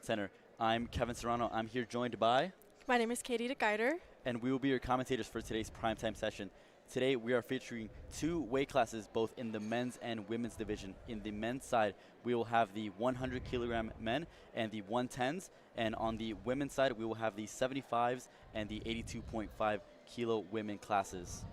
Center. I'm Kevin Serrano. I'm here joined by... My name is Katie DeGuider. And we will be your commentators for today's primetime session. Today we are featuring two weight classes, both in the men's and women's division. In the men's side, we will have the 100 kilogram men and the 110s. And on the women's side, we will have the 75s and the 82.5 kilo women classes.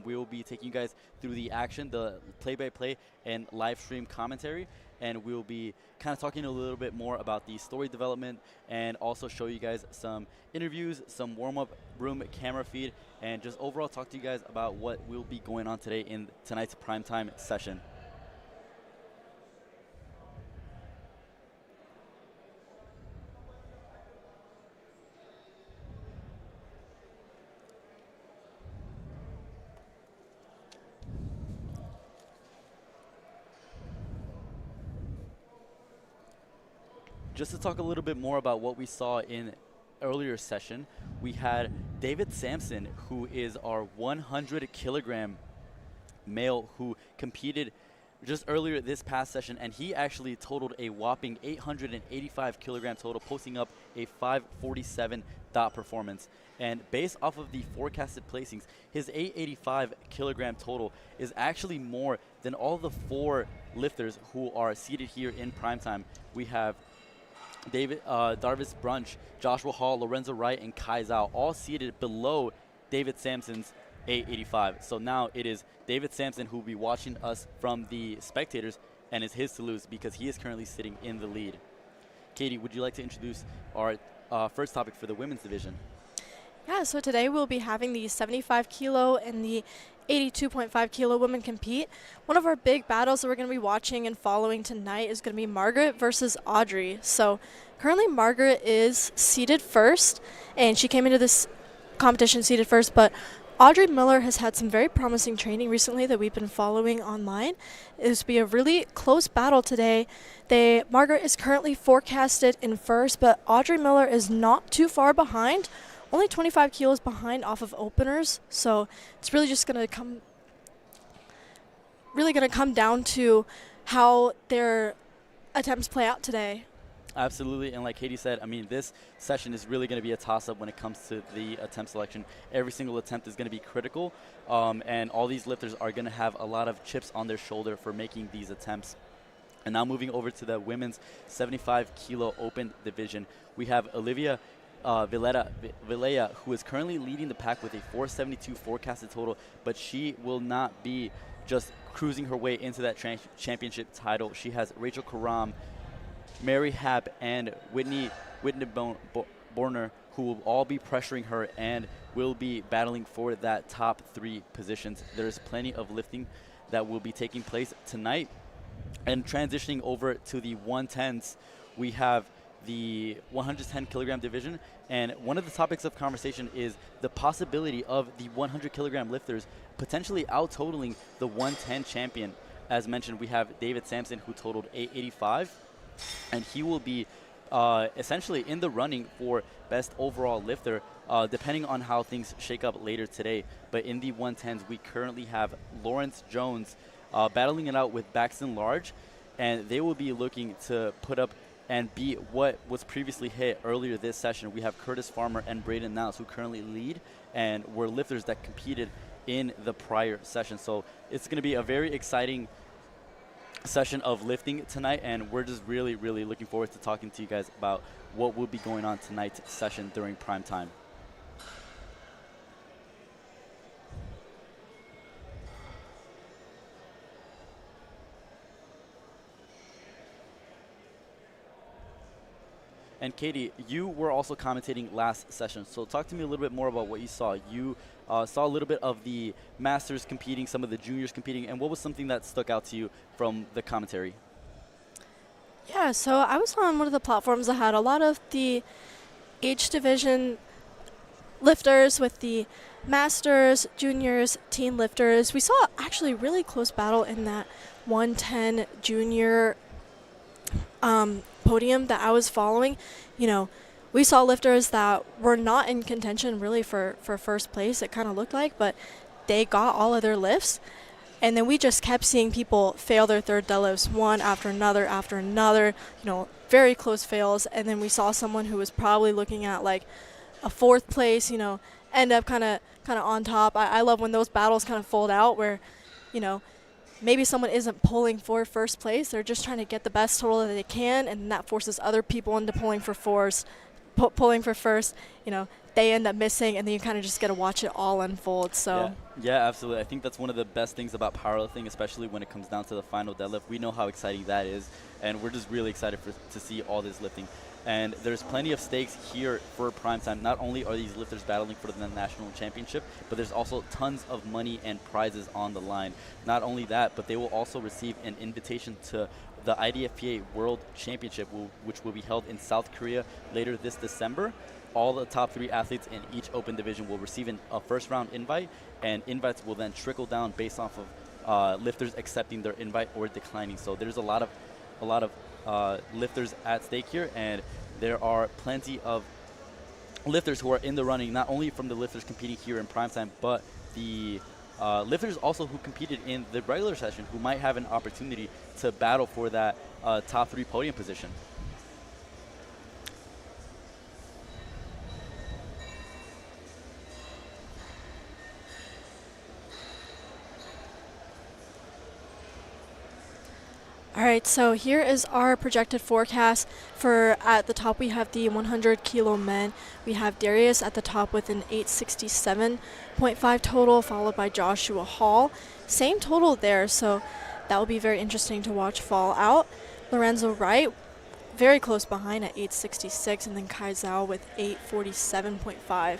We will be taking you guys through the action, the play-by-play and live stream commentary, and we'll be kind of talking a little bit more about the story development and also show you guys some interviews, some warm-up room camera feed, and just overall talk to you guys about what will be going on today in tonight's primetime session. Just to talk a little bit more about what we saw in earlier session, we had David Sampson, who is our 100 kilogram male who competed just earlier this past session, and he actually totaled a whopping 885 kilogram total, posting up a 547 dot performance. And based off of the forecasted placings, his 885 kilogram total is actually more than all the four lifters who are seated here in primetime. We have Darvis Brunch, Joshua Hall, Lorenzo Wright, and Kai Zhao, all seated below David Sampson's 885. So now it is David Sampson who will be watching us from the spectators, and it's his to lose because he is currently sitting in the lead. Katie, would you like to introduce our first topic for the women's division? Yeah, so today we'll be having the 75 kilo and the 82.5 kilo women compete. One of our big battles that we're going to be watching and following tonight is going to be Margaret versus Audrey. So currently Margaret is seated first, and she came into this competition seated first, but Audrey Miller has had some very promising training recently that we've been following online. It's be a really close battle today. Margaret is currently forecasted in first, but Audrey Miller is not too far behind. Only 25 kilos behind off of openers, so it's really just going to come down to how their attempts play out today. Absolutely, and like Katie said, I mean, this session is really going to be a toss-up when it comes to the attempt selection. Every single attempt is going to be critical, and all these lifters are going to have a lot of chips on their shoulder for making these attempts. And now moving over to the women's 75 kilo open division, we have Olivia Villela, who is currently leading the pack with a 472 forecasted total, but she will not be just cruising her way into that championship title. She has Rachel Karam, Mary Happ, and Whitney Borner, who will all be pressuring her and will be battling for that top three positions. There's plenty of lifting that will be taking place tonight. And transitioning over to the 110s, we have the 110 kilogram division, and one of the topics of conversation is the possibility of the 100 kilogram lifters potentially out-totaling the 110 champion. As mentioned, we have David Sampson, who totaled 885, and he will be essentially in the running for best overall lifter, depending on how things shake up later today. But in the 110s, we currently have Lawrence Jones battling it out with Baxton Large, and they will be looking to put up and beat what was previously hit earlier this session. We have Curtis Farmer and Braden Niles, who currently lead and were lifters that competed in the prior session. So it's going to be a very exciting session of lifting tonight, and we're just really, really looking forward to talking to you guys about what will be going on tonight's session during prime time. And Katie, you were also commentating last session, so talk to me a little bit more about what you saw. You saw a little bit of the masters competing, some of the juniors competing, and what was something that stuck out to you from the commentary? Yeah, so I was on one of the platforms that had a lot of the age division lifters with the masters, juniors, teen lifters. We saw actually a really close battle in that 110 junior podium that I was following. You know, we saw lifters that were not in contention really for first place, it kind of looked like, but they got all of their lifts. And then we just kept seeing people fail their third deadlifts one after another, very close fails. And then we saw someone who was probably looking at like a fourth place, end up kind of on top. I love when those battles kind of fold out where, maybe someone isn't pulling for first place. They're just trying to get the best total that they can, and that forces other people into pulling for fours, pulling for first. They end up missing, and then you kind of just get to watch it all unfold. So yeah, absolutely. I think that's one of the best things about powerlifting, especially when it comes down to the final deadlift. We know how exciting that is, and we're just really excited to see all this lifting. And there's plenty of stakes here for Primetime. Not only are these lifters battling for the national championship, but there's also tons of money and prizes on the line. Not only that, but they will also receive an invitation to the IDFPA World Championship, which will be held in South Korea later this December. All the top 3 athletes in each open division will receive a first-round invite, and invites will then trickle down based off of lifters accepting their invite or declining. So there's a lot of lifters at stake here, and there are plenty of lifters who are in the running, not only from the lifters competing here in Primetime, but the lifters also who competed in the regular session who might have an opportunity to battle for that top 3 podium position. All right, so here is our projected forecast. For at the top, we have the 100 kilo men. We have Darius at the top with an 867.5 total, followed by Joshua Hall. Same total there, so that will be very interesting to watch fall out. Lorenzo Wright, very close behind at 866, and then Kai Zhao with 847.5.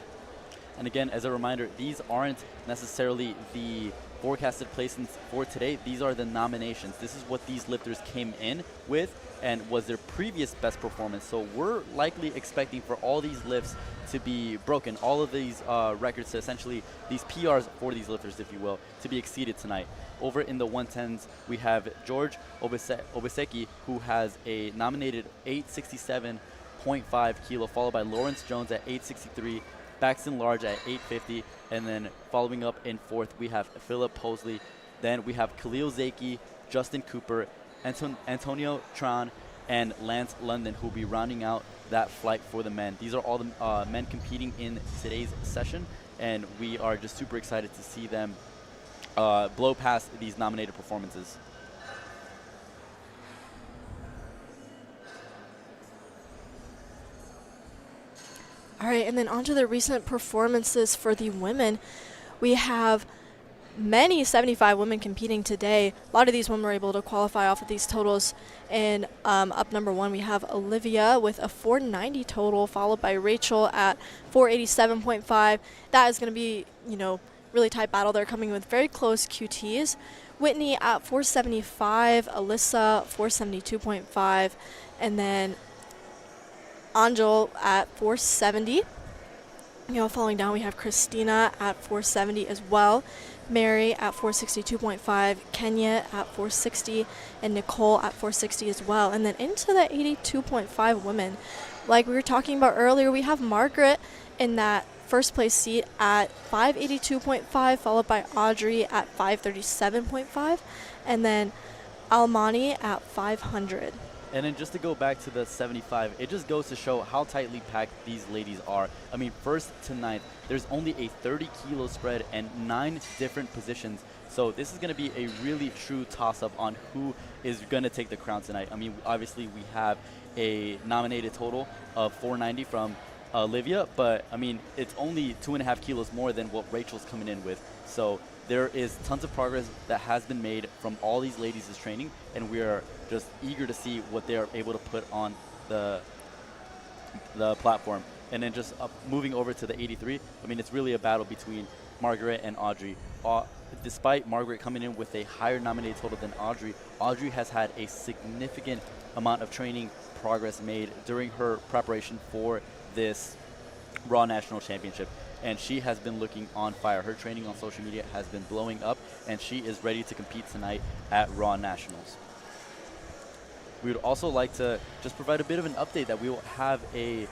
And again, as a reminder, these aren't necessarily the forecasted placements for today. These are the nominations. This is what these lifters came in with and was their previous best performance. So we're likely expecting for all these lifts to be broken, all of these records, to essentially these PRs for these lifters, if you will, to be exceeded tonight. Over in the 110s, we have George Obaseki, who has a nominated 867.5 kilo, followed by Lawrence Jones at 863, Baxton Large at 850, and then following up in fourth, we have Philip Posley. Then we have Khalil Zaki, Justin Cooper, Antonio Tran, and Lance London, who will be rounding out that flight for the men. These are all the men competing in today's session, and we are just super excited to see them blow past these nominated performances. All right, and then on to the recent performances for the women. We have many 75 women competing today. A lot of these women were able to qualify off of these totals. And up number 1, we have Olivia with a 490 total, followed by Rachel at 487.5. That is going to be, really tight battle. They're coming with very close QTs. Whitney at 475, Alyssa 472.5, and then Angel at 470. Falling down, we have Christina at 470 as well. Mary at 462.5, Kenya at 460, and Nicole at 460 as well. And then into the 82.5 women, like we were talking about earlier, we have Margaret in that first place seat at 582.5, followed by Audrey at 537.5, and then Almani at 500. And then just to go back to the 75, it just goes to show how tightly packed these ladies are. I mean, first to ninth, there's only a 30-kilo spread and 9 different positions. So this is going to be a really true toss-up on who is going to take the crown tonight. I mean, obviously we have a nominated total of 490 from Olivia, but I mean, it's only 2.5 kilos more than what Rachel's coming in with. So there is tons of progress that has been made from all these ladies' training, and we are just eager to see what they are able to put on the platform. And then just moving over to the 83, I mean, it's really a battle between Margaret and Audrey. Despite Margaret coming in with a higher nominated total than Audrey, Audrey has had a significant amount of training progress made during her preparation for this Raw National Championship. And she has been looking on fire. Her training on social media has been blowing up, and she is ready to compete tonight at Raw Nationals. We would also like to just provide a bit of an update that we will have a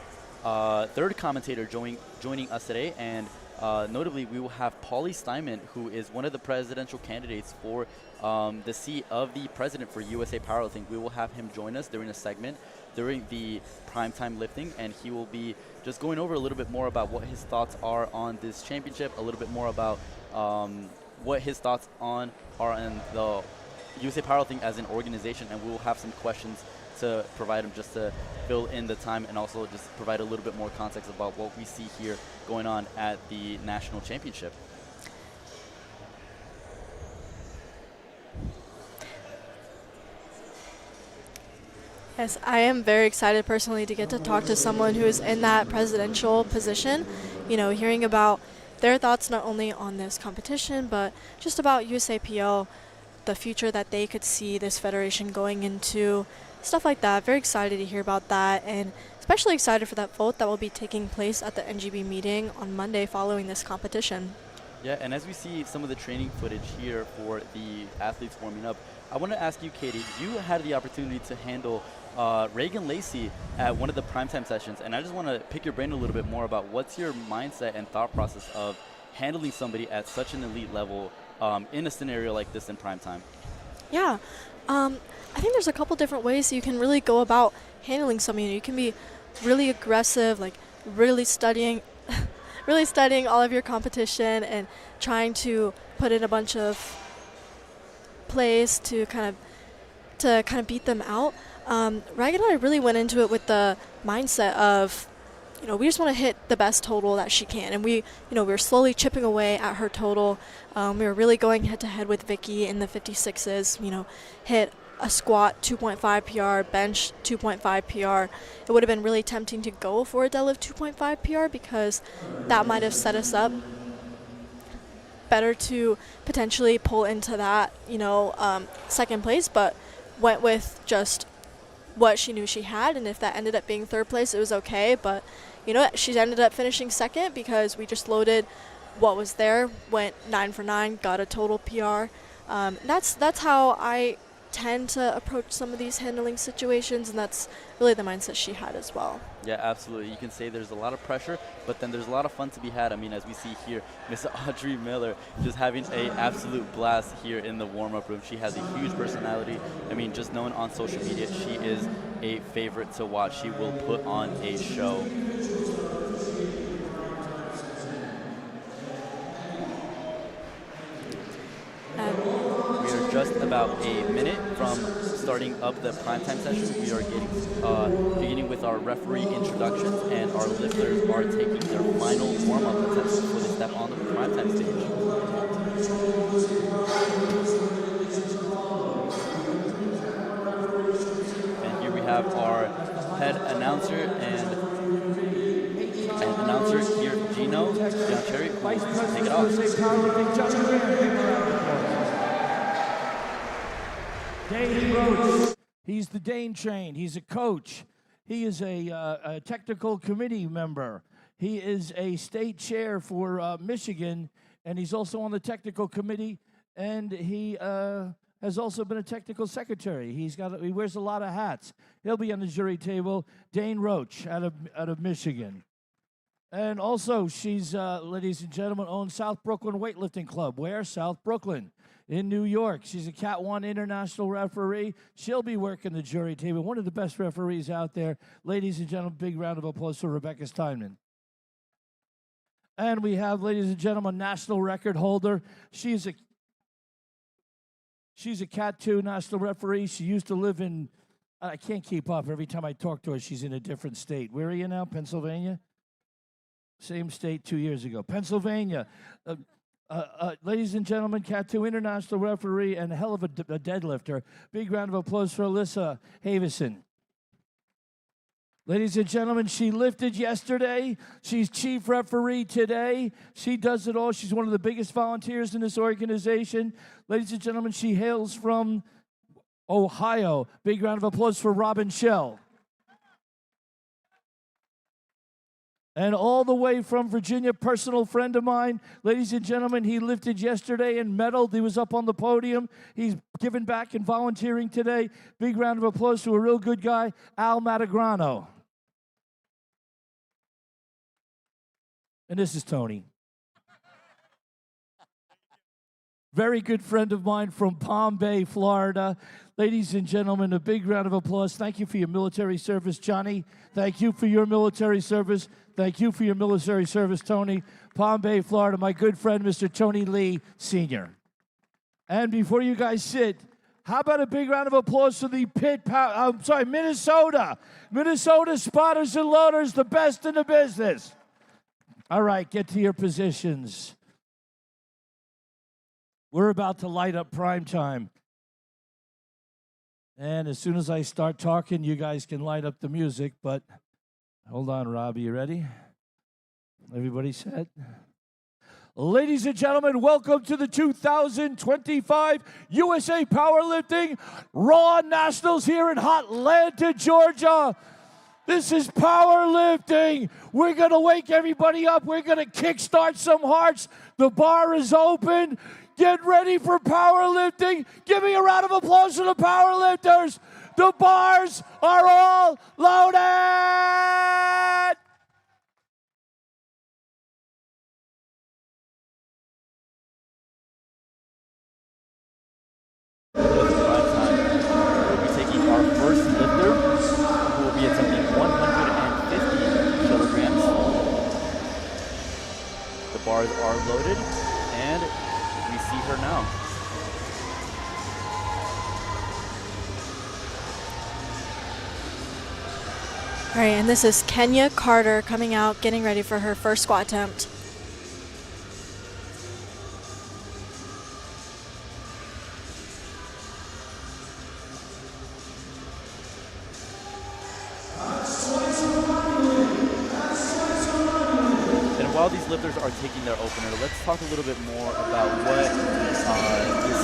third commentator joining us today, and Notably, we will have Paulie Steinman, who is one of the presidential candidates for the seat of the president for USA Powerlifting. We will have him join us during a segment during the Primetime Lifting, and he will be just going over a little bit more about what his thoughts are on this championship, a little bit more about what his thoughts are on the USA Powerlifting as an organization, and we will have some questions to provide him just to fill in the time and also just provide a little bit more context about what we see here going on at the national championship. Yes, I am very excited personally to get to talk to someone who is in that presidential position, you know, hearing about their thoughts not only on this competition, but just about USAPL, the future that they could see this federation going into, stuff like that. Very excited to hear about that, and especially excited for that vote that will be taking place at the NGB meeting on Monday following this competition. Yeah, and as we see some of the training footage here for the athletes warming up, I want to ask you, Katie, you had the opportunity to handle Reagan Lacey at one of the primetime sessions, and I just want to pick your brain a little bit more about what's your mindset and thought process of handling somebody at such an elite level in a scenario like this in primetime. Yeah, I think there's a couple different ways you can really go about handling somebody. You can be really aggressive, like really studying really studying all of your competition and trying to put in a bunch of plays to kind of beat them out. Reagan and I really went into it with the mindset of, you know, we just want to hit the best total that she can, and we were slowly chipping away at her total. We were really going head to head with Vicky in the 56s. You know, hit a squat 2.5 PR, bench 2.5 PR. It would have been really tempting to go for a deadlift 2.5 PR because that might have set us up better to potentially pull into that, second place, but went with just what she knew she had, and if that ended up being third place, it was okay. But she ended up finishing second because we just loaded what was there, went 9 for 9, got a total PR. That's how I tend to approach some of these handling situations, and that's really the mindset she had as well. Yeah, absolutely. You can say there's a lot of pressure, but then there's a lot of fun to be had. I mean, as we see here, Miss Audrey Miller just having an absolute blast here in the warm-up room. She has a huge personality. I mean, just known on social media, she is a favorite to watch. She will put on a show. We are just about a minute from starting up the primetime session. We are beginning with our referee introductions, and our lifters are taking their final warm-up attempts before they step on the primetime stage. And here we have our head announcer and announcer here, Gino Cherry, Vice President of USA Powerlifting, Dane Roach. He's the Dane train. He's a coach. He is a technical committee member. He is a state chair for Michigan, and he's also on the technical committee, and he has also been a technical secretary. He wears a lot of hats. He'll be on the jury table. Dane Roach out of Michigan. And also, she's, ladies and gentlemen, owns South Brooklyn Weightlifting Club. Where? South Brooklyn in New York. She's a Cat 1 international referee. She'll be working the jury table. One of the best referees out there. Ladies and gentlemen, big round of applause for Rebecca Steinman. And we have, ladies and gentlemen, national record holder. She's a Cat 2 national referee. She used to live in, I can't keep up. Every time I talk to her, she's in a different state. Where are you now? Pennsylvania? Same state 2 years ago. Pennsylvania. Ladies and gentlemen, Cat 2 international referee and a hell of a deadlifter. Big round of applause for Alyssa Havison. Ladies and gentlemen, she lifted yesterday. She's chief referee today. She does it all. She's one of the biggest volunteers in this organization. Ladies and gentlemen, she hails from Ohio. Big round of applause for Robin Schell. And all the way from Virginia, personal friend of mine. Ladies and gentlemen, he lifted yesterday and medaled. He was up on the podium. He's giving back and volunteering today. Big round of applause to a real good guy, Al Matagrano. And this is Tony. very good friend of mine from Palm Bay, Florida. Ladies and gentlemen, a big round of applause. Thank you for your military service, Johnny. Thank you for your military service. Thank you for your military service, Tony. Palm Bay, Florida, my good friend, Mr. Tony Lee, Sr. And before you guys sit, how about a big round of applause to the Minnesota. Minnesota spotters and loaders, the best in the business. All right, get to your positions. We're about to light up prime time. And as soon as I start talking, you guys can light up the music. But hold on, Robbie, you ready? Everybody set? Ladies and gentlemen, welcome to the 2025 USA Powerlifting Raw Nationals here in Atlanta, Georgia. This is powerlifting. We're going to wake everybody up. We're going to kickstart some hearts. The bar is open. Get ready for powerlifting. Give me a round of applause for the powerlifters. The bars are all loaded. We'll be taking our first lifter, who will be attempting 150 kilograms. The bars are loaded, and we see her now. All right, and this is Kenya Carter coming out, getting ready for her first squat attempt. While these lifters are taking their opener, let's talk a little bit more about what this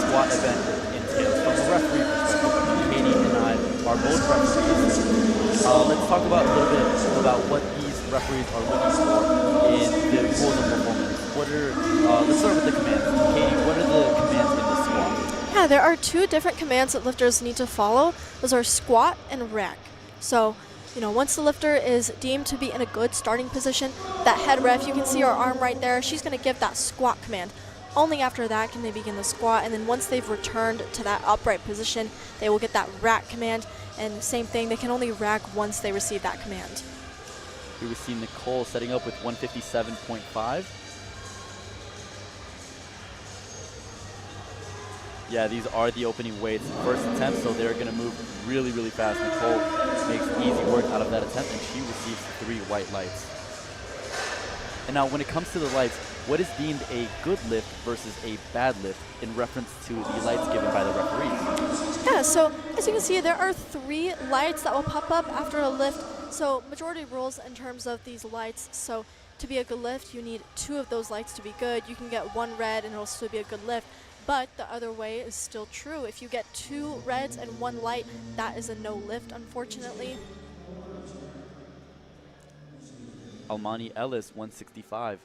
squat event entails. From a referee perspective, Katie and I are both referees. Let's talk about a little bit about what these referees are looking for in the rules of performance. Let's start with the commands. Katie, what are the commands in the squat? Yeah, there are two different commands that lifters need to follow. Those are squat and rack. So, once the lifter is deemed to be in a good starting position, that head ref, you can see her arm right there, she's going to give that squat command. Only after that can they begin the squat, and then once they've returned to that upright position, they will get that rack command, and same thing, they can only rack once they receive that command. Here we see Nicole setting up with 157.5. Yeah, these are the opening weights. First attempt, so they're going to move really, really fast. Nicole makes easy work out of that attempt, and she receives 3 white lights. And now when it comes to the lights, what is deemed a good lift versus a bad lift in reference to the lights given by the referees? Yeah, so as you can see, there are 3 lights that will pop up after a lift. So majority rules in terms of these lights. So to be a good lift, you need 2 of those lights to be good. You can get 1 red and it'll still be a good lift. But the other way is still true. If you get 2 reds and 1 light, that is a no lift, unfortunately. Almani Ellis, 165.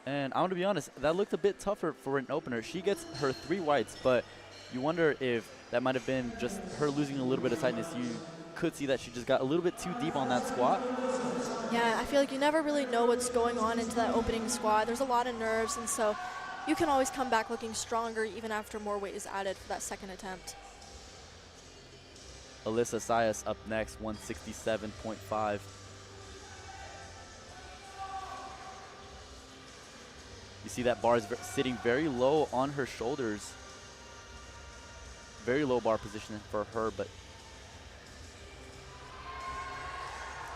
And I'm going to be honest, that looked a bit tougher for an opener. She gets her 3 whites, but you wonder if that might have been just her losing a little bit of tightness. You could see that she just got a little bit too deep on that squat. Yeah, I feel like you never really know what's going on into that opening squat. There's a lot of nerves, and so you can always come back looking stronger even after more weight is added for that second attempt. Alyssa Sias up next, 167.5. You see that bar is sitting very low on her shoulders. Very low bar position for her, but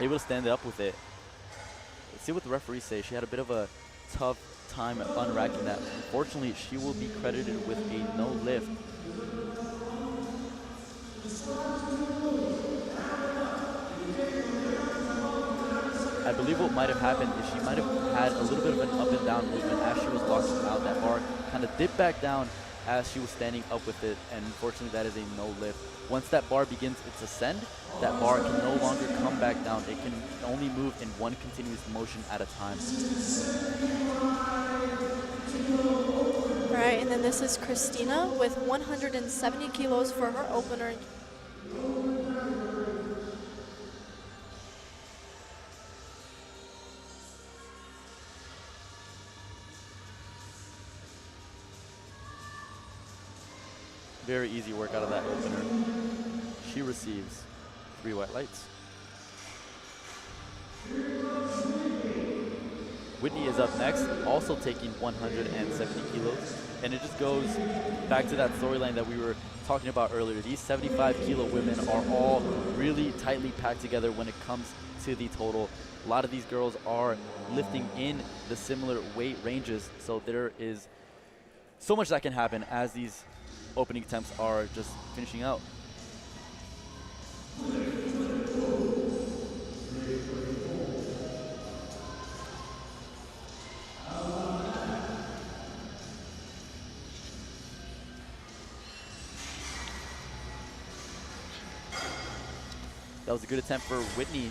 able to stand up with it. Let's see what the referees say. She had a bit of a tough time unracking that. Unfortunately, she will be credited with a no lift. I believe what might have happened is she might have had a little bit of an up and down movement as she was launching out. That bar kind of dipped back down as she was standing up with it, and unfortunately that is a no lift. Once that bar begins its ascend, that bar can no longer come back down. It can only move in one continuous motion at a time. All right, and then this is Christina with 170 kilos for her opener. Very easy work out of that opener. She receives 3 white lights. Whitney is up next, also taking 170 kilos. And it just goes back to that storyline that we were talking about earlier. These 75-kilo women are all really tightly packed together when it comes to the total. A lot of these girls are lifting in the similar weight ranges, so there is so much that can happen as these opening attempts are just finishing out. That was a good attempt for Whitney.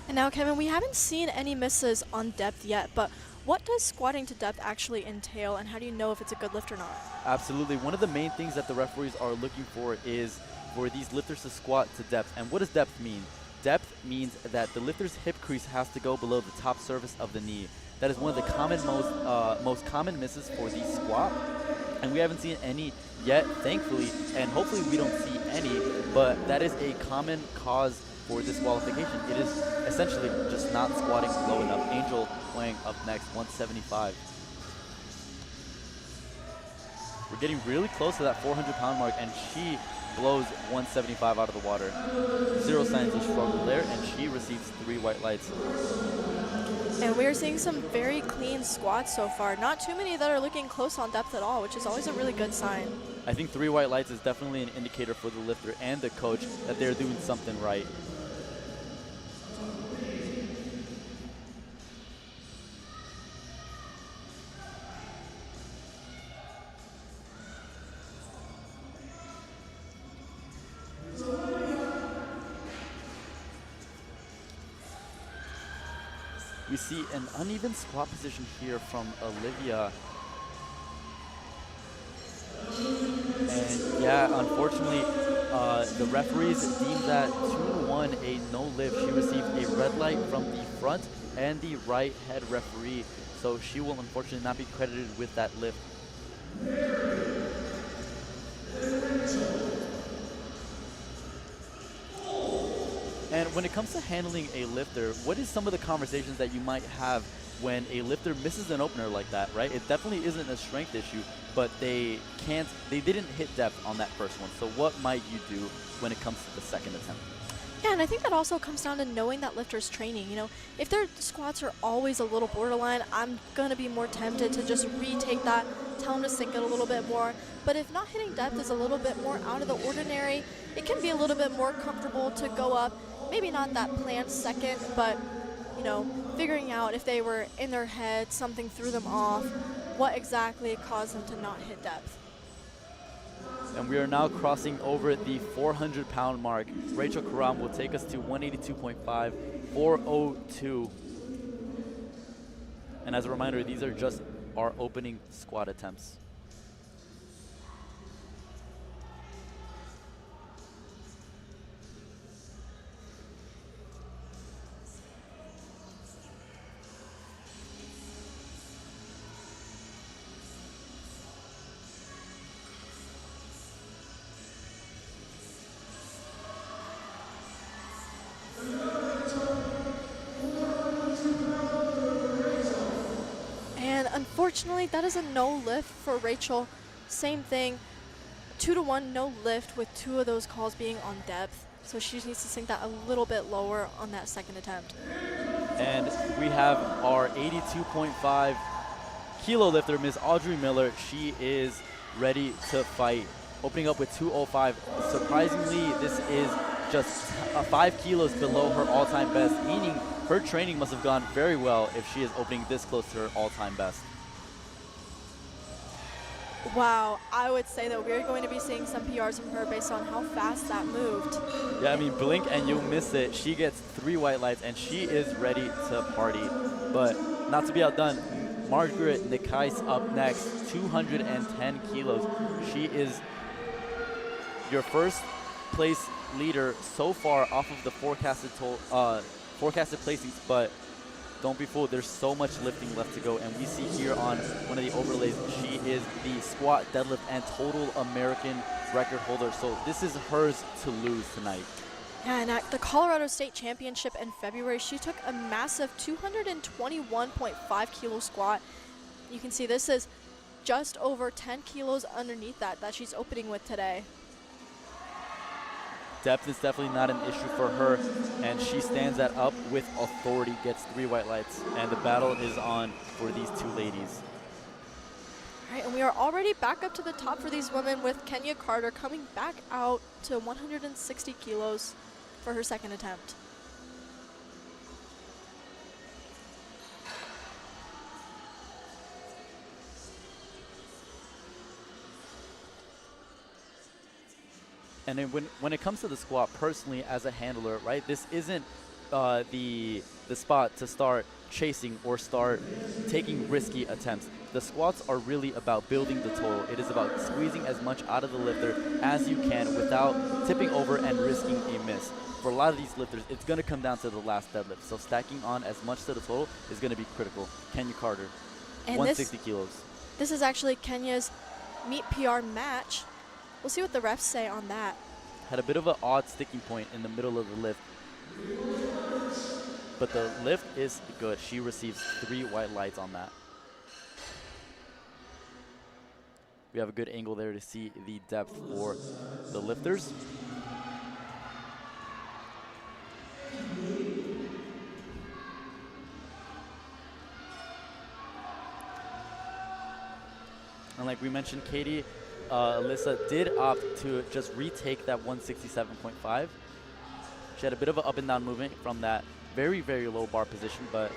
And now, Kevin, we haven't seen any misses on depth yet, but what does squatting to depth actually entail, and how do you know if it's a good lift or not? Absolutely. One of the main things that the referees are looking for is for these lifters to squat to depth. And what does depth mean? Depth means that the lifter's hip crease has to go below the top surface of the knee. That is one of the most common misses for the squat. And we haven't seen any yet, thankfully, and hopefully we don't see any, but that is a common cause for disqualification. It is essentially just not squatting low enough. Angel Wang up next, 175. We're getting really close to that 400-pound mark, and she blows 175 out of the water. Zero signs of struggle there, and she receives 3 white lights. And we're seeing some very clean squats so far. Not too many that are looking close on depth at all, which is always a really good sign. I think 3 white lights is definitely an indicator for the lifter and the coach that they're doing something right. We see an uneven squat position here from Olivia. And yeah, unfortunately, the referees deemed that 2-1 a no lift. She received a red light from the front and the right head referee, so she will unfortunately not be credited with that lift. And when it comes to handling a lifter, what is some of the conversations that you might have when a lifter misses an opener like that, right? It definitely isn't a strength issue, but they didn't hit depth on that first one. So what might you do when it comes to the second attempt? Yeah, and I think that also comes down to knowing that lifter's training. You know, if their squats are always a little borderline, I'm going to be more tempted to just retake that, tell them to sink it a little bit more. But if not hitting depth is a little bit more out of the ordinary, it can be a little bit more comfortable to go up. Maybe not that planned second, but, you know, figuring out if they were in their head, something threw them off, what exactly caused them to not hit depth. And we are now crossing over the 400-pound mark. Rachel Karam will take us to 182.5, 402. And as a reminder, these are just our opening squat attempts. Unfortunately, that is a no lift for Rachel. Same thing, 2-1 no lift with 2 of those calls being on depth. So she just needs to sink that a little bit lower on that second attempt. And we have our 82.5 kilo lifter, Ms. Audrey Miller. She is ready to fight. Opening up with 205. Surprisingly, this is just 5 kilos below her all-time best, meaning her training must have gone very well if she is opening this close to her all-time best. Wow, I would say that we're going to be seeing some PRs from her based on how fast that moved. Yeah, I mean, blink and you'll miss it. She gets 3 white lights and she is ready to party. But not to be outdone, Margaret Nikais up next, 210 kilos. She is your first place leader so far off of the forecasted placings, but don't be fooled. There's so much lifting left to go. And we see here on one of the overlays, she is the squat, deadlift, and total American record holder. So this is hers to lose tonight. Yeah, and at the Colorado State Championship in February, she took a massive 221.5 kilo squat. You can see this is just over 10 kilos underneath that she's opening with today. Depth is definitely not an issue for her, and she stands that up with authority, gets 3 white lights, and the battle is on for these 2 ladies. All right, and we are already back up to the top for these women with Kenya Carter coming back out to 160 kilos for her second attempt. And then when it comes to the squat, personally, as a handler, right, this isn't the spot to start chasing or start taking risky attempts. The squats are really about building the total. It is about squeezing as much out of the lifter as you can without tipping over and risking a miss. For a lot of these lifters, it's going to come down to the last deadlift. So stacking on as much to the total is going to be critical. Kenya Carter, And 160 kilos. This is actually Kenya's meet PR match. We'll see what the refs say on that. Had a bit of an odd sticking point in the middle of the lift. But the lift is good. She receives 3 white lights on that. We have a good angle there to see the depth for the lifters. And like we mentioned, Katie, Alyssa did opt to just retake that 167.5. She had a bit of an up and down movement from that very, very low bar position, but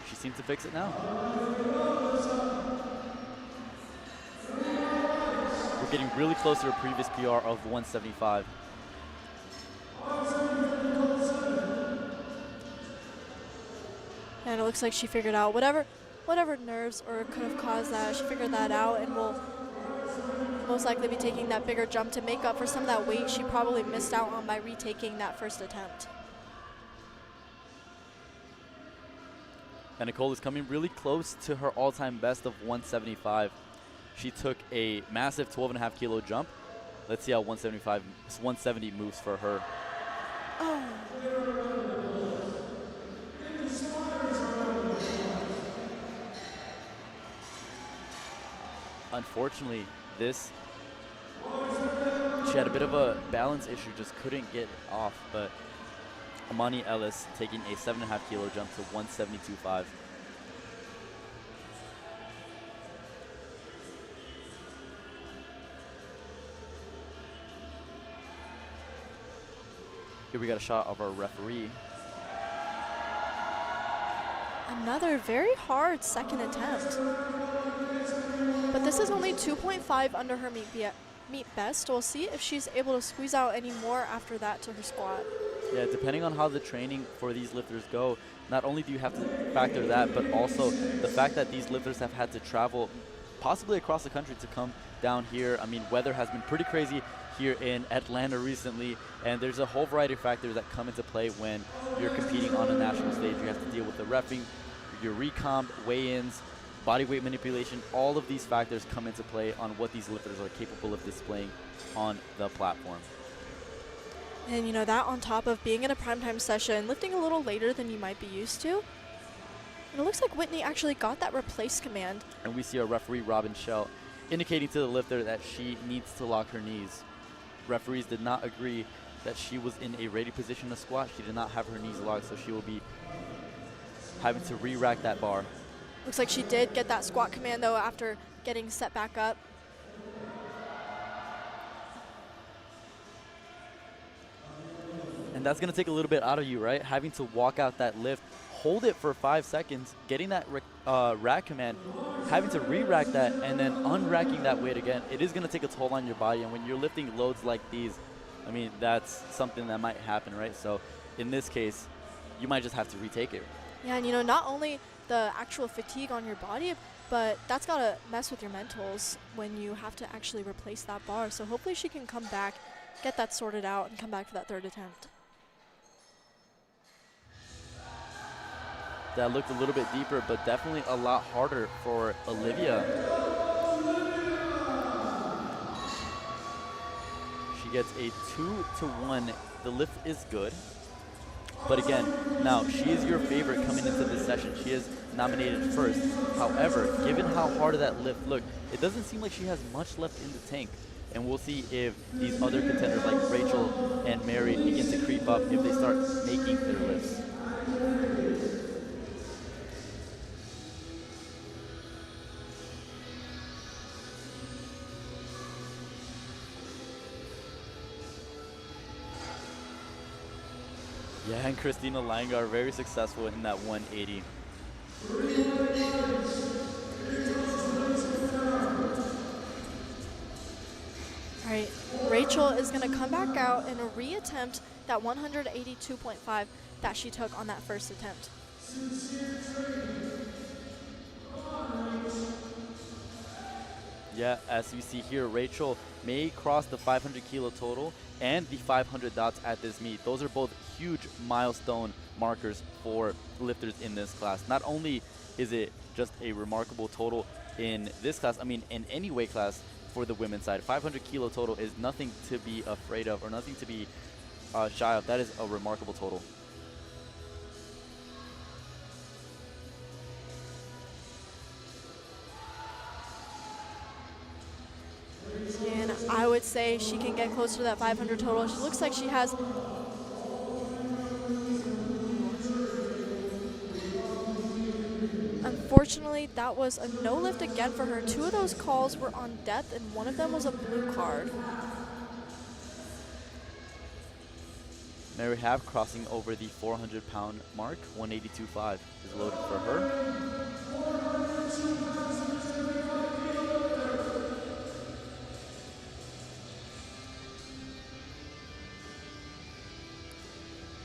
she seems to fix it now. We're getting really close to her previous PR of 175. And it looks like she figured out whatever nerves or could have caused that. She figured that out and will most likely be taking that bigger jump to make up for some of that weight she probably missed out on by retaking that first attempt. And Nicole is coming really close to her all-time best of 175. She took a massive 12.5 kilo jump. Let's see how 170 moves for her. Oh. Unfortunately, she had a bit of a balance issue, just couldn't get off, but Amani Ellis taking a 7.5 kilo jump to 172.5. Here we got a shot of our referee. Another very hard second attempt. But this is only 2.5 under her meet best. We'll see if she's able to squeeze out any more after that to her squat. Yeah, depending on how the training for these lifters go, not only do you have to factor that, but also the fact that these lifters have had to travel possibly across the country to come down here. I mean, weather has been pretty crazy here in Atlanta recently, and there's a whole variety of factors that come into play when you're competing on a national stage. You have to deal with the reffing, your recomp, weigh-ins, body weight manipulation. All of these factors come into play on what these lifters are capable of displaying on the platform. And you know, that on top of being in a primetime session, lifting a little later than you might be used to. And it looks like Whitney actually got that replace command. And we see our referee, Robin Schell, indicating to the lifter that she needs to lock her knees. Referees did not agree that she was in a ready position to squat. She did not have her knees locked, so she will be having to re-rack that bar. Looks like she did get that squat command though after getting set back up. And that's going to take a little bit out of you, right? Having to walk out that lift, hold it for 5 seconds, getting that rack command, having to re-rack that, and then unracking that weight again. It is going to take a toll on your body. And when you're lifting loads like these, I mean, that's something that might happen, right? So in this case, you might just have to retake it. Yeah, and you know, not only the actual fatigue on your body, but that's got to mess with your mentals when you have to actually replace that bar. So hopefully she can come back, get that sorted out, and come back for that third attempt. that looked a little bit deeper, but definitely a lot harder for Olivia. She gets a 2-1. The lift is good. But again, now she is your favorite coming into this session. She is nominated first. However, given how hard that lift looked, it doesn't seem like she has much left in the tank. And we'll see if these other contenders like Rachel and Mary begin to creep up if they start making their lifts. Yeah, and Christina Langar very successful in that 180. All right, Rachel is going to come back out and reattempt that 182.5 that she took on that first attempt. Yeah, as you see here, Rachel may cross the 500 kilo total and the 500 dots at this meet. Those are both huge milestone markers for lifters in this class. Not only is it just a remarkable total in this class, I mean in any weight class for the women's side, 500 kilo total is nothing to be afraid of or nothing to be shy of. That is a remarkable total. And I would say she can get closer to that 500 total. She looks like she has. Unfortunately, that was a no lift again for her. 2 of those calls were on depth, and 1 of them was a blue card. Mary Habb crossing over the 400-pound mark. 182.5 is loaded for her.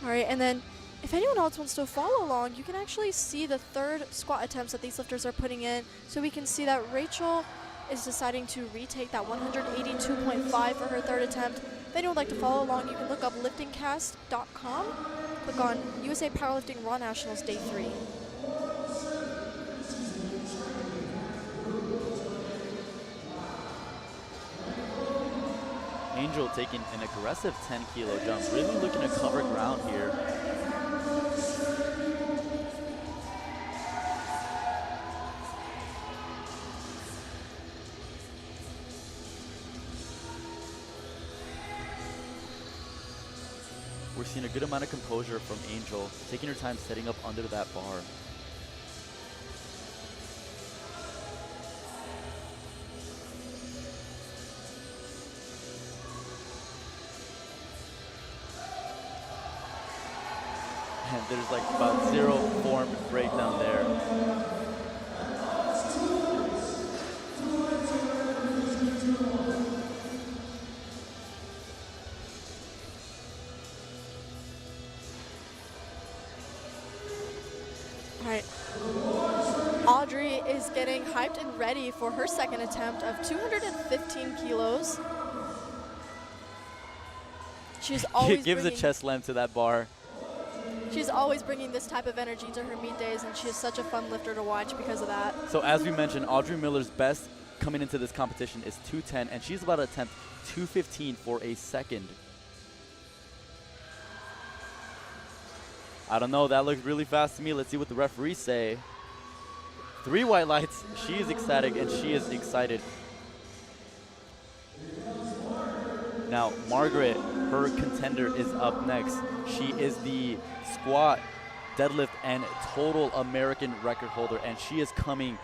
All right, and then if anyone else wants to follow along, you can actually see the 3rd squat attempts that these lifters are putting in. So we can see that Rachel is deciding to retake that 182.5 for her 3rd attempt. If anyone would like to follow along, you can look up liftingcast.com, click on USA Powerlifting Raw Nationals Day 3. Angel taking an aggressive 10-kilo jump, really looking to cover ground here. We're seeing a good amount of composure from Angel, taking her time setting up under that bar. And there's like about 0 form breakdown there. All right. Audrey is getting hyped and ready for her 2nd attempt of 215 kilos. She's always gives a chest slam to that bar. She's always bringing this type of energy to her meet days, and she is such a fun lifter to watch because of that. So as we mentioned, Audrey Miller's best coming into this competition is 210, and she's about to attempt 215 for a 2nd. I don't know, that looks really fast to me. Let's see what the referees say. 3 white lights. She is ecstatic, and she is excited. Now, Margaret, her contender, is up next. She is the squat, deadlift, and total American record holder, and she is coming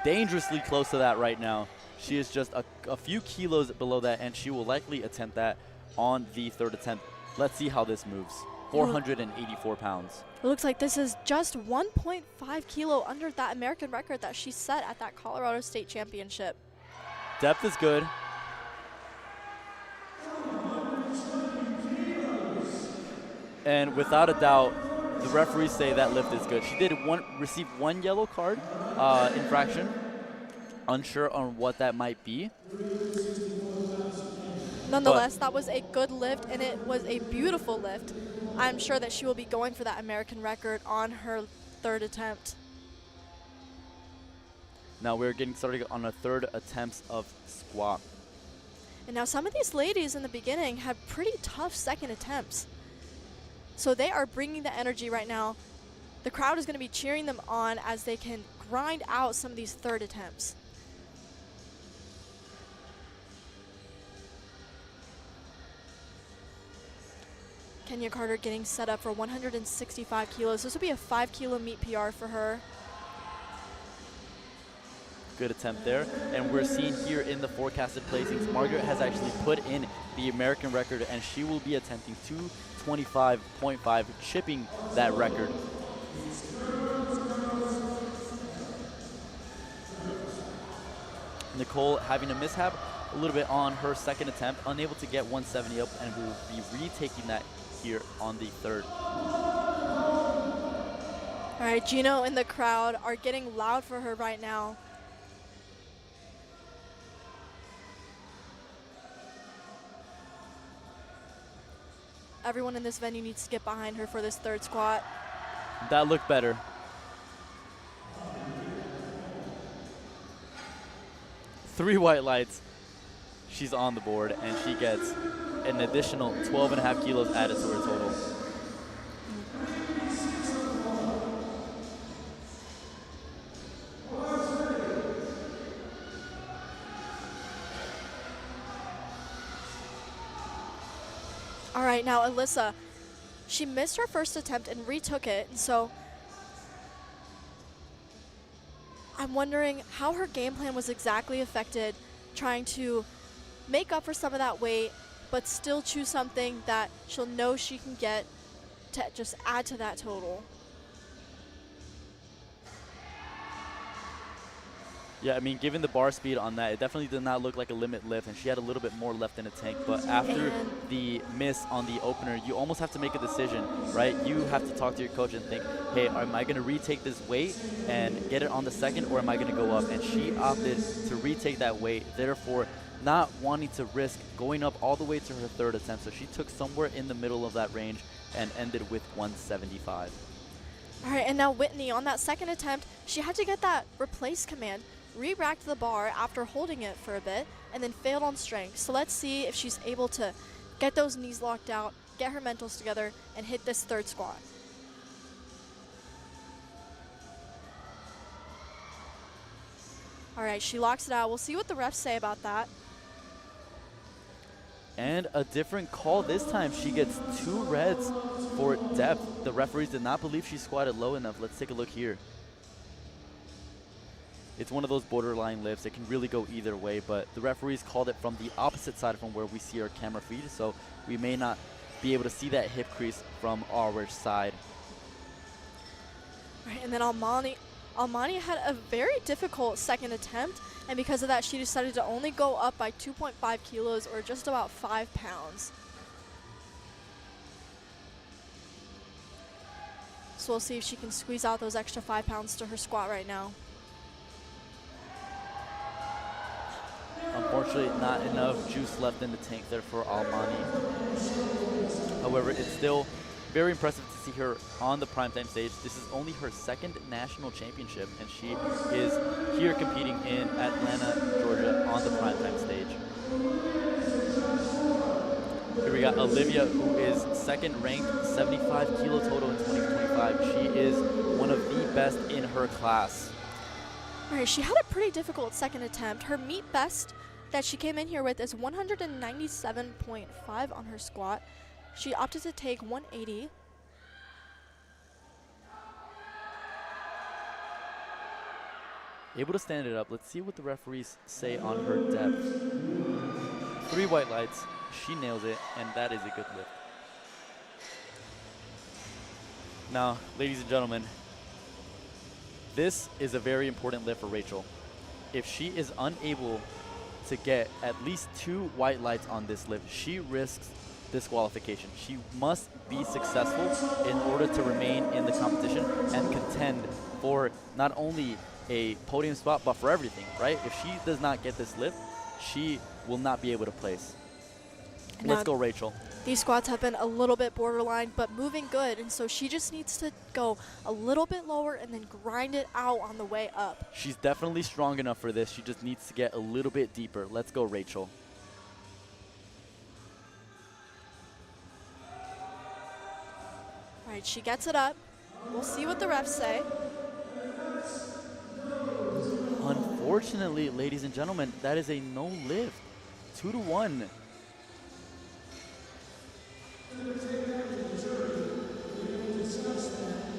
dangerously close to that right now. She is just a few kilos below that, and she will likely attempt that on the 3rd attempt. Let's see how this moves. 484 pounds. It looks like this is just 1.5 kilo under that American record that she set at that Colorado State Championship. Depth is good. And without a doubt, the referees say that lift is good. She did receive 1 yellow card infraction. Unsure on what that might be. Nonetheless, that was a good lift, and it was a beautiful lift. I'm sure that she will be going for that American record on her third attempt. Now we're getting started on our third attempts of squat. And now some of these ladies in the beginning had pretty tough second attempts. So they are bringing the energy right now. The crowd is going to be cheering them on as they can grind out some of these third attempts. Kenya Carter getting set up for 165 kilos. This will be a 5 kilo meet PR for her. Good attempt there. And we're seeing here in the forecasted placings, Margaret has actually put in the American record, and she will be attempting 225.5, chipping that record. Nicole having a mishap a little bit on her second attempt, unable to get 170 up, and will be retaking that here on the third. All right, Gino and the crowd are getting loud for her right now. Everyone in this venue needs to get behind her for this third squat. That looked better. Three white lights. She's on the board, and she gets an additional 12.5 kilos added to her total. All right, now Alyssa, she missed her first attempt and retook it, and so I'm wondering how her game plan was exactly affected, trying to make up for some of that weight, but still choose something that she'll know she can get to just add to that total. Yeah, I mean, given the bar speed on that, it definitely did not look like a limit lift, and she had a little bit more left in the tank. But after the miss on the opener, you almost have to make a decision, right? You have to talk to your coach and think, hey, am I going to retake this weight and get it on the second, or am I going to go up? And she opted to retake that weight, therefore not wanting to risk going up all the way to her third attempt. So she took somewhere in the middle of that range and ended with 175. All right, and now Whitney, on that second attempt, she had to get that replace command, re-racked the bar after holding it for a bit, and then failed on strength. So let's see if she's able to get those knees locked out, get her mentals together, and hit this third squat. All right, she locks it out. We'll see what the refs say about that. And a different call this time. She gets 2 reds for depth. The referees did not believe she squatted low enough. Let's take a look here. It's one of those borderline lifts. It can really go either way, but the referees called it from the opposite side from where we see our camera feed, so we may not be able to see that hip crease from our side. Right, and then Almani had a very difficult second attempt, and because of that, she decided to only go up by 2.5 kilos, or just about 5 pounds. So we'll see if she can squeeze out those extra 5 pounds to her squat right now. Unfortunately, not enough juice left in the tank there for Almani. However, it's still very impressive to see her on the Primetime stage. This is only her second national championship, and she is here competing in Atlanta, Georgia on the Primetime stage. Here we got Olivia, who is second ranked, 75 kilo total in 2025. She is one of the best in her class. All right, she had a pretty difficult second attempt. Her meet best that she came in here with is 197.5 on her squat. She opted to take 180. Able to stand it up. Let's see what the referees say on her depth. 3 white lights. She nails it, and that is a good lift. Now, ladies and gentlemen, this is a very important lift for Rachel. If she is unable to get at least 2 white lights on this lift, she risks disqualification. She must be successful in order to remain in the competition and contend for not only a podium spot, but for everything, right? If she does not get this lift, she will not be able to place. Let's go, Rachel. These squats have been a little bit borderline, but moving good, and so she just needs to go a little bit lower and then grind it out on the way up. She's definitely strong enough for this. She just needs to get a little bit deeper. Let's go, Rachel. All right, she gets it up. We'll see what the refs say. Unfortunately, ladies and gentlemen, that is a no lift. 2-1.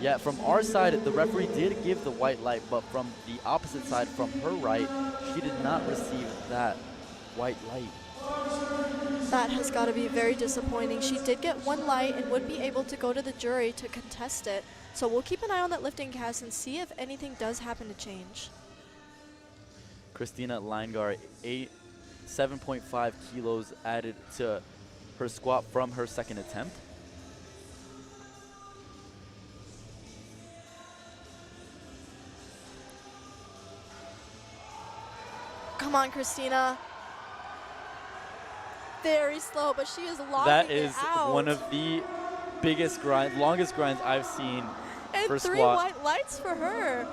Yeah, from our side, the referee did give the white light, but from the opposite side, from her right, she did not receive that white light. That has got to be very disappointing. She did get one light and would be able to go to the jury to contest it. So we'll keep an eye on that lifting cast and see if anything does happen to change. Christina Leingar, 7.5 kilos added to her squat from her second attempt. Come on, Christina. Very slow, but she is locking That it is out. one of the biggest grind, longest grinds I've seen and for 3 squat. white lights for her.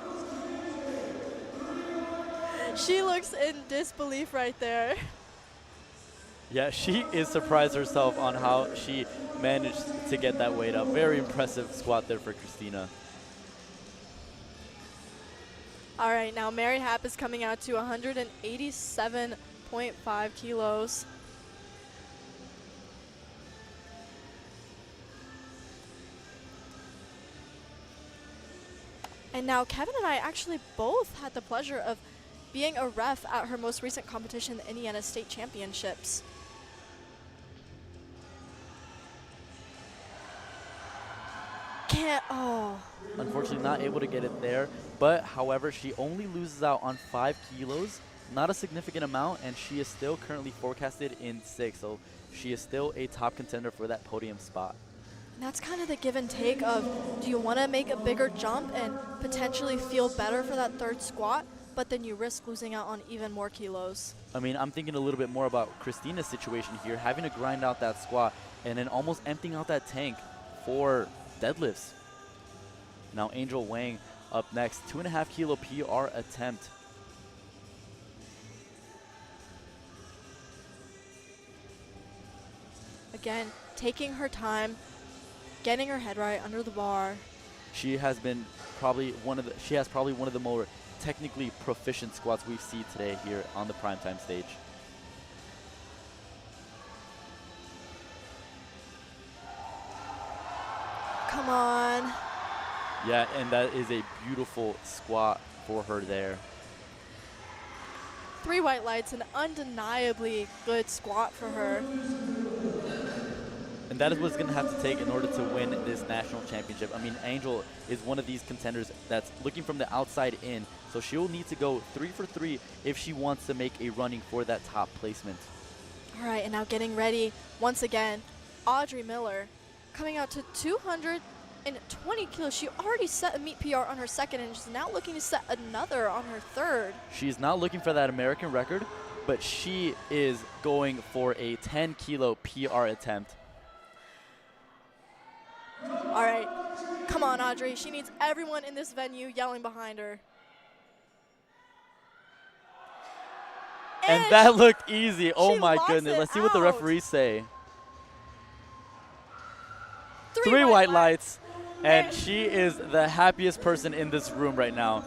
She looks in disbelief right there. Yeah, she is surprised herself on how she managed to get that weight up. Very impressive squat there for Christina. All right, now Mary Happ is coming out to 187.5 kilos. And now Kevin and I actually both had the pleasure of being a ref at her most recent competition, the Indiana State Championships. Unfortunately not able to get it there, but however, she only loses out on 5 kilos, not a significant amount, and she is still currently forecasted in 6, so she is still a top contender for that podium spot. And that's kind of the give and take of, do you want to make a bigger jump and potentially feel better for that third squat, but then you risk losing out on even more kilos? I mean, I'm thinking a little bit more about Christina's situation here, having to grind out that squat and then almost emptying out that tank for deadlifts. Now Angel Wang up next, 2.5 kilo PR attempt. Again, taking her time, getting her head right under the bar. She has been probably one of the more technically proficient squats we've seen today here on the Primetime stage. Come on. Yeah, and that is a beautiful squat for her there. 3 white lights, an undeniably good squat for her. And that is what it's going to have to take in order to win this national championship. I mean, Angel is one of these contenders that's looking from the outside in, so she'll need to go 3 for 3 if she wants to make a running for that top placement. All right, and now getting ready once again, Audrey Miller coming out to 220 kilos. She already set a meet PR on her second, and she's now looking to set another on her third. She's not looking for that American record, but she is going for a 10 kilo PR attempt. All right, come on, Audrey. She needs everyone in this venue yelling behind her. And that looked easy. Oh my locks goodness. it Let's see what the out. referees say. 3 white lights. And she is the happiest person in this room right now.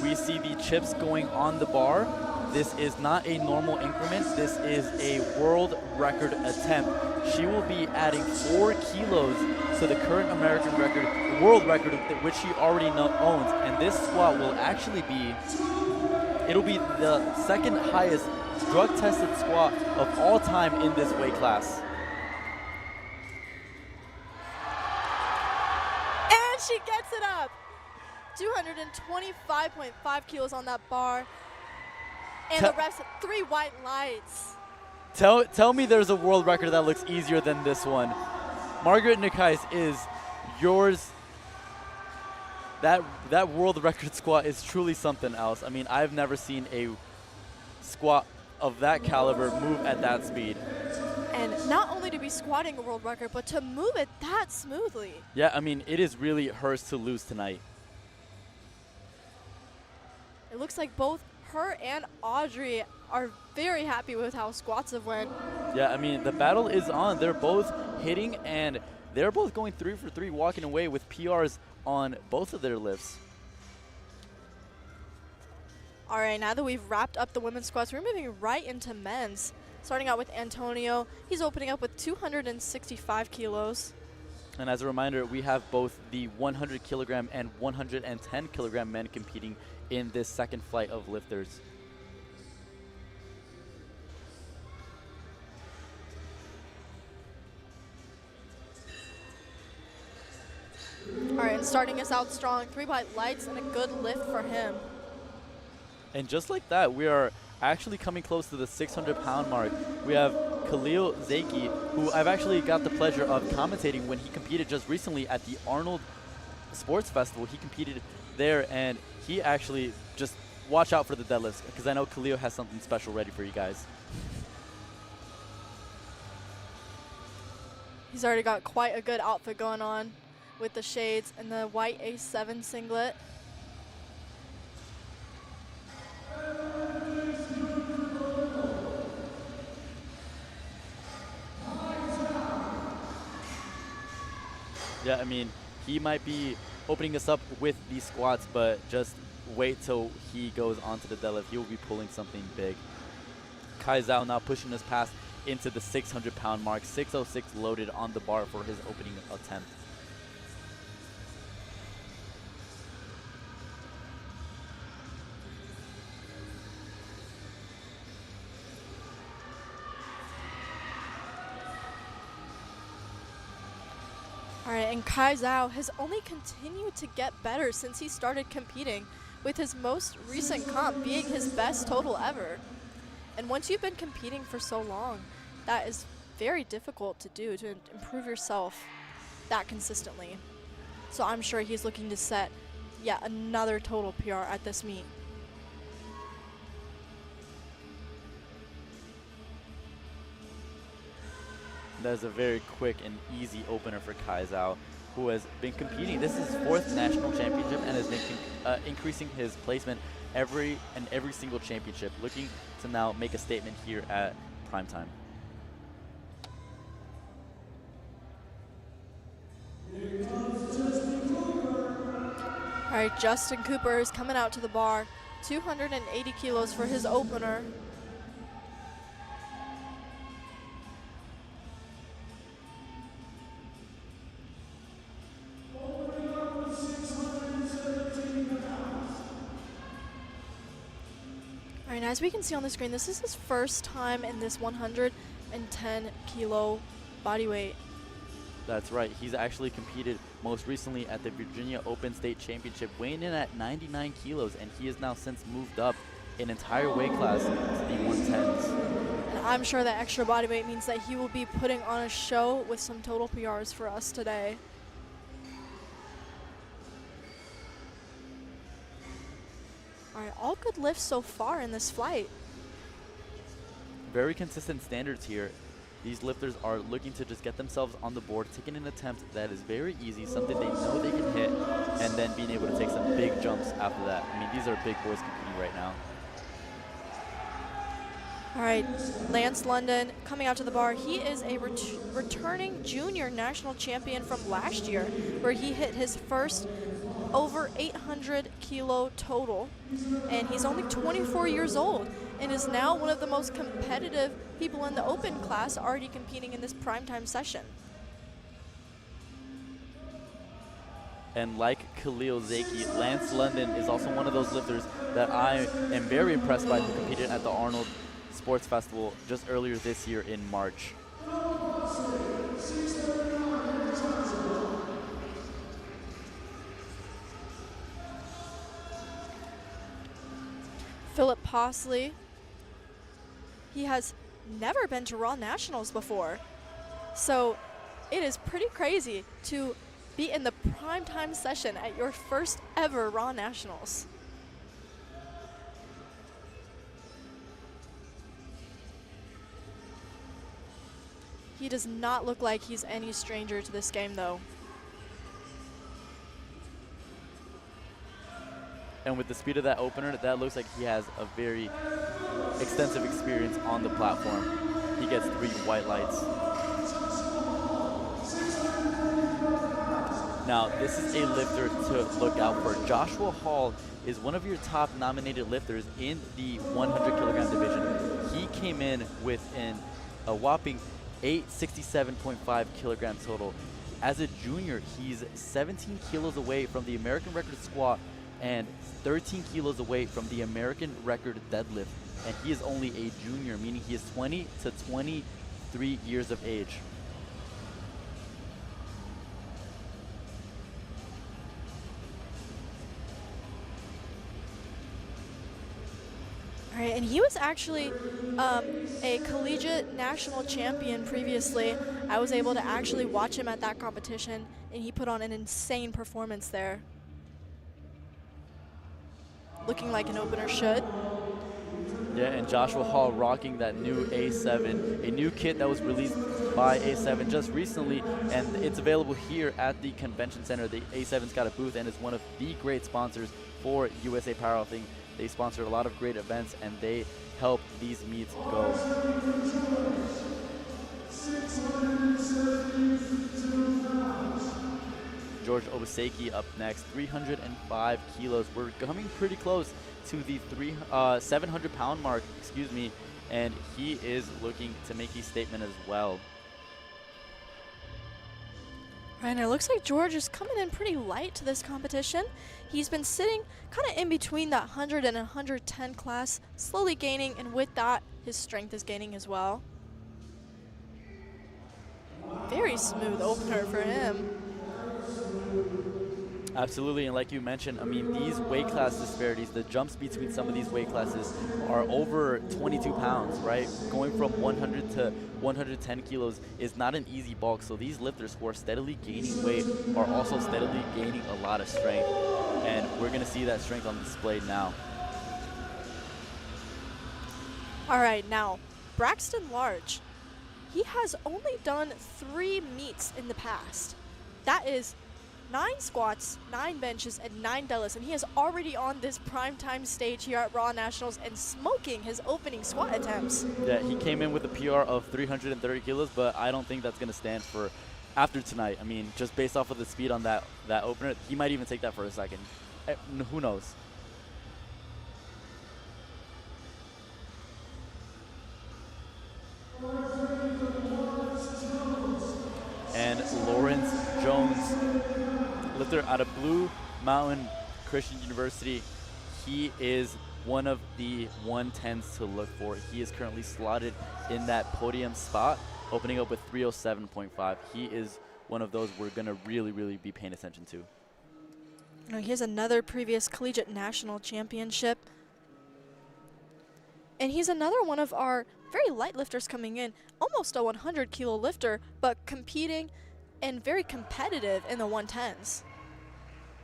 We see the chips going on the bar. This is not a normal increment. This is a world record attempt. She will be adding 4 kilos to the current American record, world record, which she already owns. And this squat will actually be, it'll be the second highest drug-tested squat of all time in this weight class. And she gets it up. 225.5 kilos on that bar. And the refs at 3 white lights. Tell me there's a world record that looks easier than this one. Margaret Nikais is yours that world record squat is truly something else. I mean, I've never seen a squat of that caliber move at that speed. And not only to be squatting a world record, but to move it that smoothly. Yeah, I mean, it is really hers to lose tonight. It looks like both her and Audrey are very happy with how squats have went. Yeah, I mean, the battle is on. They're both hitting, and they're both going 3 for 3, walking away with PRs on both of their lifts. All right, now that we've wrapped up the women's squats, we're moving right into men's. Starting out with Antonio, he's opening up with 265 kilos. And as a reminder, we have both the 100 kilogram and 110 kilogram men competing in this second flight of lifters. All right, and starting us out strong, 3-by lights and a good lift for him. And just like that, we are actually coming close to the 600-pound mark. We have Khalil Zaki, who I've actually got the pleasure of commentating when he competed just recently at the Arnold Sports Festival. He competed there, and he actually just watch out for the deadlifts, because I know Khalil has something special ready for you guys. He's already got quite a good outfit going on with the shades and the white A7 singlet. Yeah, I mean, he might be opening us up with these squats, but just wait till he goes onto the deadlift. He will be pulling something big. Kai Zhao now pushing us past into the 600-pound mark. 606 loaded on the bar for his opening attempt. All right, and Kai Zhao has only continued to get better since he started competing, with his most recent comp being his best total ever. And once you've been competing for so long, that is very difficult to do, to improve yourself that consistently. So I'm sure he's looking to set yet another total PR at this meet. That is a very quick and easy opener for Kai Zhao, who has been competing. This is his 4th national championship and has been increasing his placement every single championship, looking to now make a statement here at Primetime. All right, Justin Cooper is coming out to the bar, 280 kilos for his opener. And as we can see on the screen, this is his first time in this 110 kilo body weight. That's right. He's actually competed most recently at the Virginia Open State Championship, weighing in at 99 kilos, and he has now since moved up an entire weight class to the 110s. And I'm sure that extra body weight means that he will be putting on a show with some total PRs for us today. All right, all good lifts so far in this flight. Very consistent standards here. These lifters are looking to just get themselves on the board, taking an attempt that is very easy, something they know they can hit, and then being able to take some big jumps after that. I mean, these are big boys competing right now. All right, Lance London coming out to the bar. He is a returning junior national champion from last year, where he hit his first over 800 kilo total, and he's only 24 years old and is now one of the most competitive people in the open class, already competing in this primetime session. And like Khalil Zaki, Lance London is also one of those lifters that I am very impressed by, who competed at the Arnold Sports Festival just earlier this year in March. Philip Posley, he has never been to Raw Nationals before. So it is pretty crazy to be in the primetime session at your first ever Raw Nationals. He does not look like he's any stranger to this game, though. And with the speed of that opener, that looks like he has a very extensive experience on the platform. He gets 3 white lights. Now, this is a lifter to look out for. Joshua Hall is one of your top nominated lifters in the 100 kilogram division. He came in with a whopping 867.5 kilograms total. As a junior, he's 17 kilos away from the American record squat and 13 kilos away from the American record deadlift. And he is only a junior, meaning he is 20 to 23 years of age. All right, and he was actually a collegiate national champion previously. I was able to actually watch him at that competition, and he put on an insane performance there. Looking like an opener should. Yeah, and Joshua Hall rocking that new A7, a new kit that was released by A7 just recently, and it's available here at the convention center. The A7's got a booth and is one of the great sponsors for USA Powerlifting. They sponsor a lot of great events, and they help these meets go. George Obaseki up next, 305 kilos. We're coming pretty close to the 700-pound mark, excuse me, and he is looking to make a statement as well. Right, and it looks like George is coming in pretty light to this competition. He's been sitting kind of in between that 100 and 110 class, slowly gaining, and with that, his strength is gaining as well. Very smooth opener for him. Absolutely, and like you mentioned, I mean, these weight class disparities, the jumps between some of these weight classes are over 22 pounds, right? Going from 100 to 110 kilos is not an easy bulk, so these lifters who are steadily gaining weight are also steadily gaining a lot of strength, and we're gonna see that strength on display now. All right, now, Braxton Large. He has only done 3 meets in the past. That is 9 squats, 9 benches, and 9 deadlifts, and he is already on this primetime stage here at Raw Nationals and smoking his opening squat attempts. Yeah, he came in with a PR of 330 kilos, but I don't think that's going to stand for after tonight. I mean, just based off of the speed on that opener, he might even take that for a second. Who knows? And Lawrence Jones, lifter out of Blue Mountain Christian University. He is one of the 110s to look for. He is currently slotted in that podium spot, opening up with 307.5. He is one of those we're going to really, really be paying attention to. Now, he has another previous collegiate national championship. And he's another one of our very light lifters coming in, almost a 100 kilo lifter, but competing and very competitive in the 110s.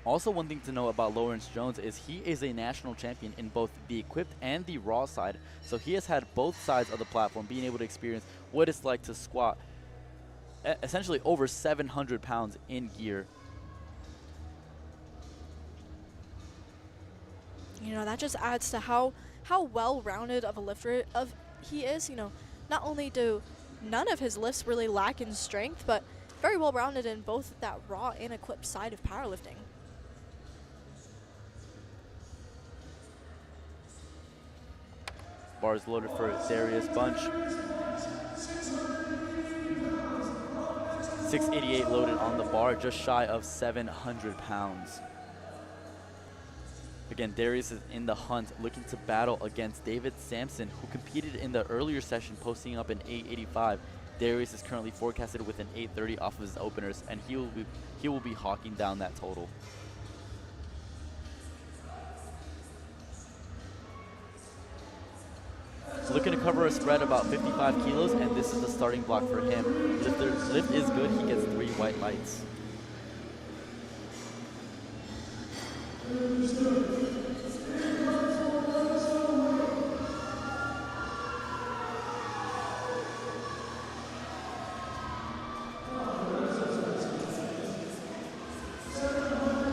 Also, one thing to know about Lawrence Jones is he is a national champion in both the equipped and the raw side. So he has had both sides of the platform, being able to experience what it's like to squat essentially over 700 pounds in gear. You know, that just adds to how well-rounded of a lifter he is. You know, not only do none of his lifts really lack in strength, but very well-rounded in both that raw and equipped side of powerlifting. Bars loaded for Darius Bunch. 688 loaded on the bar, just shy of 700 pounds. Again, Darius is in the hunt, looking to battle against David Sampson, who competed in the earlier session, posting up an 885. Darius is currently forecasted with an 830 off of his openers, and he will be hawking down that total. Looking to cover a spread about 55 kilos, and this is the starting block for him. Lift is good, he gets 3 white lights.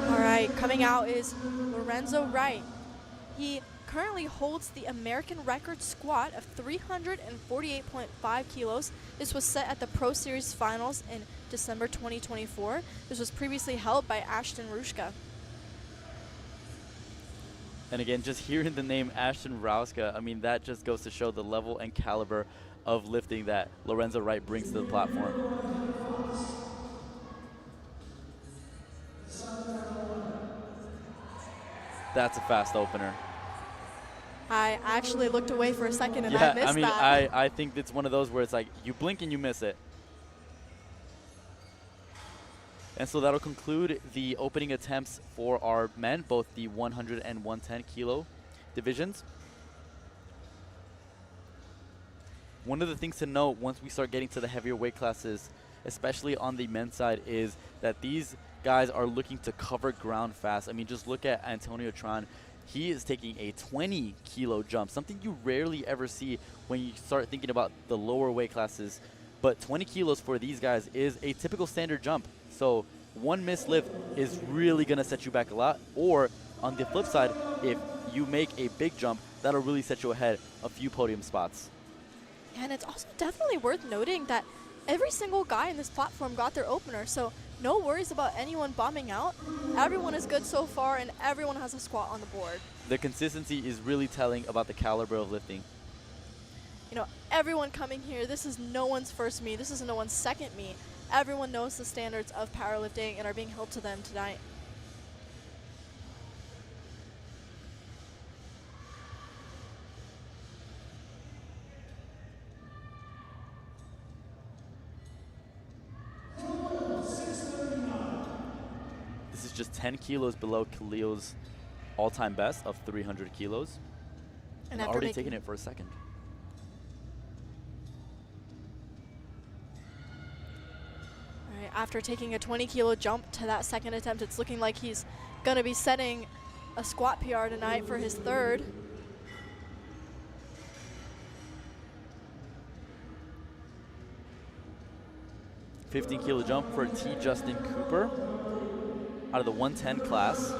All right, coming out is Lorenzo Wright. He currently holds the American record squat of 348.5 kilos. This was set at the Pro Series Finals in December 2024. This was previously held by Ashton Rushka. And again, just hearing the name Ashton Rushka, I mean, that just goes to show the level and caliber of lifting that Lorenzo Wright brings to the platform. That's a fast opener. I actually looked away for a second and I missed that. I think it's one of those where it's like you blink and you miss it. And so that'll conclude the opening attempts for our men, both the 100 and 110 kilo divisions. One of the things to note once we start getting to the heavier weight classes, especially on the men's side, is that these guys are looking to cover ground fast. I mean, just look at Antonio Tron. He is taking a 20 kilo jump, something you rarely ever see when you start thinking about the lower weight classes. But 20 kilos for these guys is a typical standard jump. So one missed lift is really going to set you back a lot. Or on the flip side, if you make a big jump, that'll really set you ahead a few podium spots. And it's also definitely worth noting that every single guy in this platform got their opener. So no worries about anyone bombing out. Everyone is good so far, and everyone has a squat on the board. The consistency is really telling about the caliber of lifting. You know, everyone coming here, this is no one's first meet. This is no one's second meet. Everyone knows the standards of powerlifting and are being held to them tonight. This is just 10 kilos below Khalil's all-time best of 300 kilos. And already taking it for a second. All right, after taking a 20 kilo jump to that second attempt, it's looking like he's going to be setting a squat PR tonight for his third. $15 kilo jump for T. Justin Cooper out of the 110 class.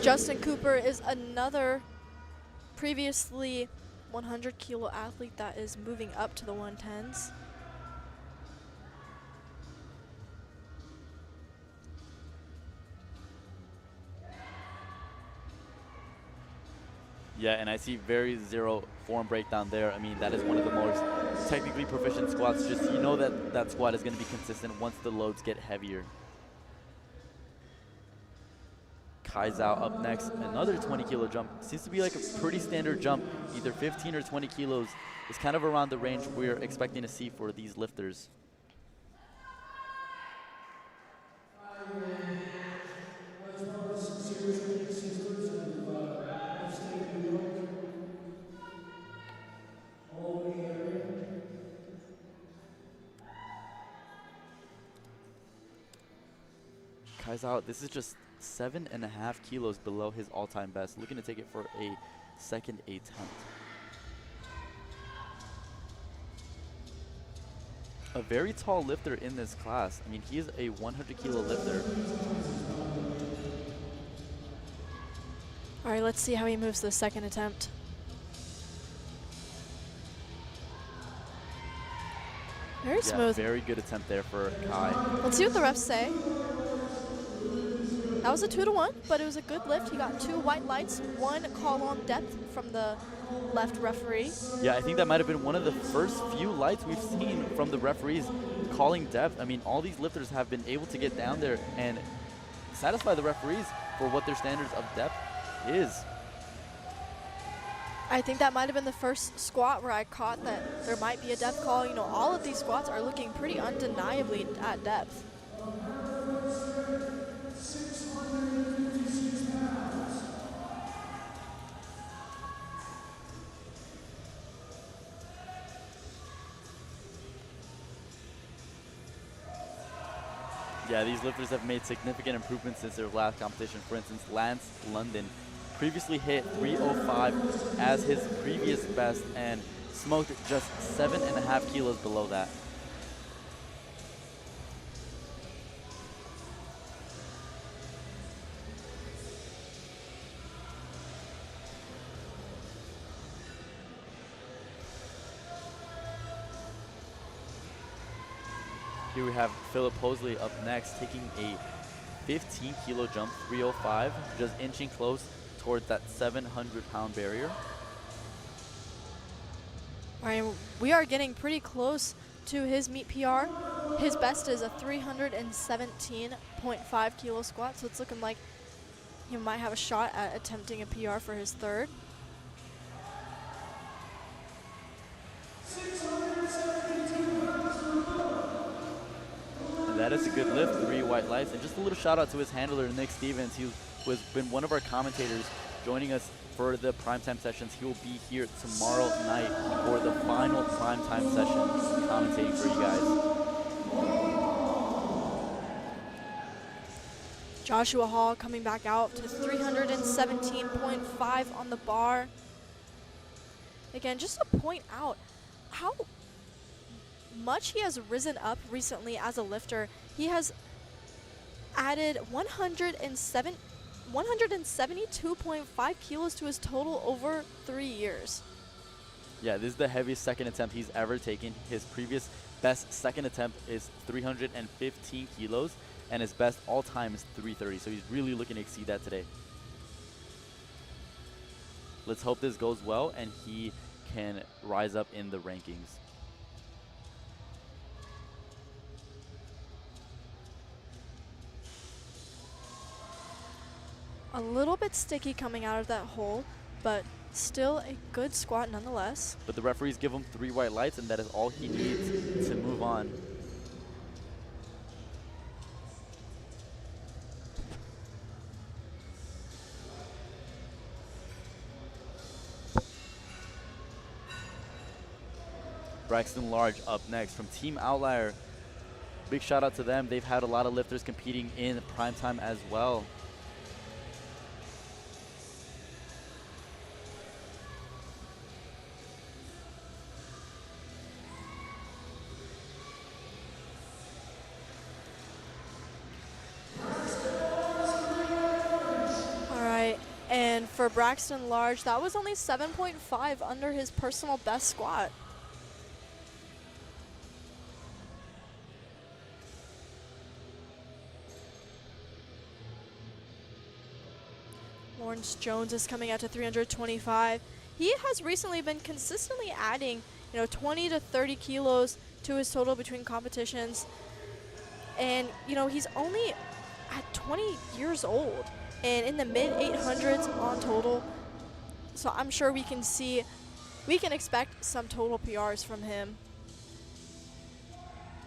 Justin Cooper is another previously 100 kilo athlete that is moving up to the 110s. Yeah, and I see very zero form breakdown there. I mean, that is one of the most technically proficient squats. Just you know that that squat is going to be consistent once the loads get heavier. Kai Zhao up next, another 20 kilo jump. Seems to be like a pretty standard jump, either 15 or 20 kilos. Is kind of around the range we're expecting to see for these lifters. Kai Zhao, this is just 7.5 kilos below his all-time best. Looking to take it for a second attempt. A very tall lifter in this class. I mean, he is a 100 kilo lifter. All right, let's see how he moves the second attempt. Very smooth. Very good attempt there for Kai. Let's see what the refs say. That was a 2-to-1, but it was a good lift. He got 2 white lights, 1 call on depth from the left referee. Yeah, I think that might have been one of the first few lights we've seen from the referees calling depth. I mean, all these lifters have been able to get down there and satisfy the referees for what their standards of depth is. I think that might have been the first squat where I caught that there might be a depth call. You know, all of these squats are looking pretty undeniably at depth. Yeah, these lifters have made significant improvements since their last competition. For instance, Lance London previously hit 305 as his previous best and smoked just 7.5 kilos below that. Here we have Philip Hosley up next, taking a 15 kilo jump, 305, just inching close towards that 700-pound barrier. All right, we are getting pretty close to his meet PR. His best is a 317.5 kilo squat, so it's looking like he might have a shot at attempting a PR for his third. That is a good lift, 3 white lights. And just a little shout out to his handler, Nick Stevens, who has been one of our commentators joining us for the primetime sessions. He will be here tomorrow night for the final primetime session, commentating for you guys. Joshua Hall coming back out to 317.5 on the bar. Again, just to point out how much he has risen up recently as a lifter. He has added 172.5 kilos to his total over 3 years. Yeah, this is the heaviest second attempt he's ever taken. His previous best second attempt is 315 kilos, and his best all time is 330. So he's really looking to exceed that today. Let's hope this goes well and he can rise up in the rankings. A little bit sticky coming out of that hole, but still a good squat nonetheless. But the referees give him 3 white lights, and that is all he needs to move on. Braxton Large up next from Team Outlier. Big shout out to them. They've had a lot of lifters competing in primetime as well. And for Braxton Large, that was only 7.5 under his personal best squat. Lawrence Jones is coming out to 325. He has recently been consistently adding, 20 to 30 kilos to his total between competitions. And, he's only at 20 years old and in the mid 800s on total. So I'm sure we can expect some total PRs from him.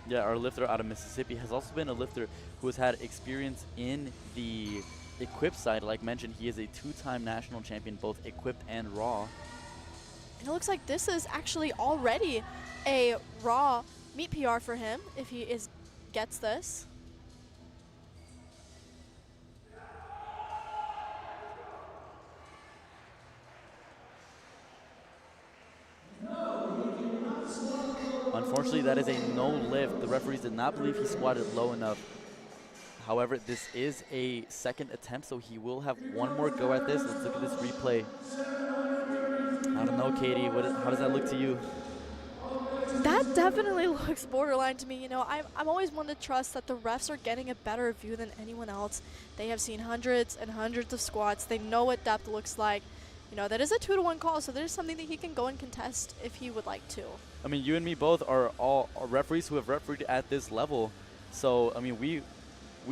Yeah, our lifter out of Mississippi has also been a lifter who has had experience in the equipped side. Like mentioned, he is a 2-time national champion, both equipped and raw. And it looks like this is actually already a raw meet PR for him if he gets this. Unfortunately, that is a no lift. The referees did not believe he squatted low enough. However, this is a second attempt, so he will have one more go at this. Let's look at this replay. I don't know, Katie. How does that look to you? That definitely looks borderline to me. I'm always one to trust that the refs are getting a better view than anyone else. They have seen hundreds and hundreds of squats. They know what depth looks like. That is a 2-to-1 call, so there's something that he can go and contest if he would like to. I mean, you and me both are all referees who have refereed at this level. So, I mean, we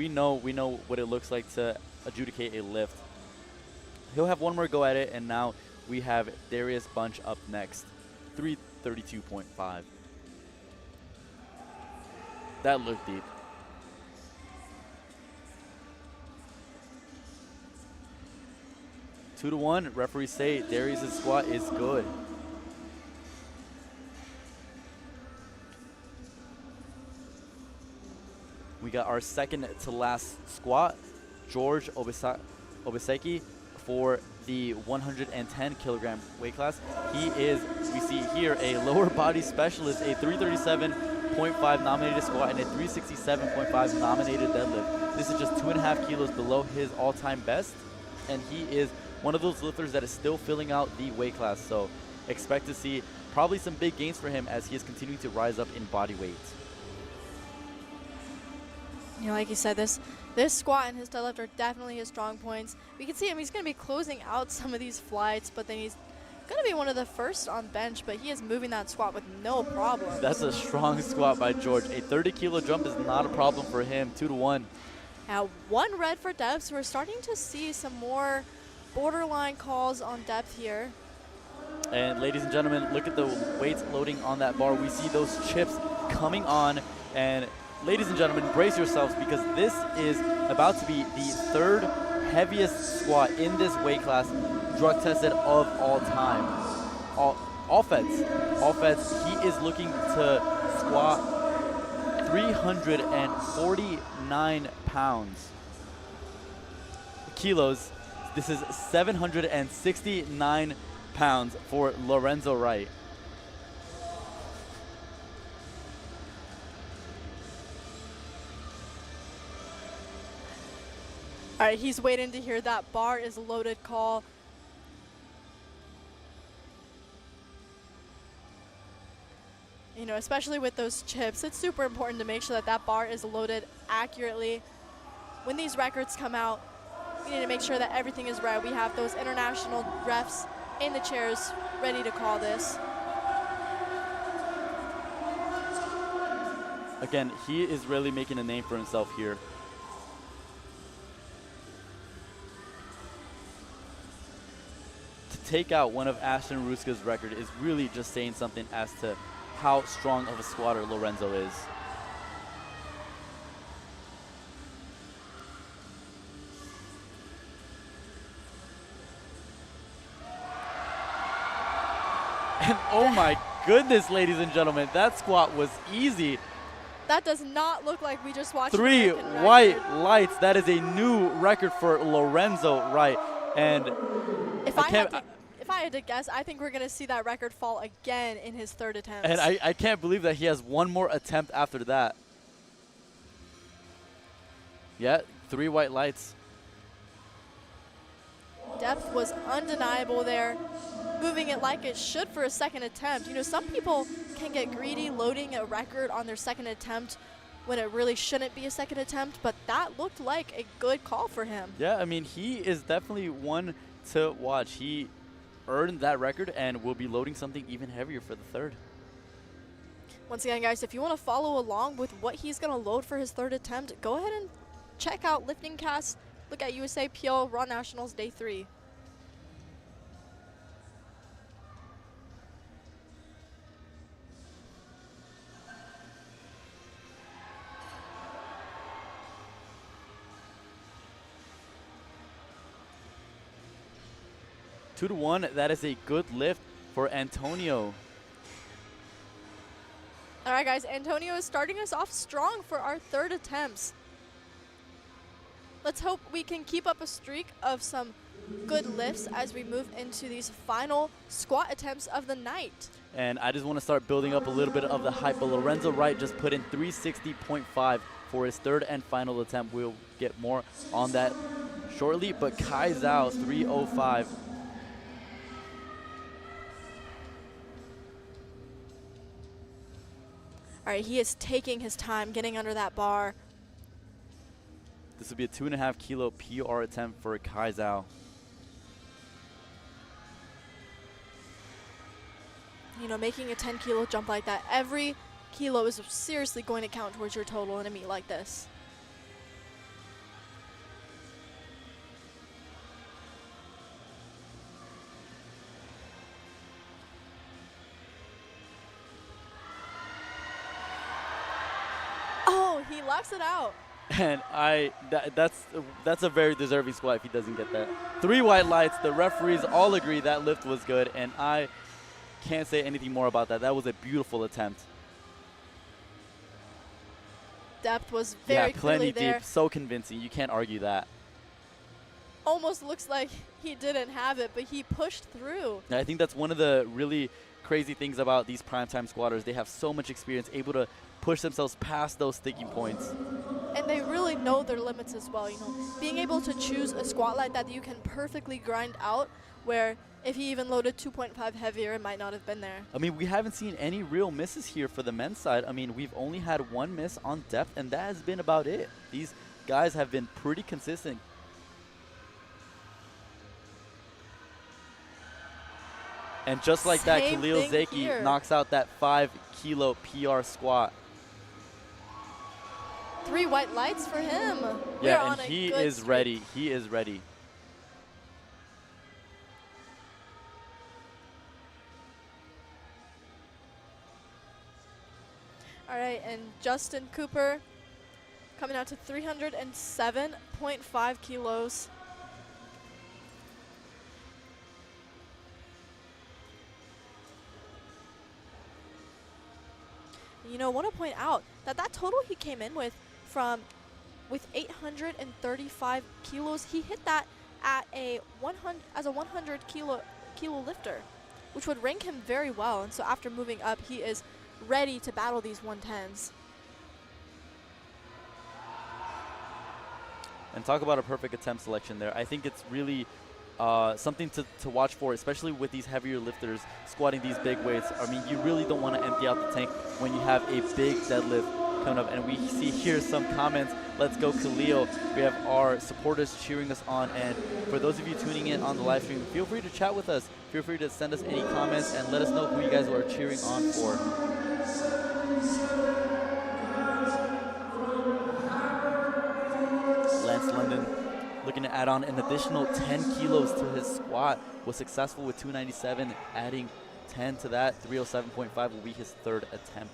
know what it looks like to adjudicate a lift. He'll have one more go at it, and now we have Darius Bunch up next, 332.5. That looked deep. 2-1. Referees say Darius' squat is good. We got our second to last squat, George Obaseki for the 110 kilogram weight class. He is, we see here, a lower body specialist, a 337.5 nominated squat and a 367.5 nominated deadlift. This is just 2.5 kilos below his all-time best, and he is one of those lifters that is still filling out the weight class. So expect to see probably some big gains for him as he is continuing to rise up in body weight. You know, like you said, this squat and his deadlift are definitely his strong points. We can see him, he's going to be closing out some of these flights, but then he's going to be one of the first on bench, but he is moving that squat with no problem. That's a strong squat by George. A 30-kilo jump is not a problem for him, 2-1. Now, 1 red for depth, so we're starting to see some more borderline calls on depth here. And ladies and gentlemen, look at the weights loading on that bar. We see those chips coming on, and ladies and gentlemen, brace yourselves because this is about to be the 3rd heaviest squat in this weight class, drug tested of all time. All feds, he is looking to squat 349 kilos. This is 769 pounds for Lorenzo Wright. All right, he's waiting to hear that bar is loaded call. You know, especially with those chips, it's super important to make sure that that bar is loaded accurately. When these records come out, we need to make sure that everything is right. We have those international refs in the chairs ready to call this. Again, he is really making a name for himself here. To take out one of Ashton Ruska's record is really just saying something as to how strong of a squatter Lorenzo is. And oh my goodness, ladies and gentlemen, that squat was easy. That does not look like we just watched 3 American white record. lights. That is a new record for Lorenzo Wright. And If I had to guess, I think we're going to see that record fall again in his 3rd attempt. And I can't believe that he has one more attempt after that. Yeah, 3 white lights. Depth was undeniable there, moving it like it should for a 2nd attempt. You know, some people can get greedy loading a record on their 2nd attempt when it really shouldn't be a 2nd attempt, but that looked like a good call for him. Yeah, I mean, he is definitely one to watch. He earned that record and will be loading something even heavier for the 3rd. Once again, guys, if you want to follow along with what he's going to load for his 3rd attempt, go ahead and check out Lifting Cast. Look at USAPL Raw Nationals Day 3. Two to 1, that is a good lift for Antonio. All right, guys, Antonio is starting us off strong for our 3rd attempts. Let's hope we can keep up a streak of some good lifts as we move into these final squat attempts of the night. And I just want to start building up a little bit of the hype, but Lorenzo Wright just put in 360.5 for his 3rd and final attempt. We'll get more on that shortly, but Kai Zhao, 305. All right, he is taking his time getting under that bar. This will be a 2.5 kilo PR attempt for Kai Zhao. You know, making a 10 kilo jump like that, every kilo is seriously going to count towards your total in a meet like this. Oh, he locks it out. And that's a very deserving squat if he doesn't get that. 3 white lights. The referees all agree that lift was good, and I can't say anything more about that. That was a beautiful attempt. Depth was very plenty clearly there. deep. So convincing. You can't argue that. Almost looks like he didn't have it, but he pushed through. I think that's one of the really crazy things about these primetime squatters. They have so much experience, able to push themselves past those sticking points. And they really know their limits as well, you know. Being able to choose a squat like that you can perfectly grind out, where if he even loaded 2.5 heavier, it might not have been there. I mean, we haven't seen any real misses here for the men's side. I mean, we've only had 1 miss on depth, and that has been about it. These guys have been pretty consistent. And just like that, Same Khalil thing Zaki here. knocks out that 5 kilo PR squat. 3 white lights for him. We're Yeah, on and a he good is streak. ready. He is ready. All right, and Justin Cooper coming out to 307.5 kilos. You know, I want to point out that total he came in with with 835 kilos, he hit that at a 100 kilo lifter, which would rank him very well. And so after moving up, he is ready to battle these 110s. And talk about a perfect attempt selection there. I think it's really something to watch for, especially with these heavier lifters squatting these big weights. I mean, you really don't want to empty out the tank when you have a big deadlift coming up. And we see here some comments. Let's go, Khalil. We have our supporters cheering us on. And for those of you tuning in on the live stream, feel free to chat with us. Feel free to send us any comments and let us know who you guys are cheering on for. Lance London looking to add on an additional 10 kilos to his squat. Was successful with 297, adding 10 to that. 307.5 will be his 3rd attempt.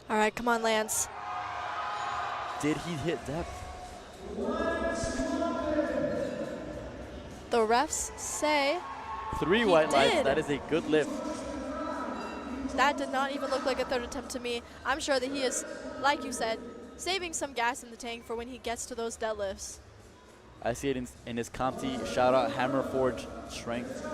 All right, come on, Lance. Did he hit depth? The refs say 3 He white lights. did. That is a good lift. that did not even look like a 3rd attempt to me. I'm sure that he is, like you said, saving some gas in the tank for when he gets to those deadlifts. I see it in his Compti. Shout out Hammer Forge Strength.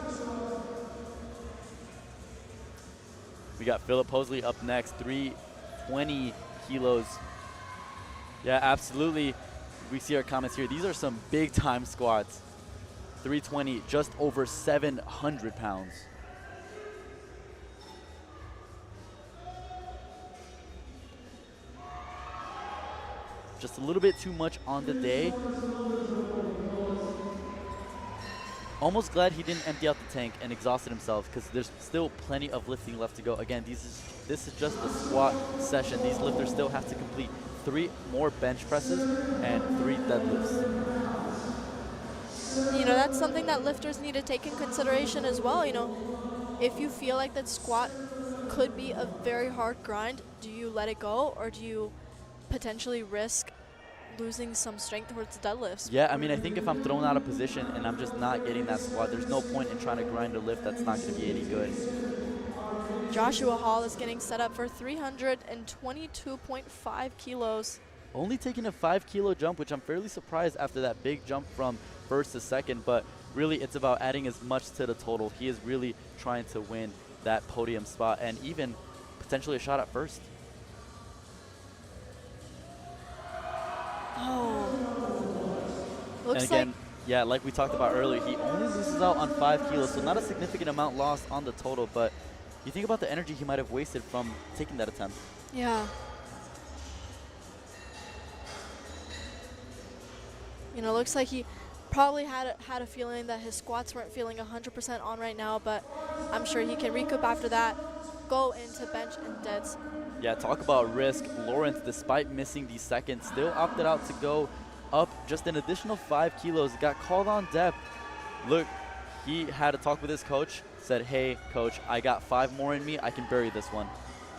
We got Philip Posley up next, 320 kilos. Yeah, absolutely. We see our comments here. These are some big time squats. 320, just over 700 pounds. Just a little bit too much on the day. Almost glad he didn't empty out the tank and exhausted himself, because there's still plenty of lifting left to go. Again, this is just a squat session. These lifters still have to complete 3 more bench presses and 3 deadlifts. You know, that's something that lifters need to take in consideration as well. You know, if you feel like that squat could be a very hard grind, do you let it go, or do you potentially risk losing some strength towards deadlifts? Yeah, I mean, I think if I'm thrown out of position and I'm just not getting that squat, there's no point in trying to grind a lift that's not going to be any good. Joshua Hall is getting set up for 322.5 kilos. Only taking a 5 kilo jump, which I'm fairly surprised after that big jump from 1st to 2nd, but really it's about adding as much to the total. He is really trying to win that podium spot and even potentially a shot at 1st. Oh. Looks And again, like yeah, like we talked about earlier, he only loses out on 5 kilos, so not a significant amount lost on the total, but you think about the energy he might have wasted from taking that attempt. yeah. You know, looks like he probably had a feeling that his squats weren't feeling 100% on right now, but I'm sure he can recoup after that, go into bench and deads. Yeah, talk about risk. Lawrence, despite missing the 2nd, still opted out to go up just an additional 5 kilos. Got called on depth. Look, he had a talk with his coach, said, hey, coach, I got 5 more in me. I can bury this one.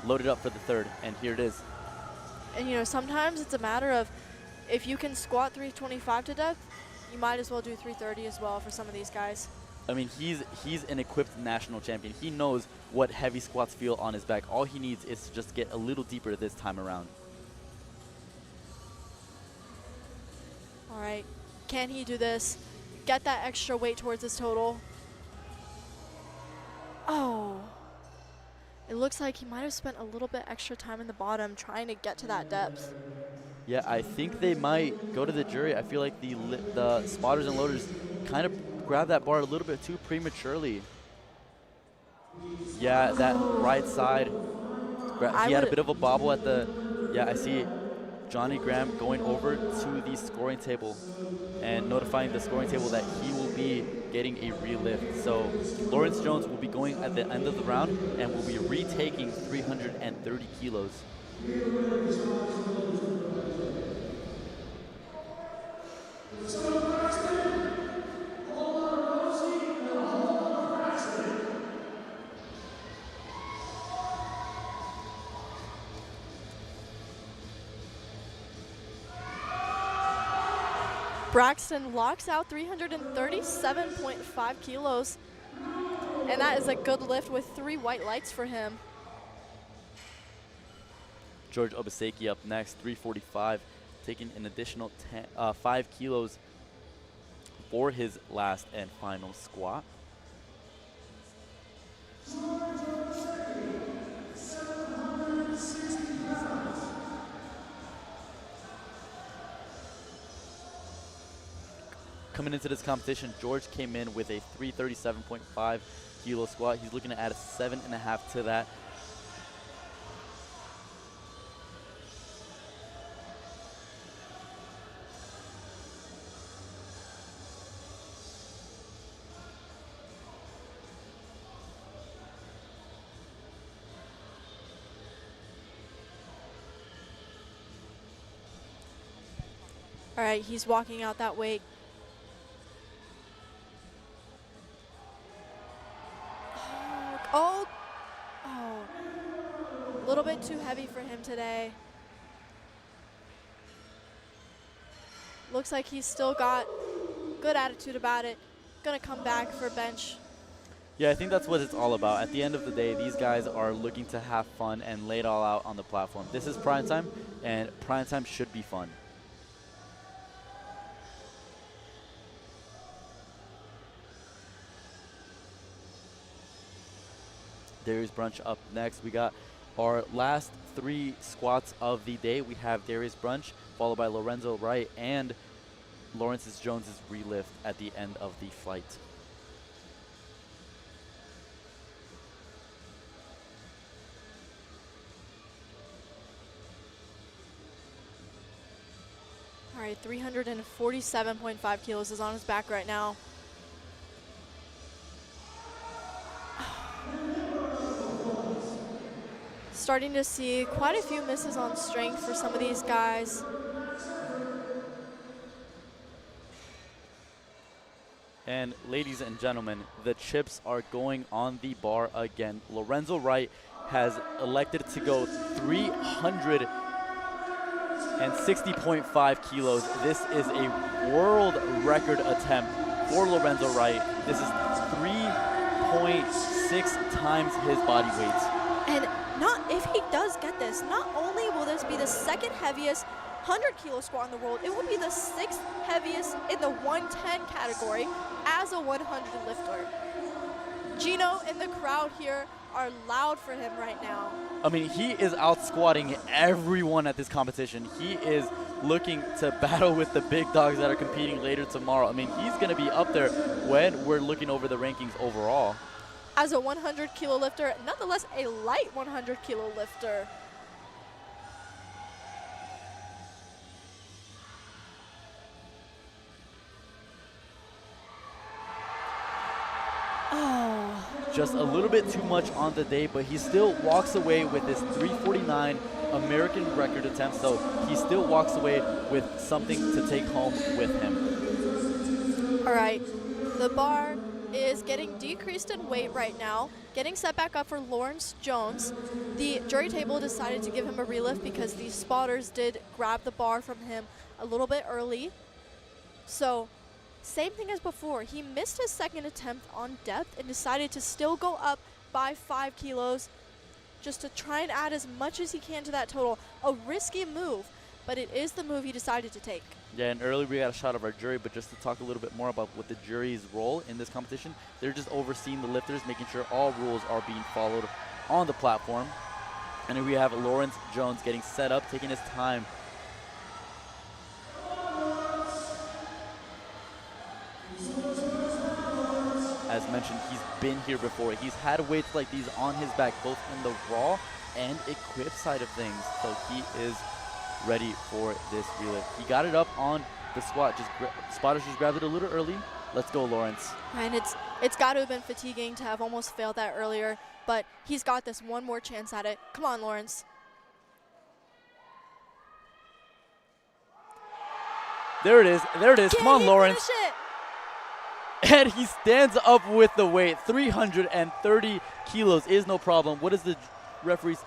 Loaded up for the 3rd, and here it is. And, you know, sometimes it's a matter of if you can squat 325 to death, you might as well do 330 as well for some of these guys. I mean, he's an equipped national champion. He knows what heavy squats feel on his back. All he needs is to just get a little deeper this time around. All right. Can he do this? Get that extra weight towards his total. Oh. It looks like he might have spent a little bit extra time in the bottom trying to get to that depth. Yeah, I think they might go to the jury. I feel like the spotters and loaders kind of grabbed that bar a little bit too prematurely. Yeah, that right side. He had a bit of a bobble at the, yeah, I see Johnny Graham going over to the scoring table and notifying the scoring table that he will be getting a relift. So Lawrence Jones will be going at the end of the round and will be retaking 330 kilos. Braxton locks out 337.5 kilos. And that is a good lift with 3 white lights for him. George Obaseki up next, 345, taking an additional 5 kilos for his last and final squat. Coming into this competition, George came in with a 337.5 kilo squat. He's looking to add a 7.5 to that. All right, he's walking out that weight. Oh, a little bit too heavy for him today. Looks like he's still got good attitude about it. Gonna come back for bench. Yeah, I think that's what it's all about. At the end of the day, these guys are looking to have fun and lay it all out on the platform. This is Primetime, and Primetime should be fun. Darius Brunch up next. We got our last 3 squats of the day. We have Darius Brunch, followed by Lorenzo Wright, and Lawrence Jones's relift at the end of the flight. All right, 347.5 kilos is on his back right now. Starting to see quite a few misses on strength for some of these guys. And ladies and gentlemen, the chips are going on the bar again. Lorenzo Wright has elected to go 360.5 kilos. This is a world record attempt for Lorenzo Wright. This is 3.6 times his body weight. And if he does get this, not only will this be the 2nd heaviest 100 kilo squat in the world, it will be the 6th heaviest in the 110 category as a 100 lifter. Gino and the crowd here are loud for him right now. I mean, he is out squatting everyone at this competition. He is looking to battle with the big dogs that are competing later tomorrow. I mean, he's going to be up there when we're looking over the rankings overall. As a 100 kilo lifter, nonetheless a light 100 kilo lifter. Oh. Just a little bit too much on the day, but he still walks away with this 349 American record attempt, so he still walks away with something to take home with him. All right, the bar is getting decreased in weight right now, getting set back up for Lawrence Jones. The jury table decided to give him a relift because the spotters did grab the bar from him a little bit early. So same thing as before. He missed his second attempt on depth and decided to still go up by 5 kilos just to try and add as much as he can to that total. A risky move, but it is the move he decided to take. Yeah, and earlier we got a shot of our jury, but just to talk a little bit more about what the jury's role in this competition, they're just overseeing the lifters, making sure all rules are being followed on the platform. And here we have Lawrence Jones getting set up, taking his time. As mentioned, he's been here before. He's had weights like these on his back, both in the raw and equipped side of things. So he is ready for this relift. He got it up on the squat. Spotters just grabbed it a little early. Let's go, Lawrence. And it's got to have been fatiguing to have almost failed that earlier, but he's got this one more chance at it. Come on, Lawrence. There it is. There it is. Come on, Lawrence. Finish it? And he stands up with the weight. 330 kilos is no problem. What is the referee's?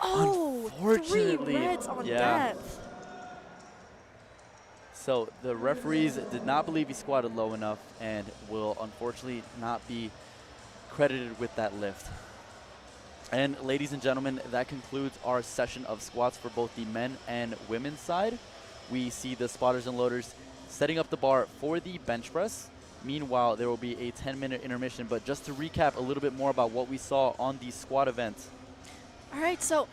Oh, unfortunately, 3 reds on depth. So the referees did not believe he squatted low enough and will unfortunately not be credited with that lift. And ladies and gentlemen, that concludes our session of squats for both the men and women's side. We see the spotters and loaders setting up the bar for the bench press. Meanwhile, there will be a 10-minute intermission, but just to recap a little bit more about what we saw on the squat event. All right, so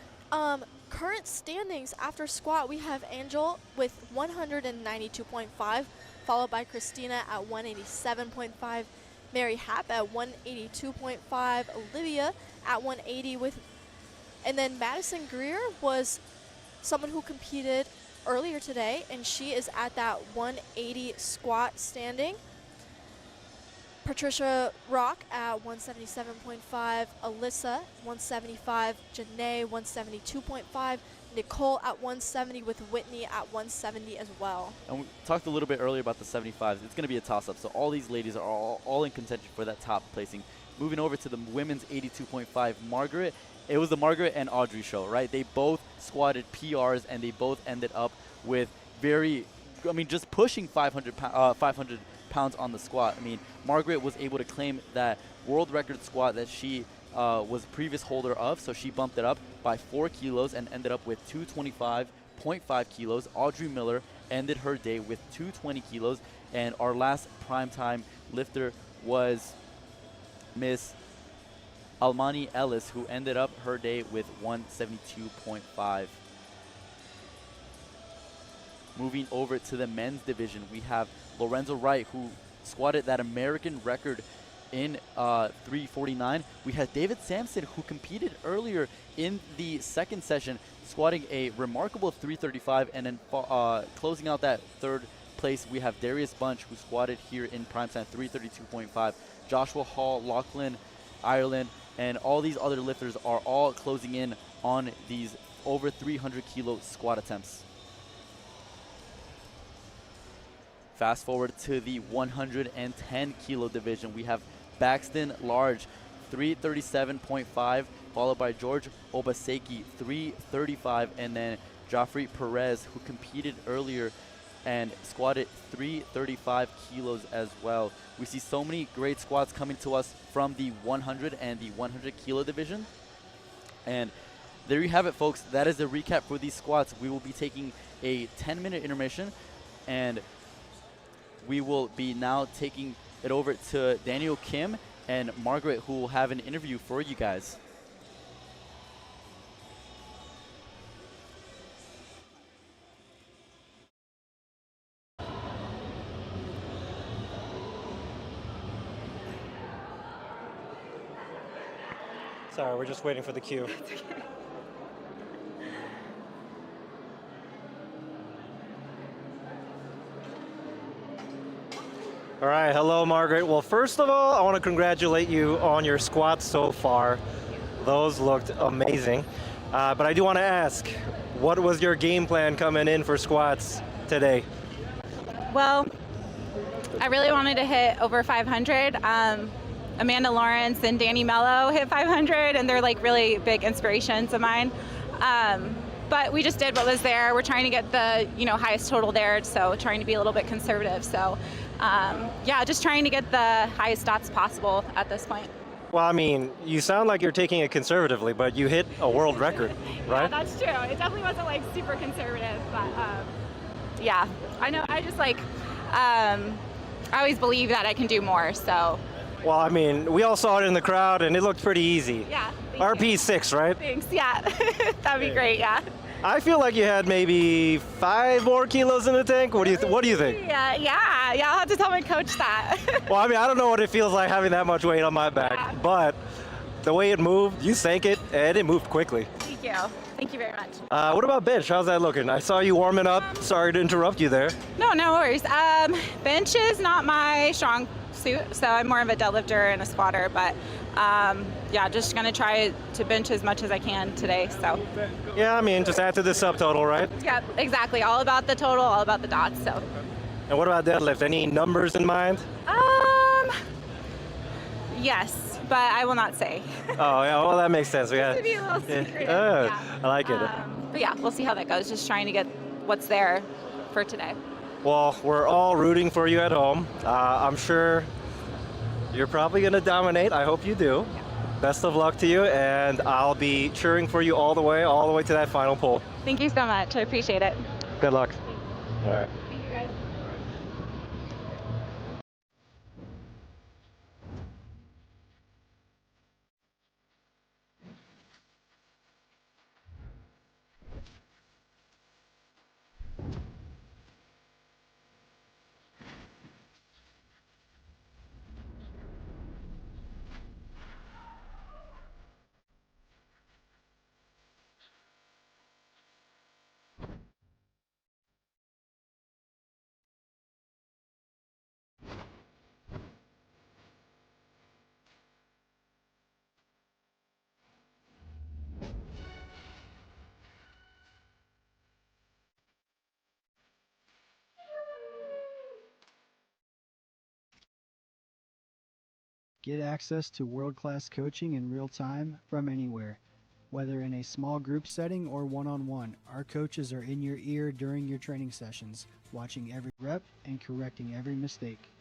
current standings after squat, we have Angel with 192.5, followed by Christina at 187.5, Mary Happ at 182.5, Olivia at 180 and then Madison Greer was someone who competed earlier today, and she is at that 180 squat standing. Patricia Rock at 177.5, Alyssa 175, Janae 172.5, Nicole at 170 with Whitney at 170 as well. And we talked a little bit earlier about the 75s. It's going to be a toss-up, so all these ladies are all in contention for that top placing. Moving over to the women's 82.5, Margaret. It was the Margaret and Audrey show, right? They both squatted PRs, and they both ended up with just pushing 500 pounds on the squat. I mean, Margaret was able to claim that world record squat that she was previous holder of, so she bumped it up by 4 kilos and ended up with 225.5 kilos. Audrey Miller ended her day with 220 kilos, and our last primetime lifter was Miss Almani Ellis, who ended up her day with 172.5. Moving over to the men's division, we have Lorenzo Wright, who squatted that American record in 349. We had David Sampson, who competed earlier in the second session, squatting a remarkable 335, and then closing out that third place, we have Darius Bunch, who squatted here in primetime 332.5. Joshua Hall, Lachlan, Ireland, and all these other lifters are all closing in on these over 300 kilo squat attempts. Fast forward to the 110 kilo division. We have Baxton Large, 337.5, followed by George Obaseki, 335, and then Joffrey Perez, who competed earlier and squatted 335 kilos as well. We see so many great squats coming to us from the 100 and the 100 kilo division. And there you have it, folks. That is the recap for these squats. We will be taking a 10-minute intermission, and we will be now taking it over to Daniel Kim and Margaret, who will have an interview for you guys. Sorry, we're just waiting for the cue. All right, hello, Margaret. Well, first of all, I want to congratulate you on your squats so far. Those looked amazing. But I do want to ask, what was your game plan coming in for squats today? Well, I really wanted to hit over 500. Amanda Lawrence and Danny Mello hit 500, and they're like really big inspirations of mine. But we just did what was there. We're trying to get the highest total there, so trying to be a little bit conservative. So yeah, just trying to get the highest stats possible at this point. Well, I mean, you sound like you're taking it conservatively, but you hit a world record, right? Yeah, that's true. It definitely wasn't like super conservative, but yeah, I know. I just I always believe that I can do more. So. Well, I mean, we all saw it in the crowd, and it looked pretty easy. Yeah. RP 6, right? Thanks. Yeah, that'd be great. Yeah. I feel like you had maybe 5 more kilos in the tank. What do you think? Yeah. I'll have to tell my coach that. Well, I mean, I don't know what it feels like having that much weight on my back, but the way it moved, you sank it, and it moved quickly. Thank you. Thank you very much. What about bench? How's that looking? I saw you warming up. Sorry to interrupt you there. No worries. Bench is not my strong suit, so I'm more of a deadlifter and a squatter, but yeah, just gonna try to bench as much as I can today. So yeah, I mean, just add to the subtotal, right? Yeah, exactly. All about the total, all about the dots. So. And what about deadlift? Any numbers in mind? Yes, but I will not say. Oh yeah, well that makes sense. To be a little secretive. Yeah. I like it. But yeah, we'll see how that goes. Just trying to get what's there for today. Well, we're all rooting for you at home. I'm sure you're probably going to dominate. I hope you do. Yeah. Best of luck to you, and I'll be cheering for you all the way to that final pull. Thank you so much. I appreciate it. Good luck. All right. Get access to world-class coaching in real time from anywhere. Whether in a small group setting or one-on-one, our coaches are in your ear during your training sessions, watching every rep and correcting every mistake.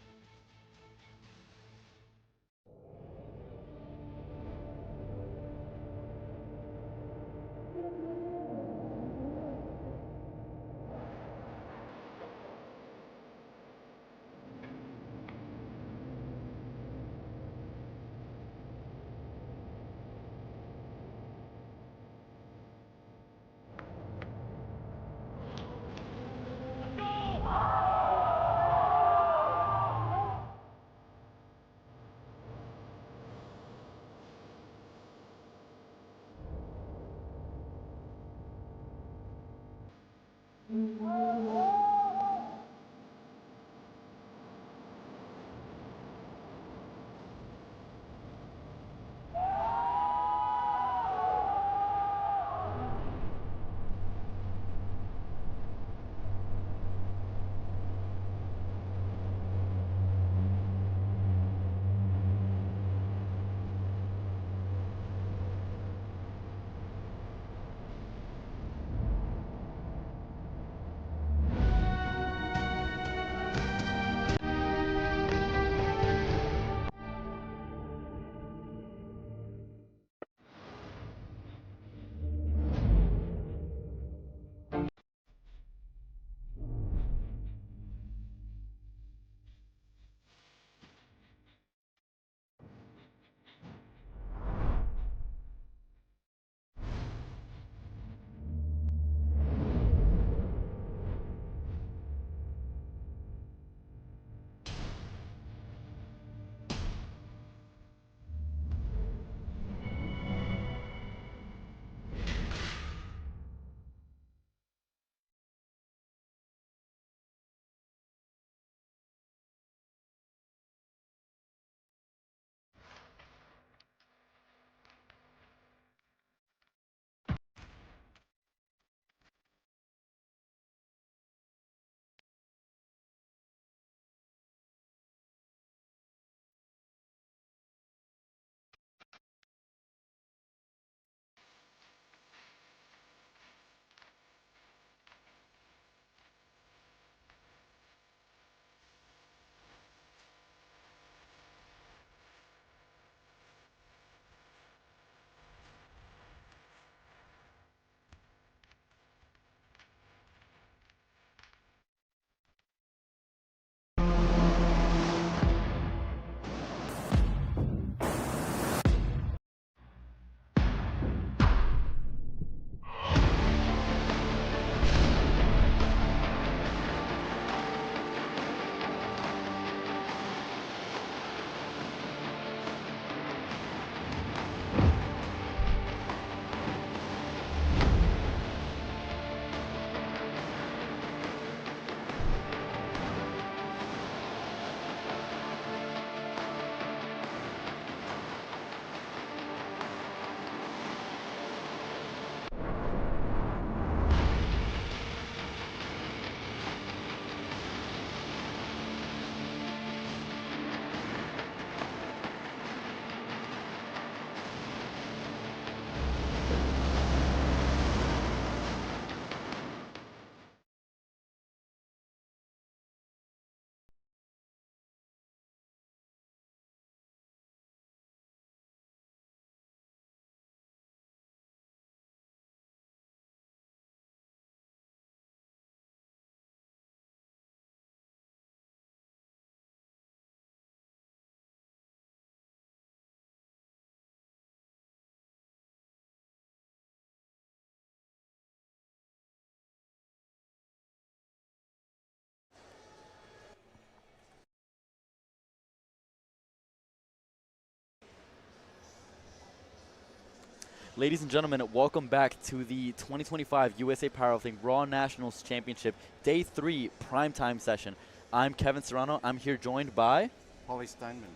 Ladies and gentlemen, welcome back to the 2025 USA Powerlifting Raw Nationals Championship Day 3 Primetime session. I'm Kevin Serrano. I'm here joined by Paulie Steinman.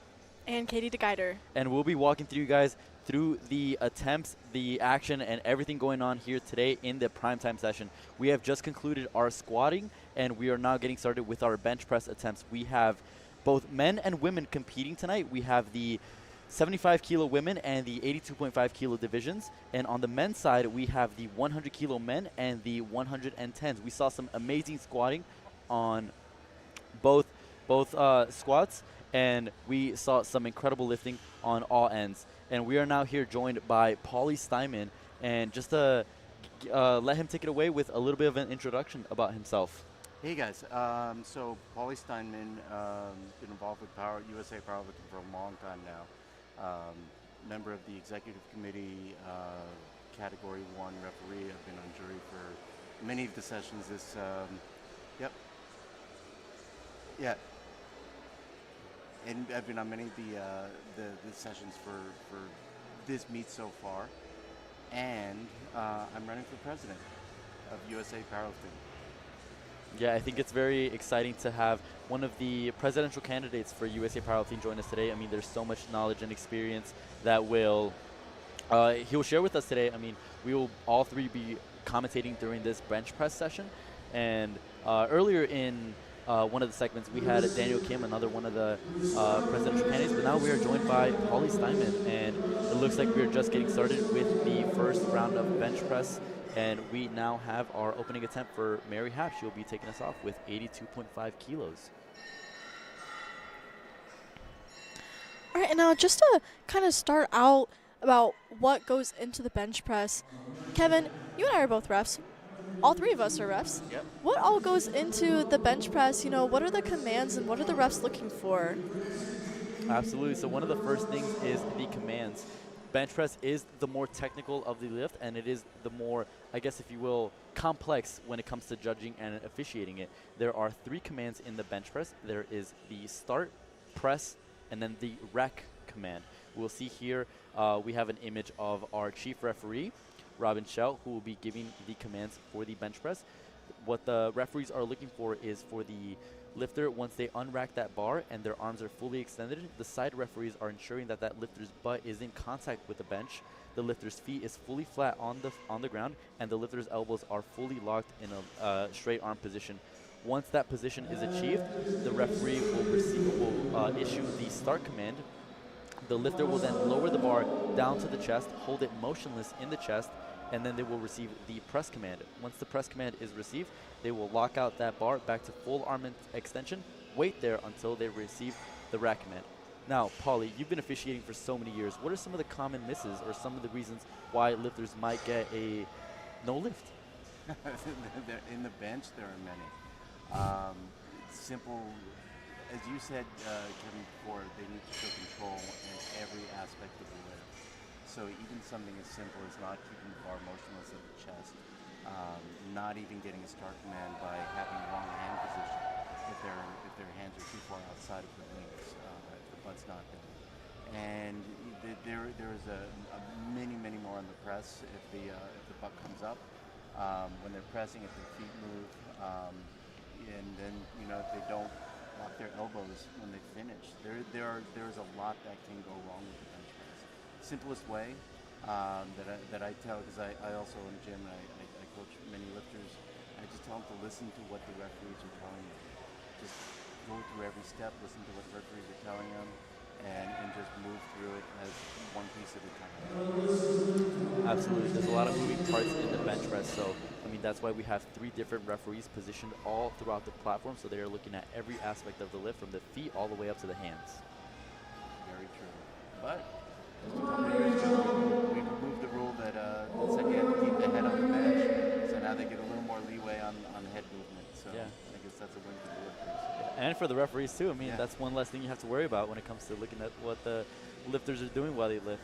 And Katie DeGuider. and we'll be walking through you guys through the attempts, the action, and everything going on here today in the primetime session. We have just concluded our squatting, and we are now getting started with our bench press attempts. We have both men and women competing tonight. We have the 75 kilo women and the 82.5 kilo divisions, and on the men's side we have the 100 kilo men and the 110s. We saw some amazing squatting on both squats, and we saw some incredible lifting on all ends. And we are now here joined by Paulie Steinman, and just to let him take it away with a little bit of an introduction about himself. Hey guys, so Paulie Steinman, been involved with USA Powerlifting for a long time now. Member of the executive committee, category 1 referee. I've been on jury for many of the sessions this, and I've been on many of the sessions for this meet so far, and I'm running for president of USA Powerlifting. Yeah, I think it's very exciting to have one of the presidential candidates for USA Powerlifting join us today. I mean, there's so much knowledge and experience that he will share with us today. I mean, we will all three be commentating during this bench press session. And earlier in one of the segments, we had Daniel Kim, another one of the presidential candidates, but now we are joined by Paulie Steinman, and it looks like we're just getting started with the first round of bench press, and we now have our opening attempt for Mary Happ. She'll be taking us off with 82.5 kilos. All right, and now just to kind of start out about what goes into the bench press, Kevin, you and I are both refs. All three of us are refs. Yep. What all goes into the bench press? You know, what are the commands and what are the refs looking for? Absolutely. So one of the first things is the commands. Bench press is the more technical of the lift, and it is the more, I guess if you will, complex when it comes to judging and officiating it. There are 3 commands in the bench press. There is the start, press, and then the rec command. We'll see here we have an image of our chief referee, Robin Schell, who will be giving the commands for the bench press. What the referees are looking for is for the lifter, once they unrack that bar and their arms are fully extended, the side referees are ensuring that that lifter's butt is in contact with the bench, the lifter's feet is fully flat on the ground, and the lifter's elbows are fully locked in a straight arm position. Once that position is achieved, the referee will issue the start command. The lifter will then lower the bar down to the chest, hold it motionless in the chest, and then they will receive the press command. Once the press command is received, they will lock out that bar back to full arm extension, wait there until they receive the rack command. Now, Paulie, you've been officiating for so many years. What are some of the common misses or some of the reasons why lifters might get a no lift? In the bench, there are many. Simple, as you said, Kevin, before, they need to show control in every aspect of the lift. So even something as simple as not keeping the bar motionless at the chest, not even getting a start command by having the wrong hand position if their hands are too far outside of the wings, if the butt's not there. And there is a many more on the press if the butt comes up. When they're pressing, if their feet move, and then if they don't lock their elbows when they finish, there's a lot that can go wrong with the bench press. Simplest way that I tell, because I also in the gym, I coach many lifters, I just tell them to listen to what the referees are telling you. Just go through every step, listen to what the referees are telling them, and just move through it as one piece at a time. Absolutely. There's a lot of moving parts in the bench press, so I mean that's why we have 3 different referees positioned all throughout the platform, so they are looking at every aspect of the lift from the feet all the way up to the hands. Very true. But just a couple of years ago, we removed the rule that said you have to keep the head on the bench, so now they get a little more leeway on head movement. So yeah. I guess that's a win for the lifters. And for the referees too. I mean, that's one less thing you have to worry about when it comes to looking at what the lifters are doing while they lift.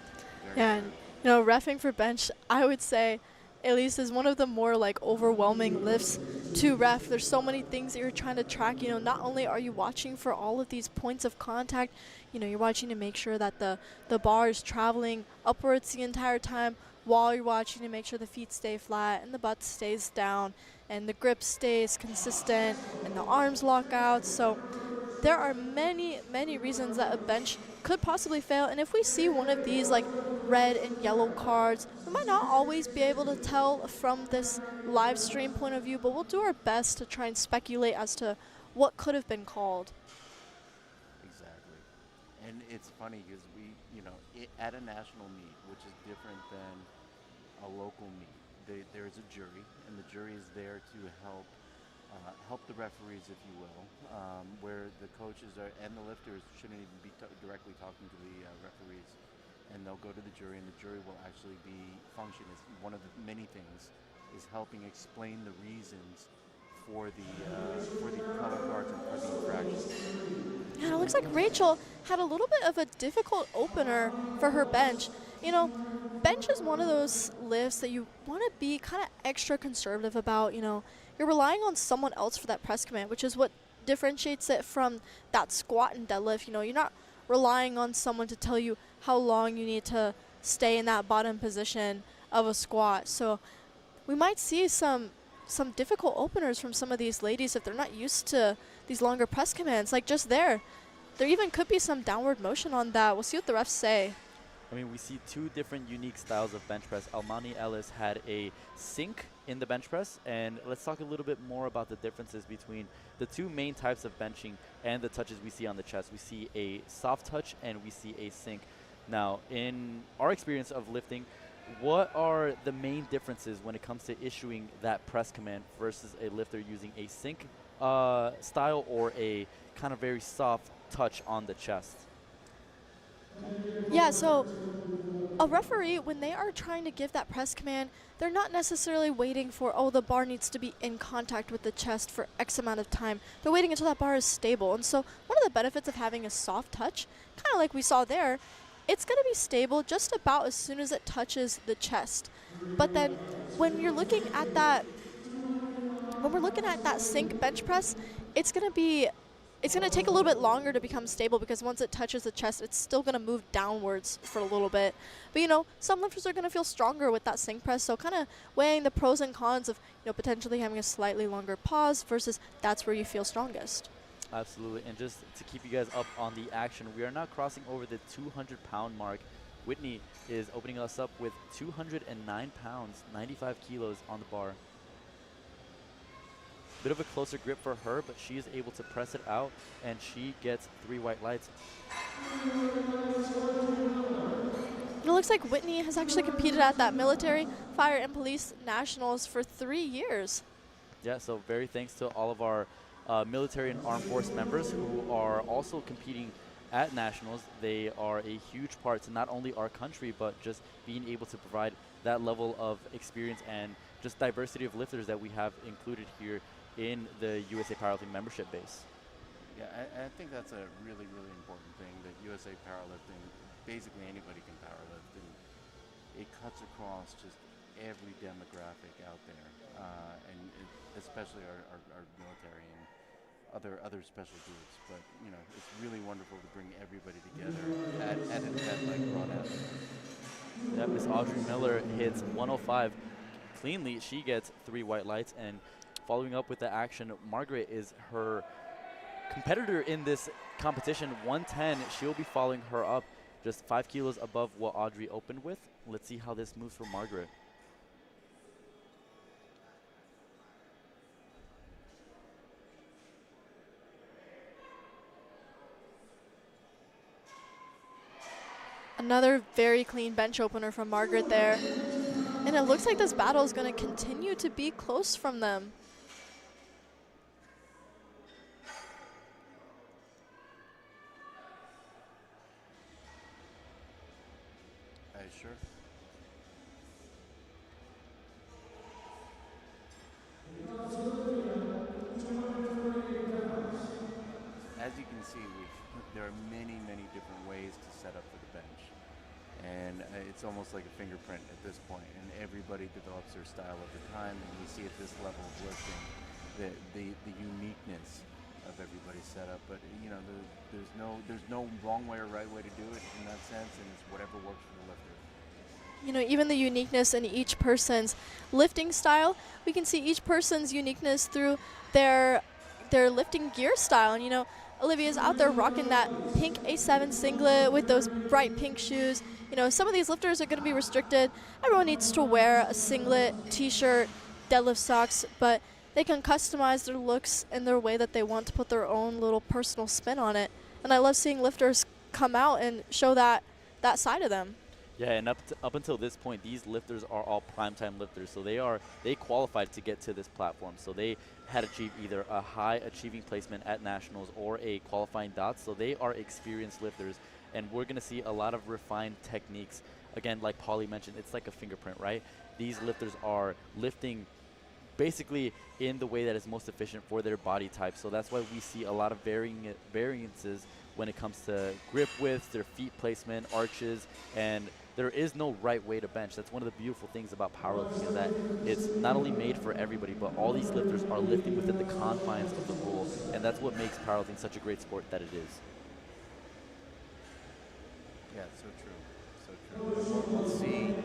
Yeah, and reffing for bench, I would say, at least is one of the more like overwhelming lifts to ref. There's so many things that you're trying to track. Not only are you watching for all of these points of contact, you're watching to make sure that the bar is traveling upwards the entire time, while you're watching to make sure the feet stay flat and the butt stays down and the grip stays consistent and the arms lock out. So there are many, many reasons that a bench could possibly fail. And if we see one of these like red and yellow cards, we might not always be able to tell from this live stream point of view, but we'll do our best to try and speculate as to what could have been called. Exactly. And it's funny because we, at a national meet, which is different than a local meet, there's a jury, and the jury is there to help the referees, if you will, where the coaches and the lifters shouldn't even be directly talking to the referees, and they'll go to the jury, and the jury will actually function as one of the many things is helping explain the reasons for the color cards and for the infractions. Yeah, it looks like Rachel had a little bit of a difficult opener for her bench. Bench is one of those lifts that you want to be kind of extra conservative about. You're relying on someone else for that press command, which is what differentiates it from that squat and deadlift. You're not relying on someone to tell you how long you need to stay in that bottom position of a squat. So we might see some difficult openers from some of these ladies if they're not used to these longer press commands. Like just there even could be some downward motion on that. We'll see what the refs say. I mean, we see two different unique styles of bench press. Almani Ellis had a sink in the bench press, and let's talk a little bit more about the differences between the two main types of benching and the touches we see on the chest. We see a soft touch and we see a sink. Now, in our experience of lifting, what are the main differences when it comes to issuing that press command versus a lifter using a sink style or a kind of very soft touch on the chest? Yeah, so a referee, when they are trying to give that press command, they're not necessarily waiting for, the bar needs to be in contact with the chest for X amount of time. They're waiting until that bar is stable. And so one of the benefits of having a soft touch, kind of like we saw there, it's going to be stable just about as soon as it touches the chest. But then when you're looking at that, when we're looking at that sink bench press, it's going to take a little bit longer to become stable because once it touches the chest, it's still going to move downwards for a little bit. But, some lifters are going to feel stronger with that sink press. So kind of weighing the pros and cons of, potentially having a slightly longer pause versus that's where you feel strongest. Absolutely. And just to keep you guys up on the action, we are now crossing over the 200-pound mark. Whitney is opening us up with 209 pounds, 95 kilos on the bar. Bit of a closer grip for her, but she is able to press it out, and she gets 3 white lights. It looks like Whitney has actually competed at that military, fire, and police nationals for 3 years. Yeah, so very thanks to all of our military and armed force members who are also competing at nationals. They are a huge part to not only our country, but just being able to provide that level of experience and just diversity of lifters that we have included here in the USA Powerlifting membership base. Yeah, I think that's a really, really important thing, that USA Powerlifting, basically anybody can powerlift, and it cuts across just every demographic out there, especially our military and other special groups. But, it's really wonderful to bring everybody together at an event like Broad Athlete. Yeah, Miss Audrey Miller hits 105 cleanly. She gets 3 white lights, and following up with the action, Margaret is her competitor in this competition, 110. She'll be following her up just 5 kilos above what Audrey opened with. Let's see how this moves for Margaret. Another very clean bench opener from Margaret there. And it looks like this battle is going to continue to be close from them. Sure. As you can see, there are many, many different ways to set up for the bench. And it's almost like a fingerprint at this point, and everybody develops their style over time, and we see at this level of lifting the uniqueness of everybody's setup. But there's no wrong way or right way to do it in that sense, and it's whatever works for the lifter. you know, even the uniqueness in each person's lifting style. We can see each person's uniqueness through their lifting gear style. And, you know, Olivia's out there rocking that pink A7 singlet with those bright pink shoes. You know, some of these lifters are going to be restricted. Everyone needs to wear a singlet, t-shirt, deadlift socks, but they can customize their looks in their way that they want to put their own little personal spin on it. And I love seeing lifters come out and show that side of them. Yeah, and up until this point, these lifters are all primetime lifters. So they qualified to get to this platform. So they had achieved either a high achieving placement at nationals or a qualifying dot. So they are experienced lifters, and we're going to see a lot of refined techniques. Again, like Polly mentioned, it's like a fingerprint, right? These lifters are lifting basically in the way that is most efficient for their body type. So that's why we see a lot of variances when it comes to grip width, their feet placement, arches, and there is no right way to bench. That's one of the beautiful things about powerlifting, is that it's not only made for everybody, but all these lifters are lifting within the confines of the rule, and that's what makes powerlifting such a great sport that it is. Yeah, so true. So true. We'll see.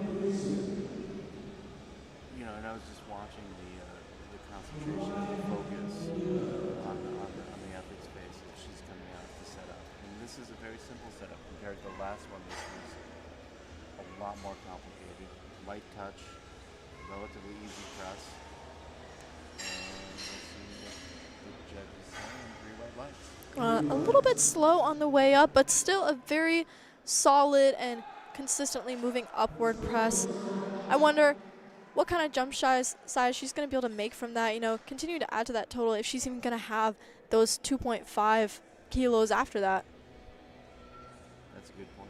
You know, and I was just watching the concentration and the focus on the athlete's face as she's coming out of the setup. And this is a very simple setup compared to the last one, which was a lot more complicated. Light touch, relatively easy press. And we'll see what the judges say in 3 white lights. A little bit slow on the way up, but still a very solid and consistently moving upward press. I wonder what kind of jump size she's going to be able to make from that, you know, continue to add to that total, if she's even going to have those 2.5 kilos after that. That's a good point.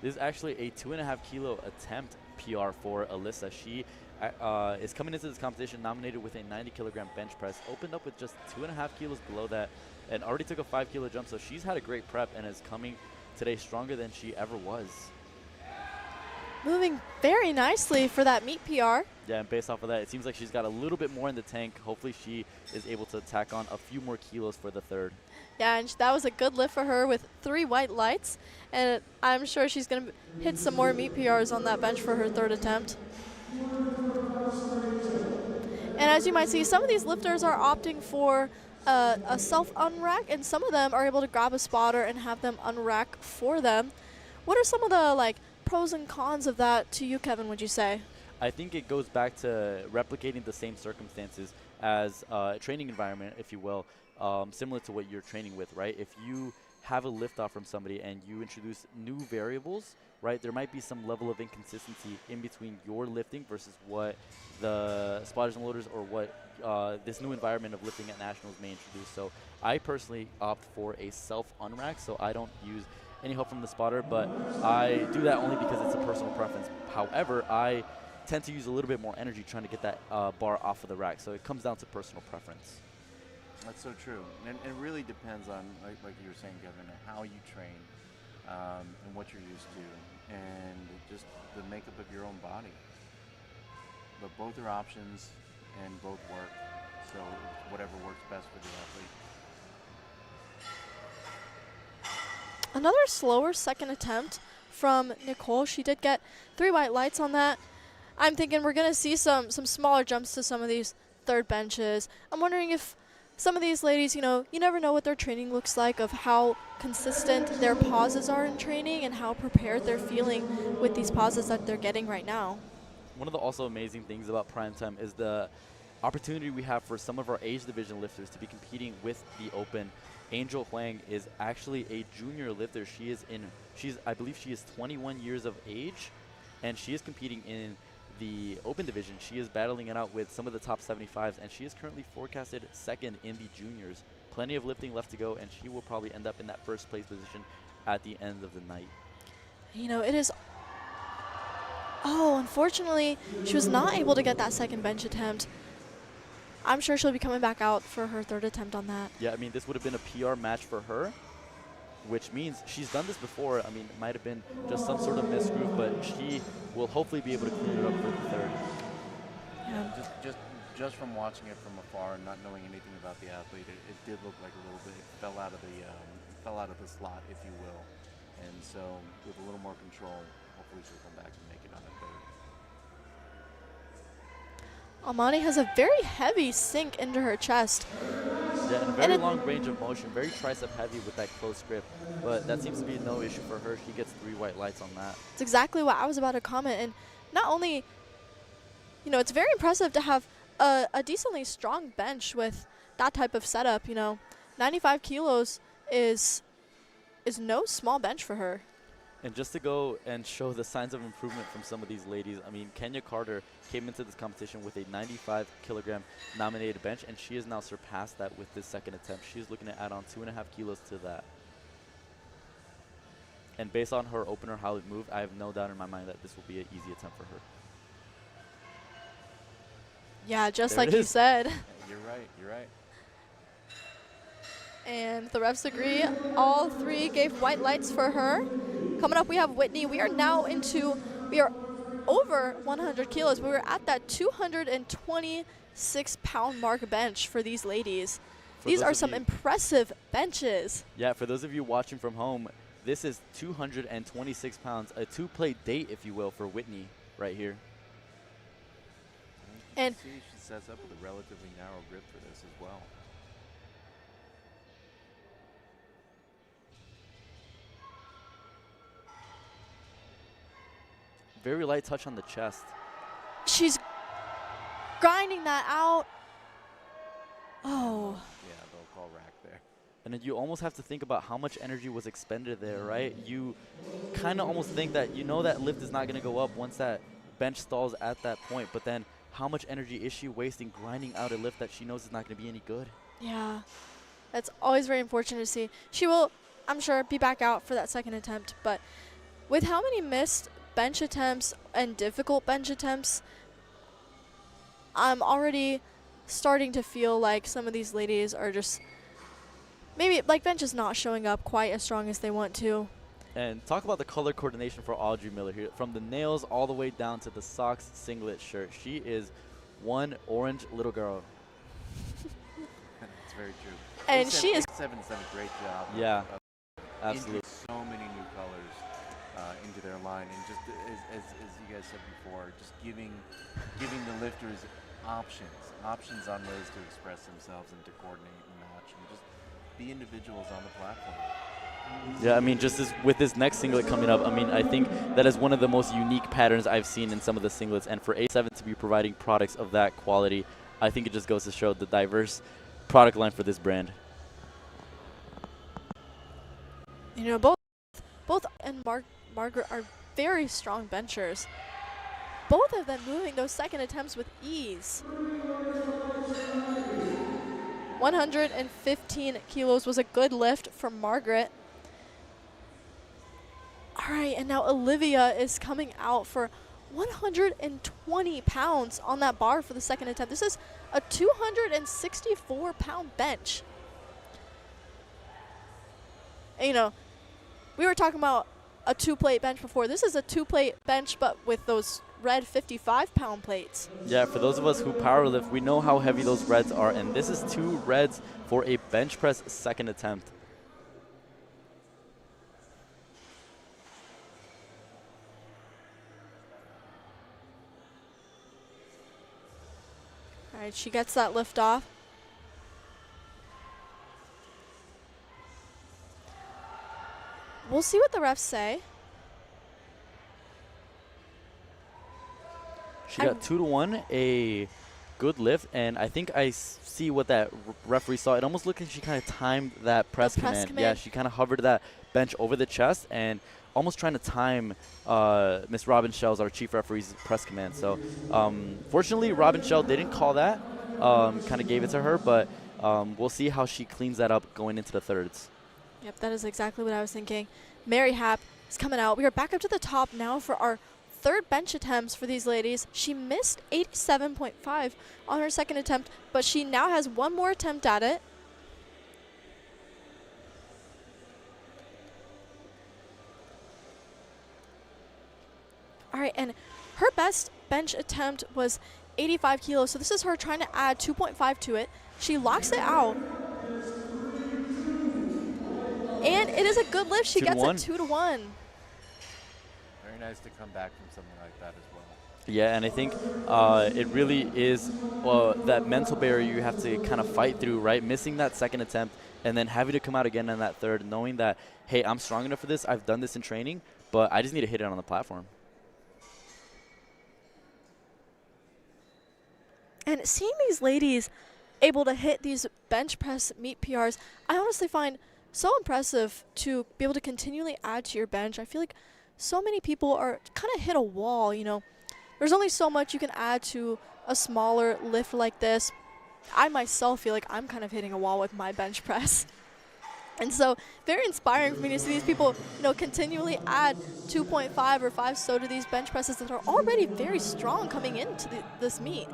This is actually a 2.5 kilo attempt PR for Alyssa. She is coming into this competition nominated with a 90 kilogram bench press, opened up with just 2.5 kilos below that, and already took a 5 kilo jump. So she's had a great prep and is coming today stronger than she ever was. Moving very nicely for that meet PR. Yeah, and based off of that, it seems like she's got a little bit more in the tank. Hopefully she is able to tack on a few more kilos for the third. Yeah, and that was a good lift for her with 3 white lights, and I'm sure she's going to hit some more meet PRs on that bench for her third attempt. And as you might see, some of these lifters are opting for a self-unrack, and some of them are able to grab a spotter and have them unrack for them. What are some of the pros and cons of that to you, Kevin, would you say? I think it goes back to replicating the same circumstances as a training environment, if you will, similar to what you're training with, right? If you have a lift off from somebody and you introduce new variables, right, there might be some level of inconsistency in between your lifting versus what the spotters and loaders or what this new environment of lifting at nationals may introduce. So I personally opt for a self-unrack, so I don't use any help from the spotter, but I do that only because it's a personal preference. However, I tend to use a little bit more energy trying to get that bar off of the rack, so it comes down to personal preference. That's so true. And it really depends on, like you were saying, Kevin, how you train and what you're used to and just the makeup of your own body. But both are options and both work, so whatever works best for the athlete. Another slower second attempt from Nicole. She did get 3 white lights on that. I'm thinking we're going to see some smaller jumps to some of these third benches. I'm wondering if some of these ladies, you know, you never know what their training looks like, of how consistent their pauses are in training and how prepared they're feeling with these pauses that they're getting right now. One of the also amazing things about Primetime is the opportunity we have for some of our age division lifters to be competing with the open. Angel Huang is actually a junior lifter. I believe she is 21 years of age, and she is competing in the open division. She is battling it out with some of the top 75s, and she is currently forecasted second in the juniors. Plenty of lifting left to go, and she will probably end up in that first place position at the end of the night. You know, it is... Oh, unfortunately, she was not able to get that second bench attempt. I'm sure she'll be coming back out for her third attempt on that. Yeah, I mean, this would have been a PR match for her, which means she's done this before. I mean, it might have been just some sort of misgroove, but she will hopefully be able to clean it up for the third. Yeah. Just from watching it from afar and not knowing anything about the athlete, it did look like a little bit, it fell out of the slot, if you will. And so with a little more control, hopefully she'll come back and make it on a third. Amani has a very heavy sink into her chest. Yeah, and a very long range of motion, very tricep heavy with that close grip. But that seems to be no issue for her. She gets 3 white lights on that. It's exactly what I was about to comment. And not only, you know, it's very impressive to have a decently strong bench with that type of setup. You know, 95 kilos is no small bench for her. And just to go and show the signs of improvement from some of these ladies, I mean, Kenya Carter came into this competition with a 95 kilogram nominated bench, and she has now surpassed that with this second attempt. She's looking to add on 2.5 kilos to that. And based on her opener, how it moved, I have no doubt in my mind that this will be an easy attempt for her. Yeah, just There like it you is. said. You're right, you're right. And the refs agree. All 3 gave white lights for her. Coming up, we have Whitney. We are over 100 kilos, but we're at that 226-pound mark bench for these ladies. These are some impressive benches. Yeah, for those of you watching from home, this is 226 pounds, a 2-plate date, if you will, for Whitney right here. And And see, she sets up with a relatively narrow grip for this as well. Very light touch on the chest. she's grinding that out. Oh. Yeah, they'll call rack there. And then you almost have to think about how much energy was expended there, right? You kind of almost think that you know that lift is not going to go up once that bench stalls at that point, but then how much energy is she wasting grinding out a lift that she knows is not going to be any good? Yeah, that's always very unfortunate to see. She will, I'm sure, be back out for that second attempt, but with how many missed bench attempts and difficult bench attempts, I'm already starting to feel like some of these ladies are just, maybe like bench is not showing up quite as strong as they want to. And talk about the color coordination for Audrey Miller here. From the nails all the way down to the socks, singlet, shirt. She is one orange little girl. That's very true. And she is. Seven's done a great job. Yeah, of absolutely. introducing so many new colors into their line, and just as you guys said before, just giving the lifters options on ways to express themselves and to coordinate and match, and just be individuals on the platform. Yeah, I mean, just with this next singlet coming up, I mean, I think that is one of the most unique patterns I've seen in some of the singlets. And for A7 to be providing products of that quality, I think it just goes to show the diverse product line for this brand. You know, both and Margaret are very strong benchers. Both of them moving those second attempts with ease. 115 kilos was a good lift for Margaret. All right, and now Olivia is coming out for 120 pounds on that bar for the second attempt. This is a 264-pound bench. And, you know, we were talking about a 2-plate bench before. This is a 2-plate bench, but with those red 55-pound plates. Yeah, for those of us who powerlift, we know how heavy those reds are, and this is 2 reds for a bench press second attempt. All right, she gets that lift off. We'll see what the refs say. She got 2-1, a good lift, and I think I see what that referee saw. It almost looked like she kind of timed that press command. Yeah, she kind of hovered that bench over the chest and almost trying to time Miss Robin Shell's, our chief referee's press command. So fortunately, Robin Shell didn't call that, kind of gave it to her, but we'll see how she cleans that up going into the thirds. Yep, that is exactly what I was thinking. Mary Happ is coming out. We are back up to the top now for our third bench attempts for these ladies. She missed 87.5 on her second attempt, but she now has one more attempt at it. All right, and her best bench attempt was 85 kilos, so this is her trying to add 2.5 to it. She locks it out. And it is a good lift. She 2 to gets 1. it 2 to 1. Very nice to come back from something like that as well. Yeah, and I think it really is that mental barrier you have to kind of fight through, right? Missing that second attempt and then having to come out again on that third, knowing that, hey, I'm strong enough for this. I've done this in training, but I just need to hit it on the platform. And seeing these ladies able to hit these bench press meet PRs, I honestly find so impressive to be able to continually add to your bench. I feel like so many people are kind of hit a wall, you know. There's only so much you can add to a smaller lift like this. I myself feel like I'm kind of hitting a wall with my bench press. And so very inspiring for me to see these people, you know, continually add 2.5 or 5 so to these bench presses that are already very strong coming into this meet.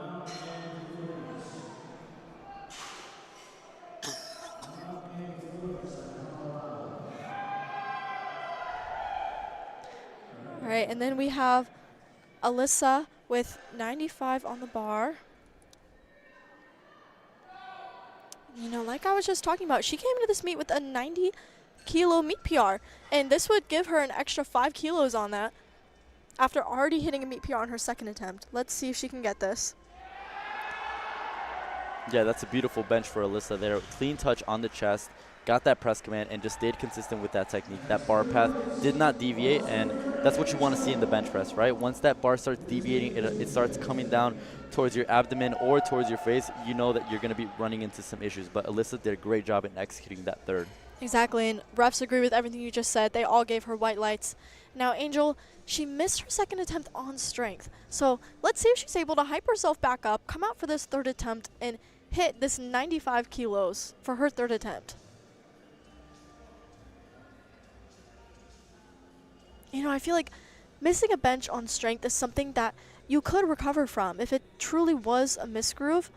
All right, and then we have Alyssa with 95 on the bar. You know, like I was just talking about, she came into this meet with a 90-kilo meet PR, and this would give her an extra 5 kilos on that after already hitting a meet PR on her second attempt. Let's see if she can get this. Yeah, that's a beautiful bench for Alyssa there. Clean touch on the chest, got that press command, and just stayed consistent with that technique. That bar path did not deviate, and that's what you want to see in the bench press, right? Once that bar starts deviating, it starts coming down towards your abdomen or towards your face, you know that you're going to be running into some issues. But Alyssa did a great job in executing that third. Exactly, and refs agree with everything you just said. They all gave her white lights. Now, Angel, she missed her second attempt on strength. So let's see if she's able to hype herself back up, come out for this third attempt, and hit this 95 kilos for her third attempt. You know, I feel like missing a bench on strength is something that you could recover from. If it truly was a misgroove,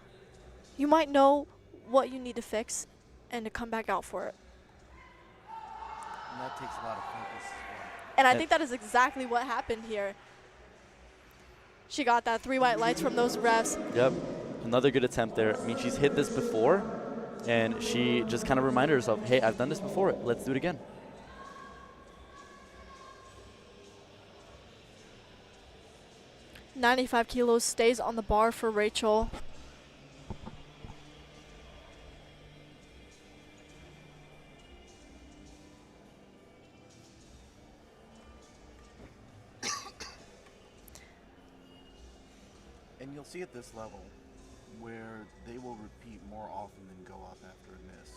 you might know what you need to fix and to come back out for it. And that takes a lot of focus as well. And I think that is exactly what happened here. She got that 3 white lights from those refs. Yep, another good attempt there. I mean, she's hit this before, and she just kind of reminded herself, hey, I've done this before. Let's do it again. $95 kilos stays on the bar for Rachel. And you'll see at this level where they will repeat more often than go up after a miss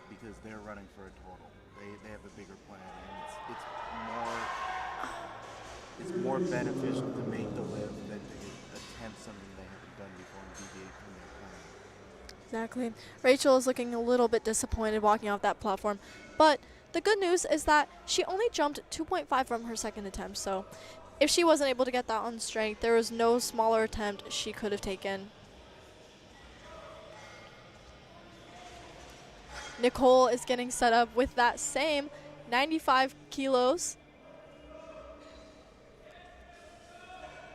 because they're running for a total. They have a bigger plan, and it's more beneficial to make the lift than to attempt something they haven't done before and deviate from their plan. Exactly. Rachel is looking a little bit disappointed walking off that platform. But the good news is that she only jumped 2.5 from her second attempt. So if she wasn't able to get that on strength, there was no smaller attempt she could have taken. Nicole is getting set up with that same 95 kilos.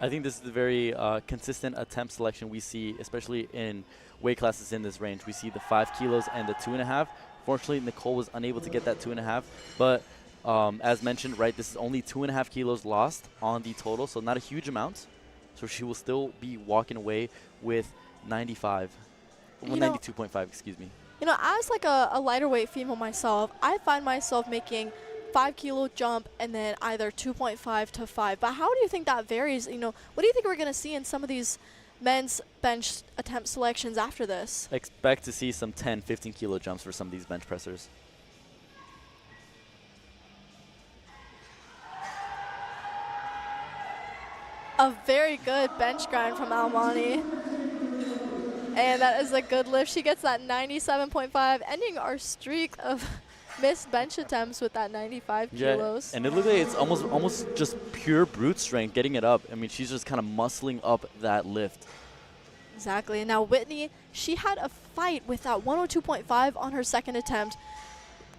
I think this is a very consistent attempt selection we see, especially in weight classes in this range. We see the 5 kilos and the 2.5. Fortunately, Nicole was unable to get that 2.5, but as mentioned, right, this is only 2.5 kilos lost on the total, so not a huge amount. So she will still be walking away with 95, well, 92.5, excuse me. You know, as like a lighter weight female myself, I find myself making 5 kilo jump and then either 2.5 to 5. But how do you think that varies? You know, what do you think we're going to see in some of these men's bench attempt selections after this? Expect to see some 10, 15 kilo jumps for some of these bench pressers. A very good bench grind from Almani. And that is a good lift. She gets that 97.5, ending our streak of missed bench attempts with that 95 kilos. And it looks like it's almost just pure brute strength getting it up. I mean, she's just kind of muscling up that lift. Exactly. And now Whitney, she had a fight with that 102.5 on her second attempt.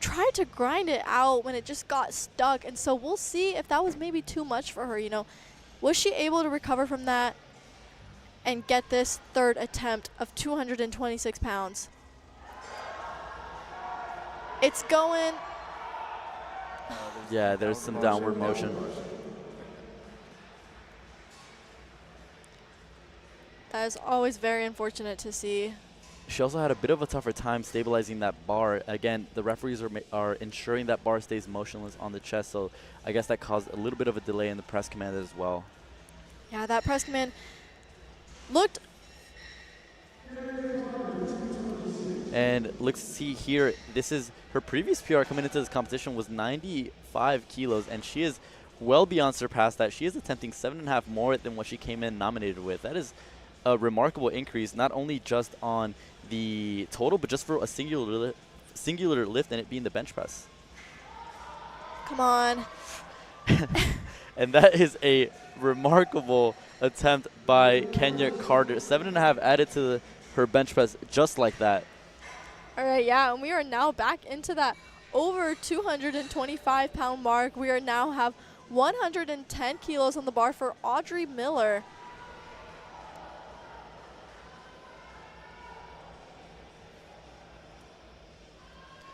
Tried to grind it out when it just got stuck. And so we'll see if that was maybe too much for her, you know. Was she able to recover from that and get this third attempt of 226 pounds? It's going Yeah, there's some downward motion. That is always very unfortunate to see. She also had a bit of a tougher time stabilizing that bar. Again, the referees are ensuring that bar stays motionless on the chest, so I guess that caused a little bit of a delay in the press command as well. Yeah, that press command looked. And let's see here, this is her previous PR coming into this competition was 95 kilos, and she is well beyond surpassed that. She is attempting 7.5 more than what she came in nominated with. That is a remarkable increase, not only just on the total, but just for a singular lift, and it being the bench press. Come on. And that is a remarkable attempt by Kenya Carter. 7.5 added to her bench press just like that. All right, yeah, and we are now back into that over 225-pound mark. We are now have 110 kilos on the bar for Audrey Miller.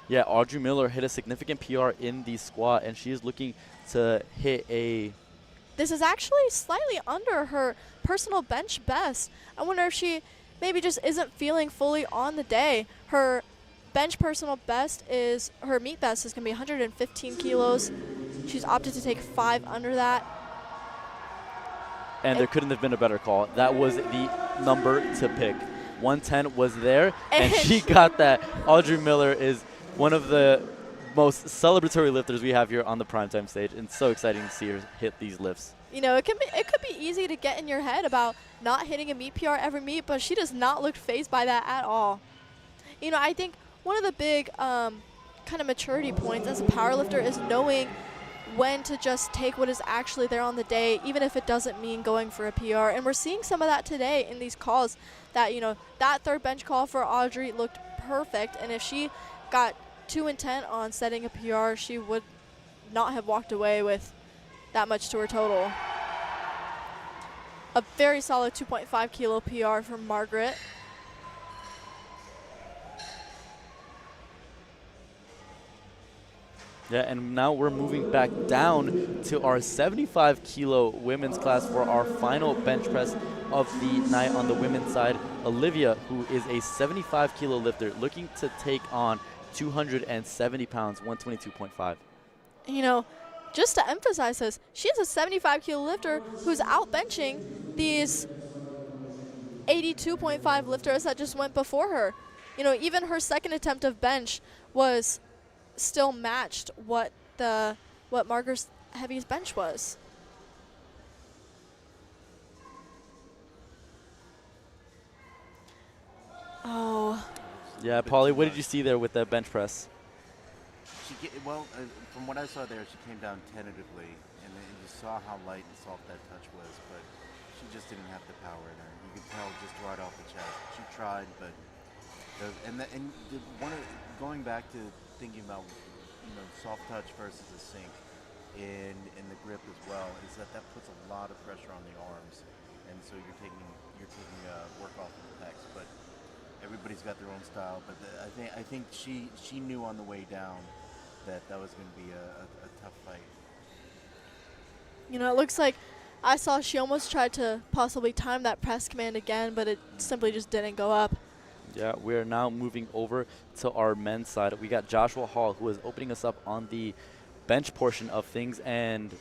Yeah, Audrey Miller hit a significant PR in the squat, and she is looking to hit a... This is actually slightly under her personal bench best. I wonder if she maybe just isn't feeling fully on the day. Her bench personal best is, her meet best is going to be 115 kilos. She's opted to take 5 under that. And there couldn't have been a better call. That was the number to pick. 110 was there, and she got that. Audrey Miller is one of the most celebratory lifters we have here on the Primetime stage, and so exciting to see her hit these lifts. You know, it could be easy to get in your head about not hitting a meet PR every meet, but she does not look fazed by that at all. You know, I think one of the big kind of maturity points as a powerlifter is knowing when to just take what is actually there on the day, even if it doesn't mean going for a PR. And we're seeing some of that today in these calls that, you know, that third bench call for Audrey looked perfect. And if she got too intent on setting a PR, she would not have walked away with that much to her total. A very solid 2.5 kilo PR from Margaret. Yeah, and now we're moving back down to our 75 kilo women's class for our final bench press of the night on the women's side. Olivia, who is a 75 kilo lifter, looking to take on 270 pounds, 122.5. You know, just to emphasize this, she's a 75 kilo lifter who's out benching these 82.5 lifters that just went before her. You know, even her second attempt of bench was still matched what Margaret's heaviest bench was. Oh. Yeah, Paulie, what did you see there with that bench press? From what I saw there, she came down tentatively, and then you saw how light and soft that touch was, but she just didn't have the power in her. You could tell just right off the chest. She tried, but going back to thinking about, you know, soft touch versus a sink in the grip as well, is that puts a lot of pressure on the arms, and so you're taking work off of the pecs. But everybody's got their own style. But I think she knew on the way down that was going to be a tough fight. You know, it looks like I saw she almost tried to possibly time that press command again, but it simply just didn't go up. Yeah, we're now moving over to our men's side. We got Joshua Hall, who is opening us up on the bench portion of things. And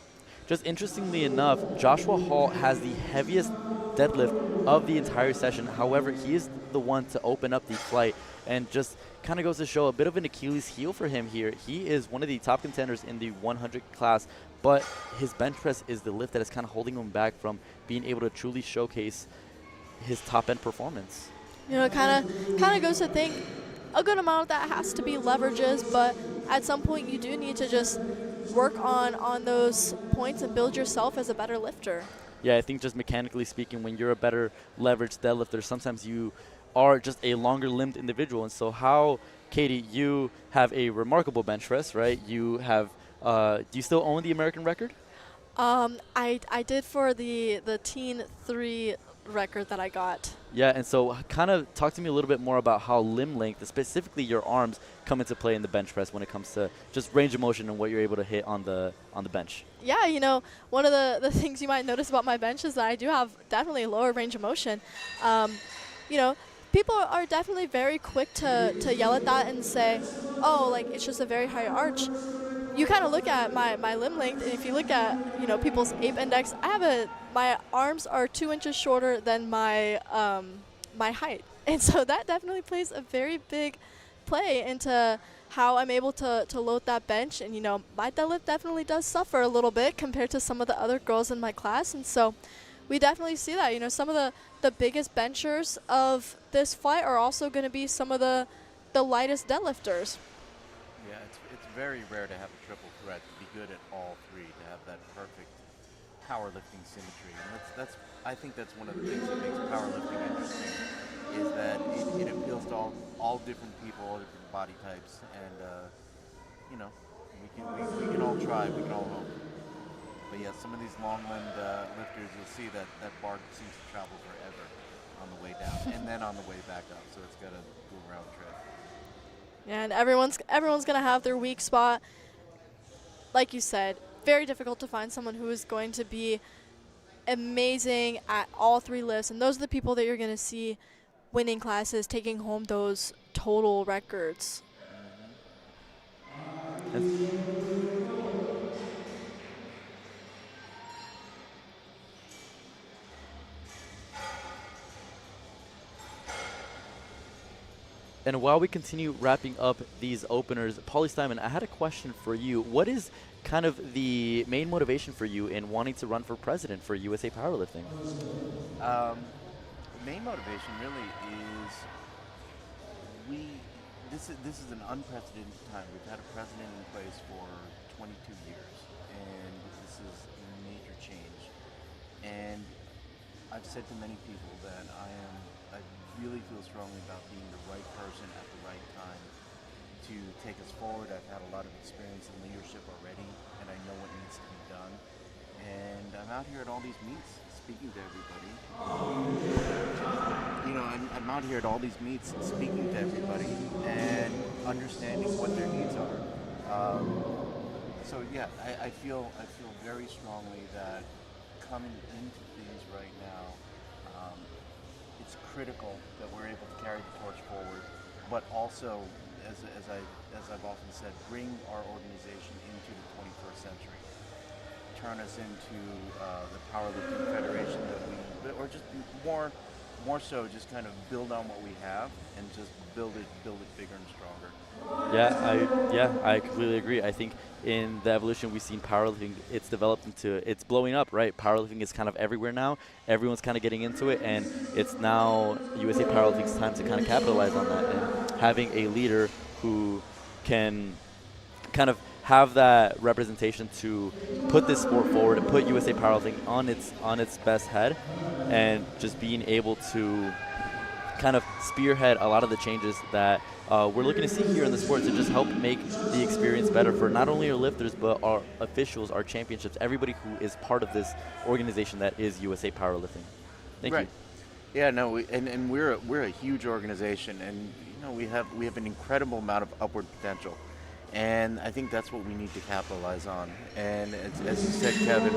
just interestingly enough, Joshua Hall has the heaviest deadlift of the entire session. However, he is the one to open up the flight, and just kind of goes to show a bit of an Achilles heel for him here. He is one of the top contenders in the 100 class, but his bench press is the lift that is kind of holding him back from being able to truly showcase his top-end performance. You know, it kind of goes to think a good amount of that has to be leverages, but at some point you do need to just work on those points and build yourself as a better lifter. Yeah, I think just mechanically speaking, when you're a better leverage deadlifter, sometimes you are just a longer-limbed individual. And so how, Katie, you have a remarkable bench press, right? You have, do you still own the American record? I did for the teen 3 record that I got. Yeah, and so kind of talk to me a little bit more about how limb length, specifically your arms, come into play in the bench press when it comes to just range of motion and what you're able to hit on the bench. Yeah, one of the things you might notice about my bench is that I do have definitely a lower range of motion. You know, people are definitely very quick to yell at that and say, oh, like, it's just a very high arch. You kind of look at my limb length, and if you look at, people's ape index, my arms are 2 inches shorter than my my height. And so that definitely plays a very big play into how I'm able to load that bench. And, my deadlift definitely does suffer a little bit compared to some of the other girls in my class. And so we definitely see that. Some of the biggest benchers of this fight are also going to be some of the lightest deadlifters. Yeah, it's very rare to have a triple threat, to be good at all three, to have that perfect powerlifting symmetry. And I think that's one of the things that makes powerlifting interesting, is that it appeals to all different people, all different body types, and we can all try, we can all hope. But yeah, some of these long-limbed lifters, you'll see that bar seems to travel forever on the way down and then on the way back up, so it's got to go round trip. And everyone's going to have their weak spot. Like you said, very difficult to find someone who is going to be amazing at all three lifts. And those are the people that you're going to see winning classes, taking home those total records. And while we continue wrapping up these openers, Paulie Steinman, I had a question for you. What is kind of the main motivation for you in wanting to run for president for USA Powerlifting? The main motivation really is this is an unprecedented time. We've had a president in place for 22 years, and this is a major change. And I've said to many people that I really feel strongly about being the right person at the right time to take us forward. I've had a lot of experience in leadership already, and I know what needs to be done. And I'm out here at all these meets speaking to everybody. I'm out here at all these meets speaking to everybody and understanding what their needs are. So yeah, I feel very strongly that coming into things right now, it's critical that we're able to carry the torch forward, but also, as I've often said, bring our organization into the 21st century. Turn us into the powerlifting federation or just more so, just kind of build on what we have and just build it bigger and stronger. I completely agree. I think in the evolution we've seen powerlifting, it's blowing up, right? Powerlifting is kind of everywhere now. Everyone's kind of getting into it, and it's now USA Powerlifting's time to kind of capitalize on that, and having a leader who can kind of have that representation to put this sport forward and put USA Powerlifting on its best head, and just being able to kind of spearhead a lot of the changes that we're looking to see here in the sport to just help make the experience better for not only our lifters but our officials, our championships, everybody who is part of this organization that is USA Powerlifting. Thank you. Yeah, no, and we're a huge organization, and we have an incredible amount of upward potential. And I think that's what we need to capitalize on. And as you said, Kevin,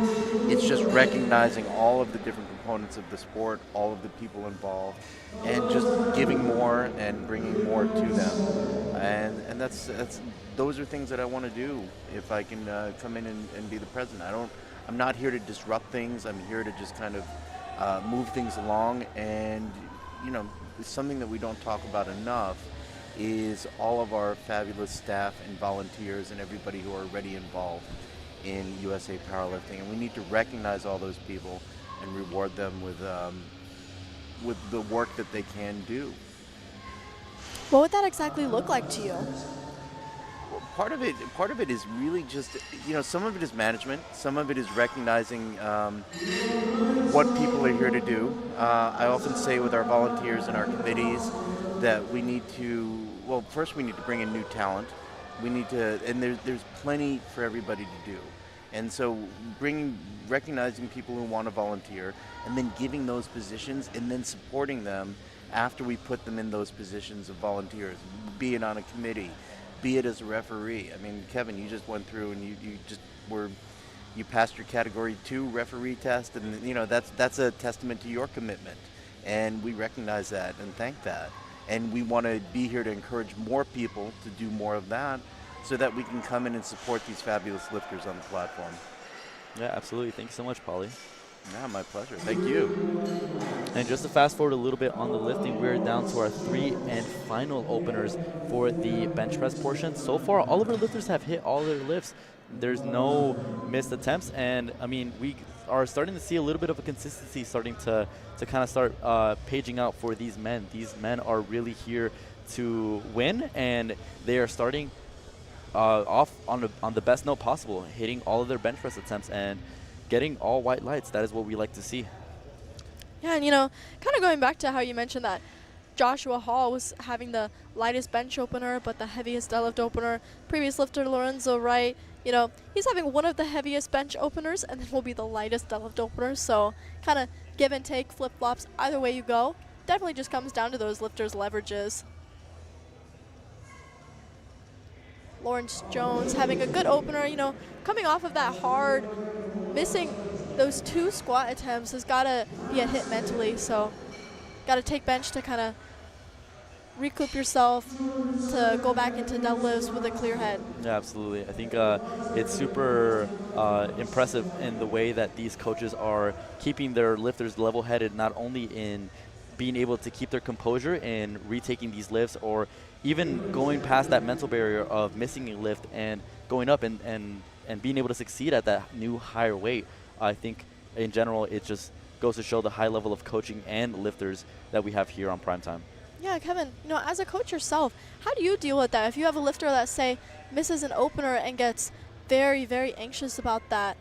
it's just recognizing all of the different components of the sport, all of the people involved, and just giving more and bringing more to them. And those are things that I want to do if I can come in and be the president. I'm not here to disrupt things. I'm here to just kind of move things along. And it's something that we don't talk about enough is all of our fabulous staff and volunteers and everybody who are already involved in USA Powerlifting, and we need to recognize all those people and reward them with the work that they can do. What would that exactly look like to you? Well, part of it is really just, some of it is management, some of it is recognizing what people are here to do. I often say with our volunteers and our committees that we need to, first we need to bring in new talent. We need to, and there's plenty for everybody to do. And so recognizing people who want to volunteer and then giving those positions and then supporting them after we put them in those positions of volunteers, be it on a committee, be it as a referee. I mean, Kevin, you just went through and you passed your category 2 referee test, and you know that's a testament to your commitment, and we recognize that and thank that. And we want to be here to encourage more people to do more of that so that we can come in and support these fabulous lifters on the platform. Yeah, absolutely. Thank you so much, Paulie. Yeah, my pleasure. Thank you. And just to fast forward a little bit on the lifting, we're down to our 3 and final openers for the bench press portion. So far, all of our lifters have hit all their lifts. There's no missed attempts, and I mean, we are starting to see a little bit of a consistency starting to kind of start paging out for these men. These men are really here to win, and they are starting off on the best note possible, hitting all of their bench press attempts and getting all white lights. That is what we like to see. Yeah, and you know, kind of going back to how you mentioned that Joshua Hall was having the lightest bench opener but the heaviest deadlift opener. Previous lifter Lorenzo Wright, you know, he's having one of the heaviest bench openers and then will be the lightest deadlift opener. So kind of give and take, flip-flops, either way you go. Definitely just comes down to those lifters' leverages. Lawrence Jones having a good opener, you know, coming off of that hard, missing those 2 squat attempts has got to be a hit mentally. So got to take bench to kind of recoup yourself to go back into deadlifts with a clear head. Yeah, absolutely. I think it's super impressive in the way that these coaches are keeping their lifters level-headed, not only in being able to keep their composure and retaking these lifts, or even going past that mental barrier of missing a lift and going up and being able to succeed at that new higher weight. I think in general it just goes to show the high level of coaching and lifters that we have here on Primetime. Yeah, Kevin, you know, as a coach yourself, how do you deal with that? If you have a lifter that, say, misses an opener and gets very, very anxious about that,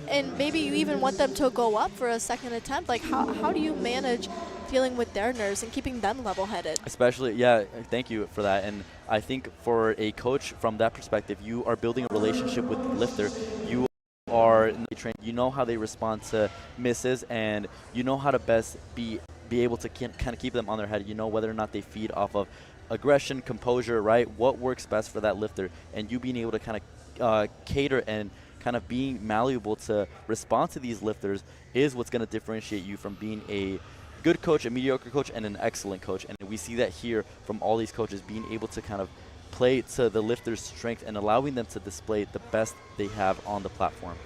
and maybe you even want them to go up for a second attempt, like how do you manage dealing with their nerves and keeping them level-headed? Especially, yeah, thank you for that. And I think for a coach from that perspective, you are building a relationship with the lifter. You are trained. You know how they respond to misses, and you know how to best be able to kind of keep them on their head. You know whether or not they feed off of aggression, composure, right? What works best for that lifter, and you being able to kind of cater and kind of being malleable to respond to these lifters is what's going to differentiate you from being a good coach, a mediocre coach, and an excellent coach. And we see that here from all these coaches, being able to kind of play to the lifter's strength and allowing them to display the best they have on the platform.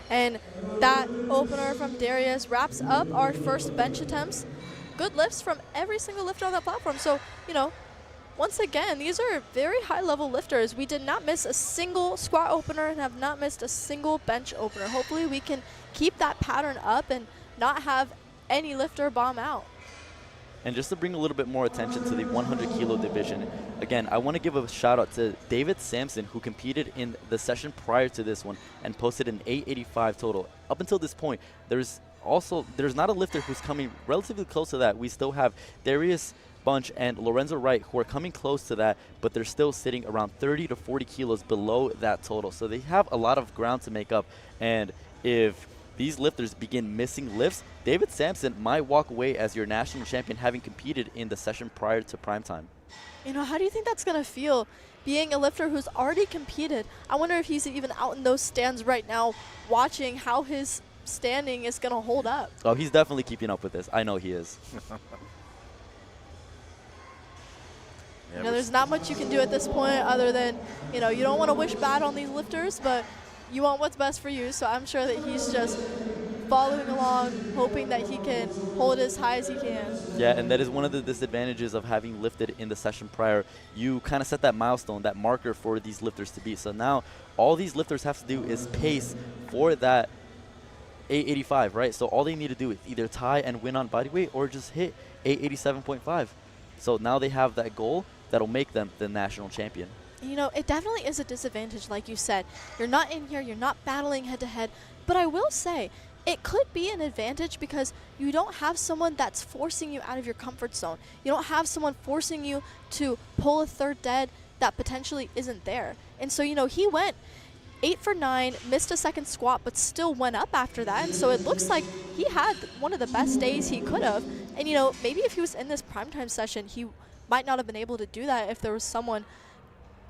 And that opener from Darius wraps up our first bench attempts. Good lifts from every single lifter on that platform. So, you know, once again, these are very high-level lifters. We did not miss a single squat opener and have not missed a single bench opener. Hopefully we can keep that pattern up and not have any lifter bomb out. And just to bring a little bit more attention to the 100 kilo division, again, I want to give a shout out to David Sampson, who competed in the session prior to this one and posted an 885 total. Up until this point, there's not a lifter who's coming relatively close to that. We still have Darius Bunch and Lorenzo Wright who are coming close to that, but they're still sitting around 30 to 40 kilos below that total. So they have a lot of ground to make up. And if these lifters begin missing lifts, David Sampson might walk away as your national champion, having competed in the session prior to Primetime. You know, how do you think that's going to feel, being a lifter who's already competed? I wonder if he's even out in those stands right now watching how his standing is going to hold up. Oh, he's definitely keeping up with this. I know he is. You know, there's not much you can do at this point other than, you know, you don't want to wish bad on these lifters, but you want what's best for you. So I'm sure that he's just following along, hoping that he can hold as high as he can. Yeah, and that is one of the disadvantages of having lifted in the session prior. You kind of set that milestone, that marker for these lifters to beat. So now all these lifters have to do is pace for that 885, right? So all they need to do is either tie and win on bodyweight or just hit 887.5. So now they have that goal that'll make them the national champion. You know, it definitely is a disadvantage, like you said. You're not in here, you're not battling head-to-head. But I will say, it could be an advantage because you don't have someone that's forcing you out of your comfort zone. You don't have someone forcing you to pull a third dead that potentially isn't there. And so, you know, he went 8 for 9, missed a second squat, but still went up after that. And so it looks like he had one of the best days he could have. And, you know, maybe if he was in this primetime session, he might not have been able to do that if there was someone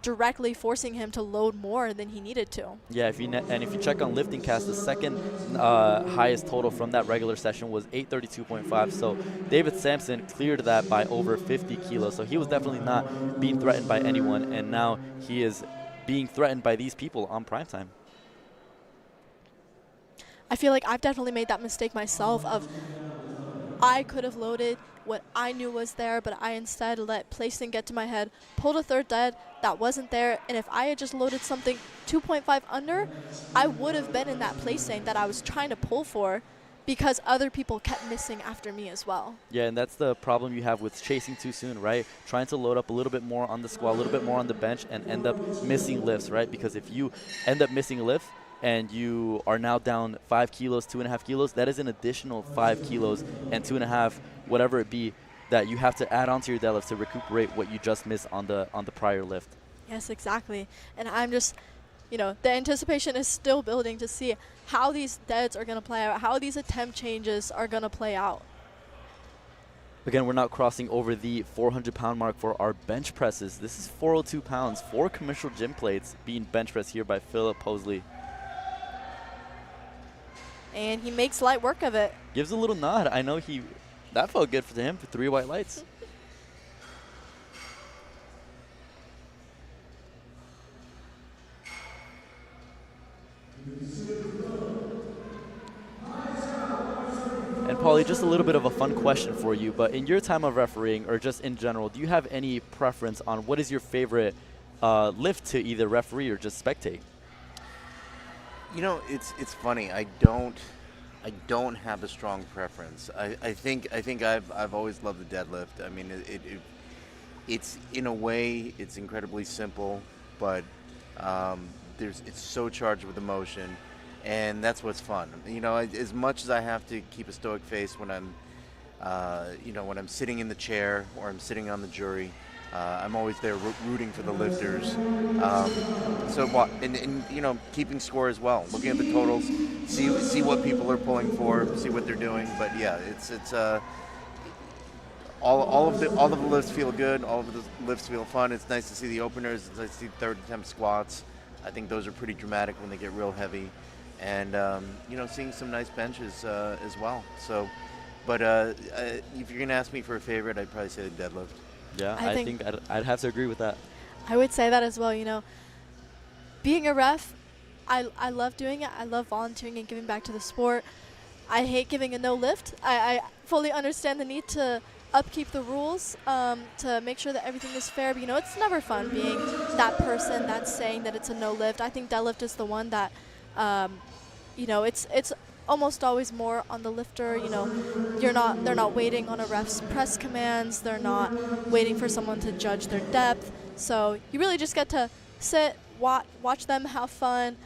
directly forcing him to load more than he needed to. Yeah, if you check on Lifting Cast, the second highest total from that regular session was 832.5. So David Sampson cleared that by over 50 kilos. So he was definitely not being threatened by anyone, and now he is being threatened by these people on primetime. I feel like I've definitely made that mistake myself of I could have loaded what I knew was there, but I instead let placing get to my head, pulled a third dead that wasn't there, and if I had just loaded something 2.5 under, I would have been in that placing that I was trying to pull for, because other people kept missing after me as well. Yeah, and that's the problem you have with chasing too soon, right? Trying to load up a little bit more on the squat, a little bit more on the bench, and end up missing lifts, right? Because if you end up missing a lift and you are now down 5 kilos, 2.5 kilos, that is an additional 5 kilos and 2.5, whatever it be, that you have to add onto your deadlift to recuperate what you just missed on the prior lift. Yes, exactly. And I'm just, you know, the anticipation is still building to see how these deads are going to play out, how these attempt changes are going to play out. Again, we're now crossing over the 400-pound mark for our bench presses. This is 402 pounds, 4 commercial gym plates being bench pressed here by Philip Posley. And he makes light work of it. Gives a little nod. I know that felt good for him for 3 white lights. And Paulie, just a little bit of a fun question for you, but in your time of refereeing, or just in general, do you have any preference on what is your favorite lift to either referee or just spectate? You know, it's funny. I don't have a strong preference. I think I've always loved the deadlift. I mean, it's in a way it's incredibly simple, but it's so charged with emotion, and that's what's fun. You know, as much as I have to keep a stoic face when I'm when I'm sitting in the chair or I'm sitting on the jury, I'm always there rooting for the lifters. And you know, keeping score as well, looking at the totals, see what people are pulling for, see what they're doing. But yeah, it's all of the lifts feel good. All of the lifts feel fun. It's nice to see the openers. It's nice to see third attempt squats. I think those are pretty dramatic when they get real heavy, and you know, seeing some nice benches as well. So, but if you're gonna ask me for a favorite, I'd probably say the deadlift. Yeah, I think I'd have to agree with that. I would say that as well. You know, being a ref, I love doing it. I love volunteering and giving back to the sport. I hate giving a no lift. I fully understand the need to upkeep the rules to make sure that everything is fair. But, you know, it's never fun being that person that's saying that it's a no lift. I think deadlift is the one that, you know, it's almost always more on the lifter. You know, they're not waiting on a ref's press commands. They're not waiting for someone to judge their depth. So you really just get to sit, watch them have fun.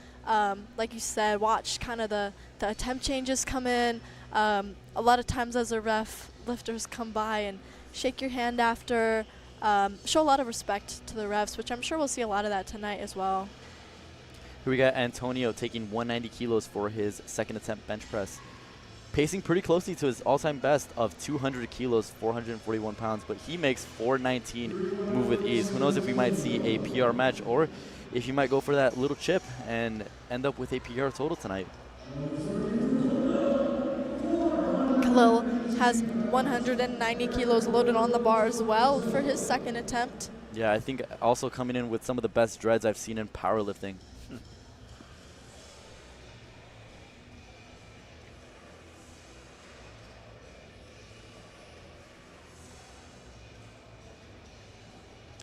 Like you said, watch kind of the attempt changes come in. A lot of times as a ref, lifters come by and shake your hand after, show a lot of respect to the refs, which I'm sure we'll see a lot of that tonight as well. Here we got Antonio taking 190 kilos for his second attempt bench press. Pacing pretty closely to his all-time best of 200 kilos, 441 pounds, but he makes 419 move with ease. Who knows if we might see a PR match, or if he might go for that little chip and end up with a PR total tonight. Khalil has 190 kilos loaded on the bar as well for his second attempt. Yeah, I think also coming in with some of the best dreads I've seen in powerlifting.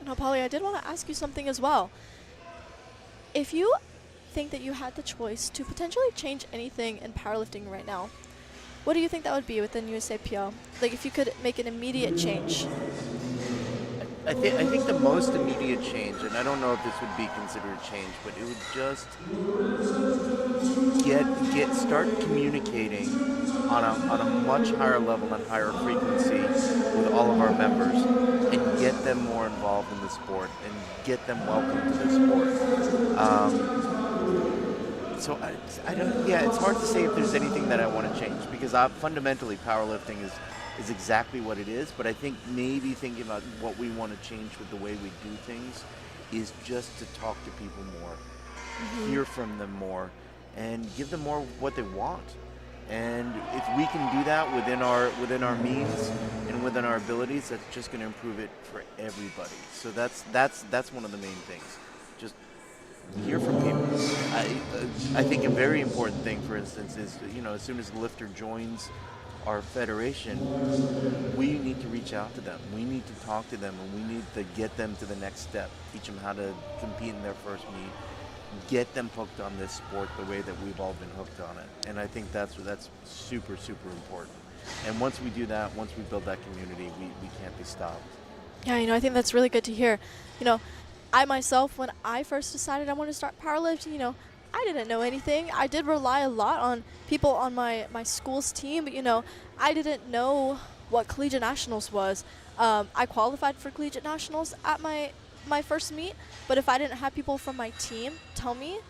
Now, Polly, I did want to ask you something as well. If you think that you had the choice to potentially change anything in powerlifting right now, what do you think that would be within USAPL? Like, if you could make an immediate change. I think the most immediate change, and I don't know if this would be considered a change, but it would just start communicating on a much higher level and higher frequency with all of our members, and get them more involved in the sport and get them welcome to the sport. So I don't. Yeah, it's hard to say if there's anything that I want to change because fundamentally powerlifting is exactly what it is. But I think maybe thinking about what we want to change with the way we do things is just to talk to people more, hear from them more, and give them more of what they want. And if we can do that within our means and within our abilities, that's just going to improve it for everybody. So that's one of the main things. Just hear from people. I think a very important thing, for instance, is as soon as the lifter joins our federation, we need to reach out to them. We need to talk to them, and we need to get them to the next step. Teach them how to compete in their first meet. Get them hooked on this sport the way that we've all been hooked on it. And I think that's super, super important. And once we do that, once we build that community, we can't be stopped. Yeah, I think that's really good to hear. I myself, when I first decided I wanted to start powerlifting, I didn't know anything. I did rely a lot on people on my school's team, but, I didn't know what collegiate nationals was. I qualified for collegiate nationals at my first meet, but if I didn't have people from my team tell me,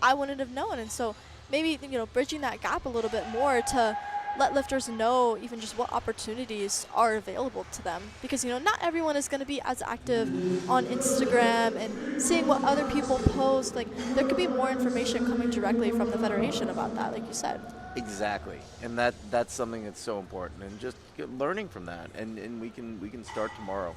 I wouldn't have known. And so maybe, bridging that gap a little bit more to let lifters know even just what opportunities are available to them. Because, not everyone is going to be as active on Instagram and seeing what other people post. Like, there could be more information coming directly from the federation about that, like you said. Exactly, and that's something that's so important, and just learning from that, and we can start tomorrow.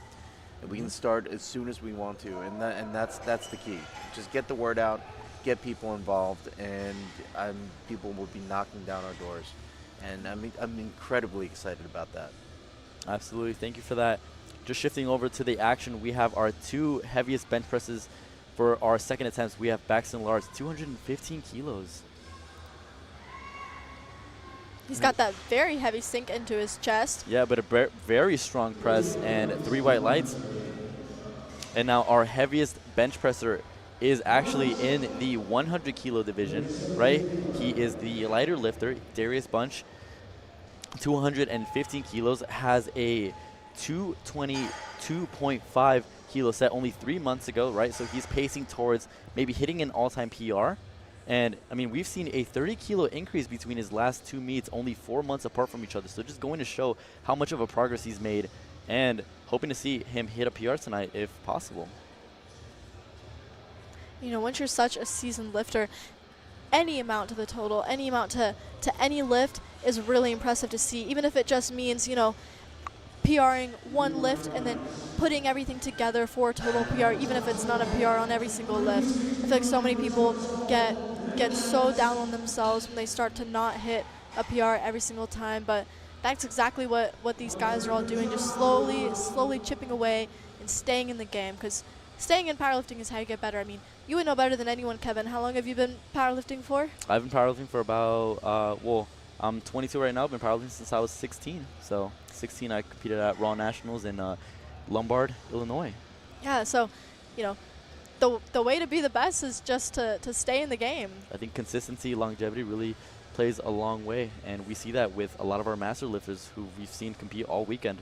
We can start as soon as we want to, and that's the key. Just get the word out, get people involved, and people will be knocking down our doors. And I'm incredibly excited about that. Absolutely, thank you for that. Just shifting over to the action, we have our two heaviest bench presses for our second attempts. We have Baxton Lars, 215 kilos. He's got that very heavy sink into his chest. Yeah, but a very strong press and 3 white lights. And now our heaviest bench presser is actually in the 100 kilo division, right? He is the lighter lifter, Darius Bunch, 215 kilos, has a 222.5 kilo set only 3 months ago, right? So he's pacing towards maybe hitting an all-time PR. And, we've seen a 30 kilo increase between his last 2 meets, only 4 months apart from each other. So just going to show how much of a progress he's made, and hoping to see him hit a PR tonight if possible. Once you're such a seasoned lifter, any amount to the total, any amount to any lift is really impressive to see, even if it just means, PRing one lift and then putting everything together for a total PR, even if it's not a PR on every single lift. I feel like so many people get so down on themselves when they start to not hit a PR every single time, but that's exactly what these guys are all doing, just slowly chipping away and staying in the game, because staying in powerlifting is how you get better. You would know better than anyone, Kevin. How long have you been powerlifting for? I've been powerlifting for about, I'm 22 right now. I've been powerlifting since I was 16. So 16, I competed at Raw Nationals in Lombard, Illinois. Yeah, so, the way to be the best is just to stay in the game. I think consistency, longevity really plays a long way, and we see that with a lot of our master lifters who we've seen compete all weekend.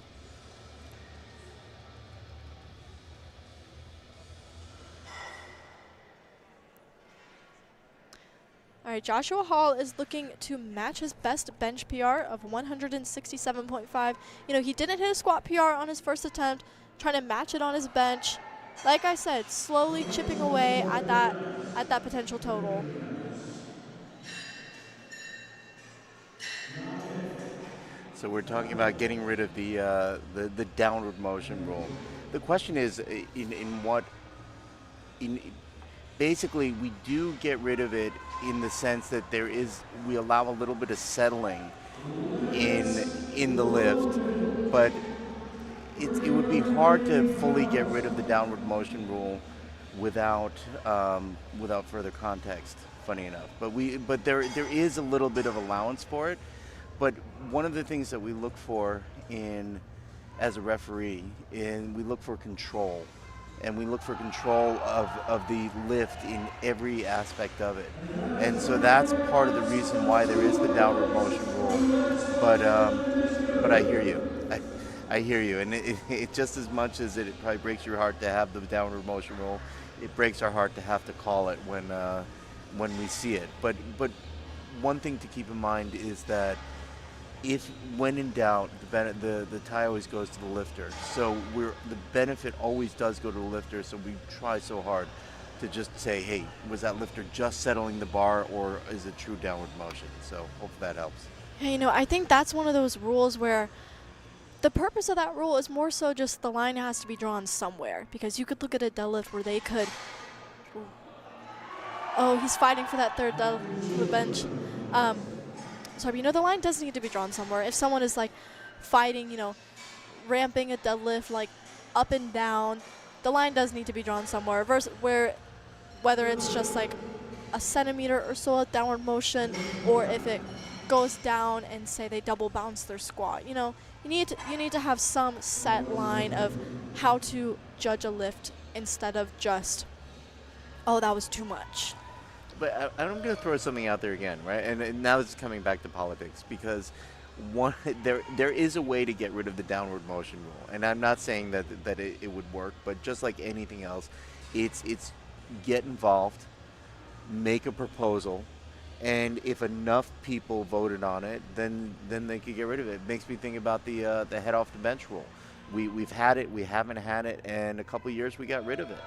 All right, Joshua Hall is looking to match his best bench PR of 167.5. He didn't hit a squat PR on his first attempt, trying to match it on his bench. Like I said, slowly chipping away at that potential total. So we're talking about getting rid of the downward motion rule. The question is, basically we do get rid of it in the sense that we allow a little bit of settling in the lift, but it would be hard to fully get rid of the downward motion rule without further context, funny enough. But there is a little bit of allowance for it. But one of the things that we look for as a referee, we look for control. And we look for control of the lift in every aspect of it. And so that's part of the reason why there is the downward motion rule. But I hear you. I hear you. And it just as much as it probably breaks your heart to have the downward motion rule, it breaks our heart to have to call it when we see it. But one thing to keep in mind is that when in doubt, the tie always goes to the lifter. So the benefit always does go to the lifter. So we try so hard to just say, hey, was that lifter just settling the bar, or is it true downward motion? So hope that helps. Hey, I think that's one of those rules where the purpose of that rule is more so just the line has to be drawn somewhere, because you could look at a deadlift where they could. Oh, he's fighting for that third deadlift to the bench. So the line does need to be drawn somewhere. If someone is like fighting, ramping a deadlift like up and down, the line does need to be drawn somewhere. Versus whether it's just like a centimeter or so of downward motion, or if it goes down and say they double bounce their squat. You need to have some set line of how to judge a lift instead of just, oh, that was too much. But I'm going to throw something out there again, right? And now it's coming back to politics, because there is a way to get rid of the downward motion rule, and I'm not saying that it would work, but just like anything else, it's get involved, make a proposal, and if enough people voted on it, then they could get rid of it. It makes me think about the head off the bench rule. We've had it, we haven't had it, and a couple of years we got rid of it.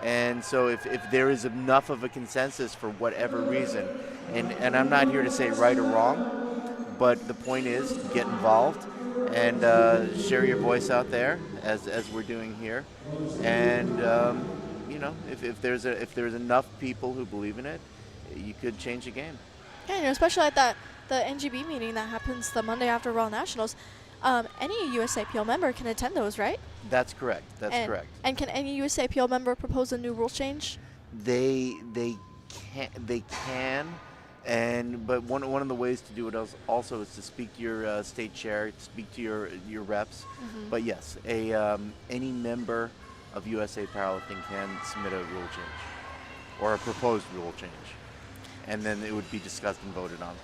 And so if there is enough of a consensus for whatever reason, and I'm not here to say right or wrong, but the point is get involved and share your voice out there as we're doing here. And if there's enough people who believe in it, you could change the game. Yeah, especially at the NGB meeting that happens the Monday after World Nationals. Any USAPL member can attend those, right? That's correct. That's correct. And can any USAPL member propose a new rule change? They can, but one of the ways to do it also is to speak to your state chair, speak to your reps. Mm-hmm. But yes, any member of USA Powerlifting can submit a rule change or a proposed rule change, and then it would be discussed and voted on.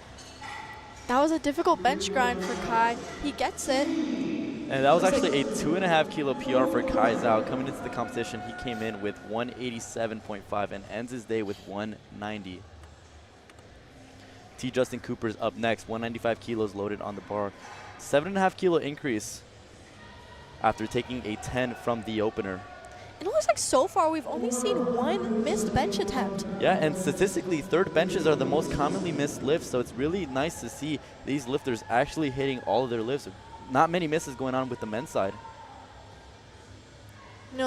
That was a difficult bench grind for Kai. He gets it. And that was actually a 2.5 kilo PR for Kai Zhao. Coming into the competition, he came in with 187.5 and ends his day with 190. T. Justin Cooper's up next, 195 kilos loaded on the bar. 7.5 kilo increase after taking a 10 from the opener. It looks like so far we've only seen one missed bench attempt. Yeah, and statistically, third benches are the most commonly missed lifts, so it's really nice to see these lifters actually hitting all of their lifts. Not many misses going on with the men's side.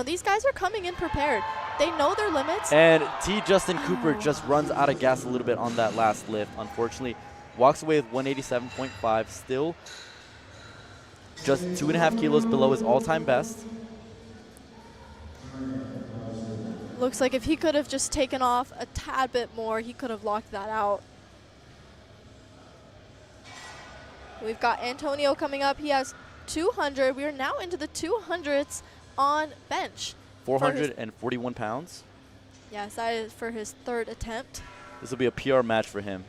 These guys are coming in prepared. They know their limits. And T. Justin Cooper just runs out of gas a little bit on that last lift, unfortunately. Walks away with 187.5, still just 2.5 kilos below his all-time best. Looks like if he could have just taken off a tad bit more, he could have locked that out. We've got Antonio coming up. He has 200. We are now into the 200s on bench. 441 pounds. Yes, that is for his third attempt. This will be a PR match for him.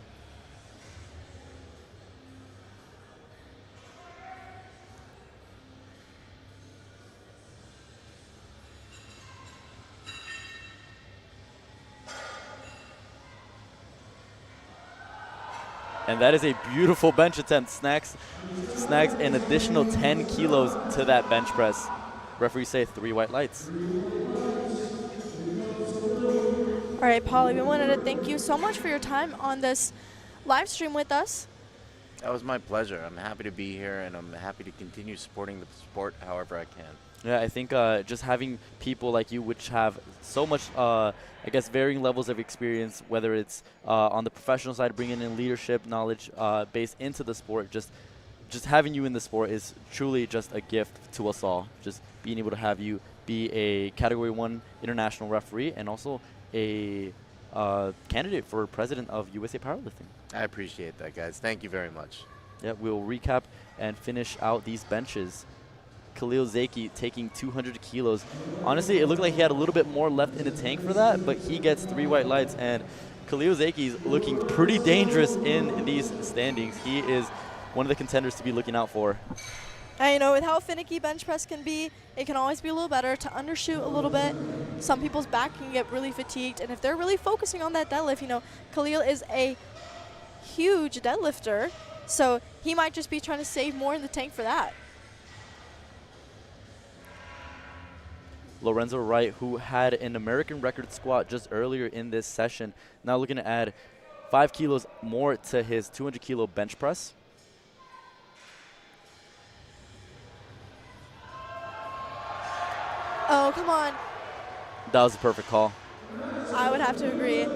And that is a beautiful bench attempt. Snags an additional 10 kilos to that bench press. Referees say 3 white lights. All right, Paulie, we wanted to thank you so much for your time on this live stream with us. That was my pleasure. I'm happy to be here, and I'm happy to continue supporting the sport however I can. Yeah, I think just having people like you, which have so much, varying levels of experience, whether it's on the professional side, bringing in leadership knowledge base into the sport, just having you in the sport is truly just a gift to us all. Just being able to have you be a Category 1 international referee and also a candidate for president of USA Powerlifting. I appreciate that, guys. Thank you very much. Yeah, we'll recap and finish out these benches. Khalil Zaki taking 200 kilos. Honestly, it looked like he had a little bit more left in the tank for that, but he gets 3 white lights, and Khalil Zaki is looking pretty dangerous in these standings. He is one of the contenders to be looking out for. And, you know, with how finicky bench press can be, it can always be a little better to undershoot a little bit. Some people's back can get really fatigued, and if they're really focusing on that deadlift, you know, Khalil is a huge deadlifter, so he might just be trying to save more in the tank for that. Lorenzo Wright, who had an American record squat just earlier in this session, now looking to add 5 kilos more to his 200 kilo bench press. Oh, come on. That was a perfect call. I would have to agree.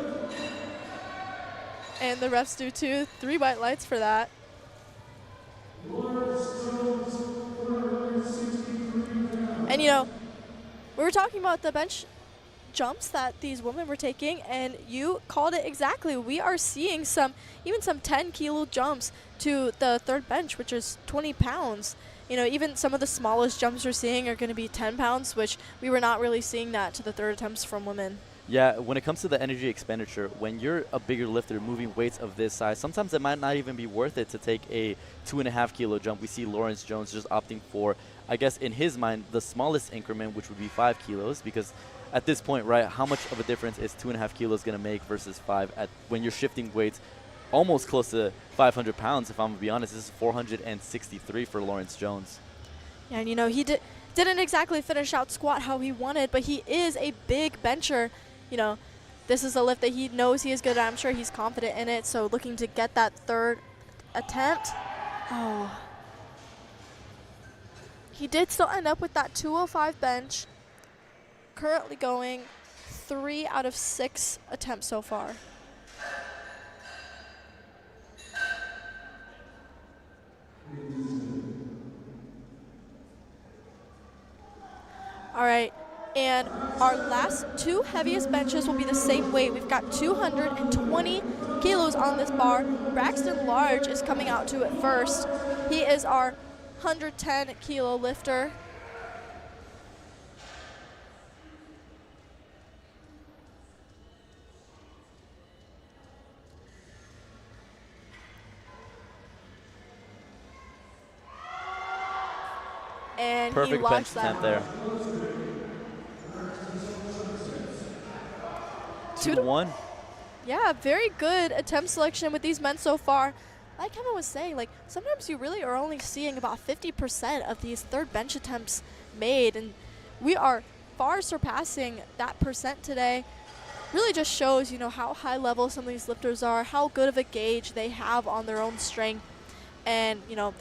And the refs do too. 3 white lights for that. And, you know, we were talking about the bench jumps that these women were taking, and you called it exactly. We are seeing even some 10 kilo jumps to the third bench, which is 20 pounds. You know, even some of the smallest jumps we're seeing are going to be 10 pounds, which we were not really seeing that to the third attempts from women. Yeah, when it comes to the energy expenditure, when you're a bigger lifter moving weights of this size, sometimes it might not even be worth it to take a 2.5 kilo jump. We see Lawrence Jones just opting for, I guess in his mind, the smallest increment, which would be 5 kilos, because at this point, right, how much of a difference is 2.5 kilos going to make versus 5 when you're shifting weights almost close to 500 pounds, if I'm going to be honest. This is 463 for Lawrence Jones. Yeah, and you know, he didn't exactly finish out squat how he wanted, but he is a big bencher. You know, this is a lift that he knows he is good at. I'm sure he's confident in it, so looking to get that third attempt. Oh. He did still end up with that 205 bench, currently going 3 out of 6 attempts so far. All right, and our last 2 heaviest benches will be the same weight. We've got 220 kilos on this bar. Braxton Large is coming out to it first. He is our 110 kilo lifter. And perfect he bench launched that. attempt there. 2 to 1. Yeah, very good attempt selection with these men so far. Like Kevin was saying, like sometimes you really are only seeing about 50% of these third bench attempts made, and we are far surpassing that percent today. Really just shows, you know, how high level some of these lifters are, how good of a gauge they have on their own strength, and, you know,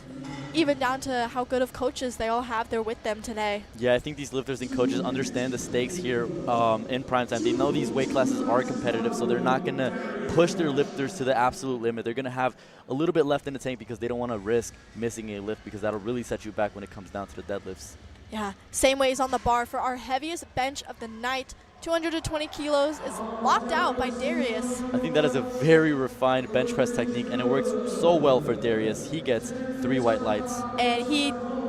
even down to how good of coaches they all have there with them today. Yeah, I think these lifters and coaches understand the stakes here in Primetime. They know these weight classes are competitive, so they're not going to push their lifters to the absolute limit. They're going to have a little bit left in the tank because they don't want to risk missing a lift, because that'll really set you back when it comes down to the deadlifts. Yeah, same weight is on the bar for our heaviest bench of the night. 220 kilos is locked out by Darius. I think that is a very refined bench press technique, and it works so well for Darius. He gets 3 white lights. And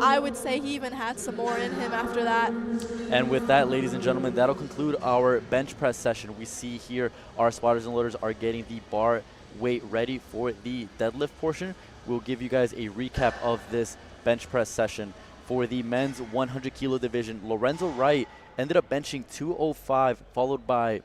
I would say he even had some more in him after that. And with that, ladies and gentlemen, that'll conclude our bench press session. We see here our spotters and loaders are getting the bar weight ready for the deadlift portion. We'll give you guys a recap of this bench press session. For the men's 100 kilo division, Lorenzo Wright ended up benching 205, followed by,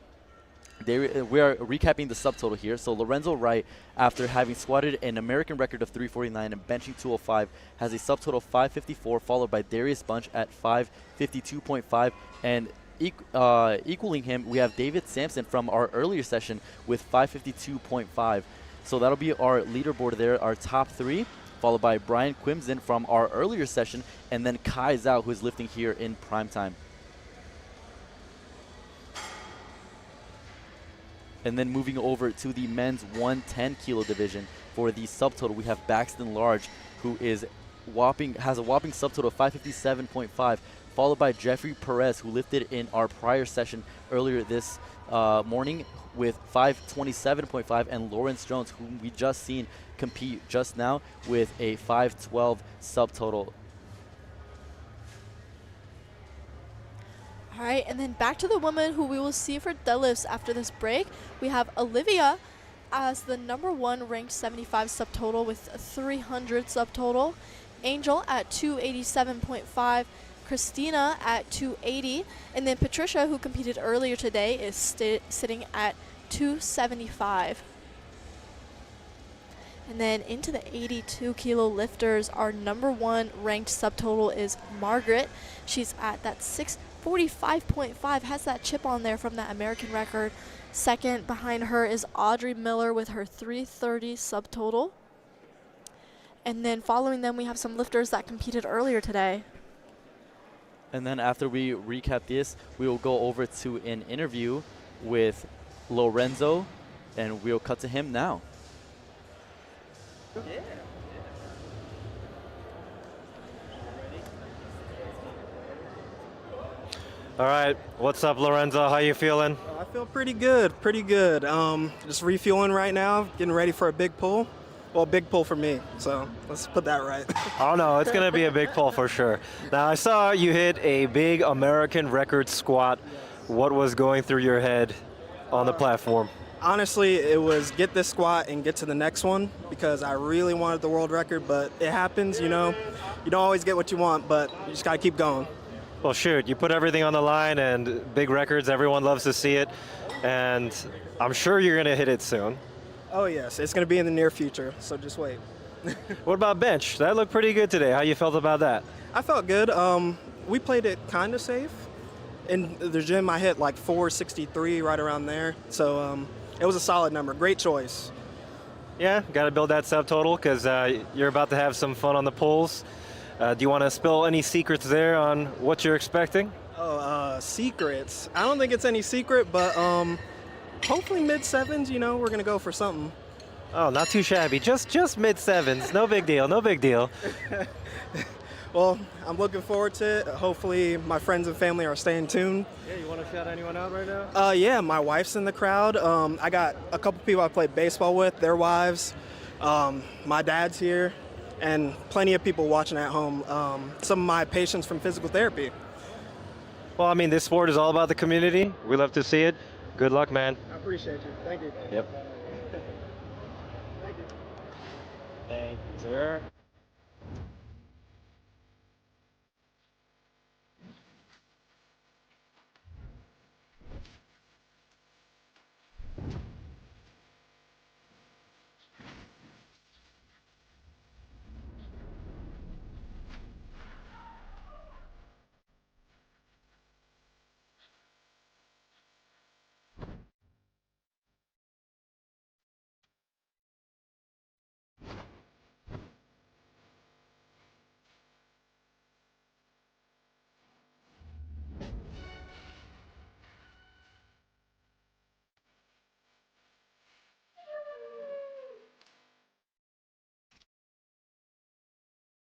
we are recapping the subtotal here. So Lorenzo Wright, after having squatted an American record of 349 and benching 205, has a subtotal of 554, followed by Darius Bunch at 552.5. And equaling him, we have David Sampson from our earlier session with 552.5. So that'll be our leaderboard there, our top 3, followed by Brian Quimson from our earlier session, and then Kai Zhao, who is lifting here in Primetime. And then moving over to the men's 110 kilo division for the subtotal, we have Braxton Large, who has a whopping subtotal of 557.5, followed by Jeffrey Perez, who lifted in our prior session earlier this morning with 527.5, and Lawrence Jones, whom we just seen compete just now, with a 512 subtotal. All right, and then back to the women who we will see for deadlifts after this break. We have Olivia as the #1 ranked 75 subtotal with a 300 subtotal. Angel at 287.5, Christina at 280, and then Patricia, who competed earlier today, is sitting at 275. And then into the 82 kilo lifters, our number 1 ranked subtotal is Margaret. She's at that 645.5, has that chip on there from that American record. Second behind her is Audrey Miller with her 330 subtotal. And then following them, we have some lifters that competed earlier today. And then after we recap this, we will go over to an interview with Lorenzo, and we'll cut to him now. Yeah. All right, what's up, Lorenzo? How you feeling? I feel pretty good, pretty good. Just refueling right now, getting ready for a big pull. Well, big pull for me, so let's put that right. Oh no, it's gonna be a big pull for sure. Now I saw you hit a big American record squat. What was going through your head on the platform? Honestly, it was get this squat and get to the next one because I really wanted the world record, but it happens, you know. You don't always get what you want, but you just gotta keep going. Well, shoot, you put everything on the line and big records, everyone loves to see it, and I'm sure you're gonna hit it soon. Oh yes, it's gonna be in the near future, so just wait. What about bench? That looked pretty good today. How you felt about that? I felt good. We played it kind of safe. In the gym, I hit like 463, right around there. So it was a solid number. Great choice. Yeah, got to build that subtotal because you're about to have some fun on the pulls. Do you want to spill any secrets there on what you're expecting? Oh, secrets. I don't think it's any secret, but hopefully mid-sevens, you know, we're going to go for something. Oh, not too shabby. Just mid-sevens. No big deal, no big deal. Well, I'm looking forward to it. Hopefully my friends and family are staying tuned. Yeah, you want to shout anyone out right now? Yeah, my wife's in the crowd. I got a couple people I played baseball with, their wives. My dad's here, and plenty of people watching at home. Some of my patients from physical therapy. Well, I mean, this sport is all about the community. We love to see it. Good luck, man. I appreciate you. Thank you. Yep. Thank you. Thank you, sir.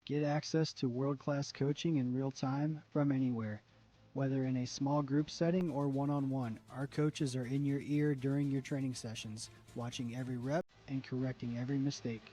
Get access to world-class coaching in real time from anywhere. Whether in a small group setting or one-on-one, our coaches are in your ear during your training sessions, watching every rep and correcting every mistake.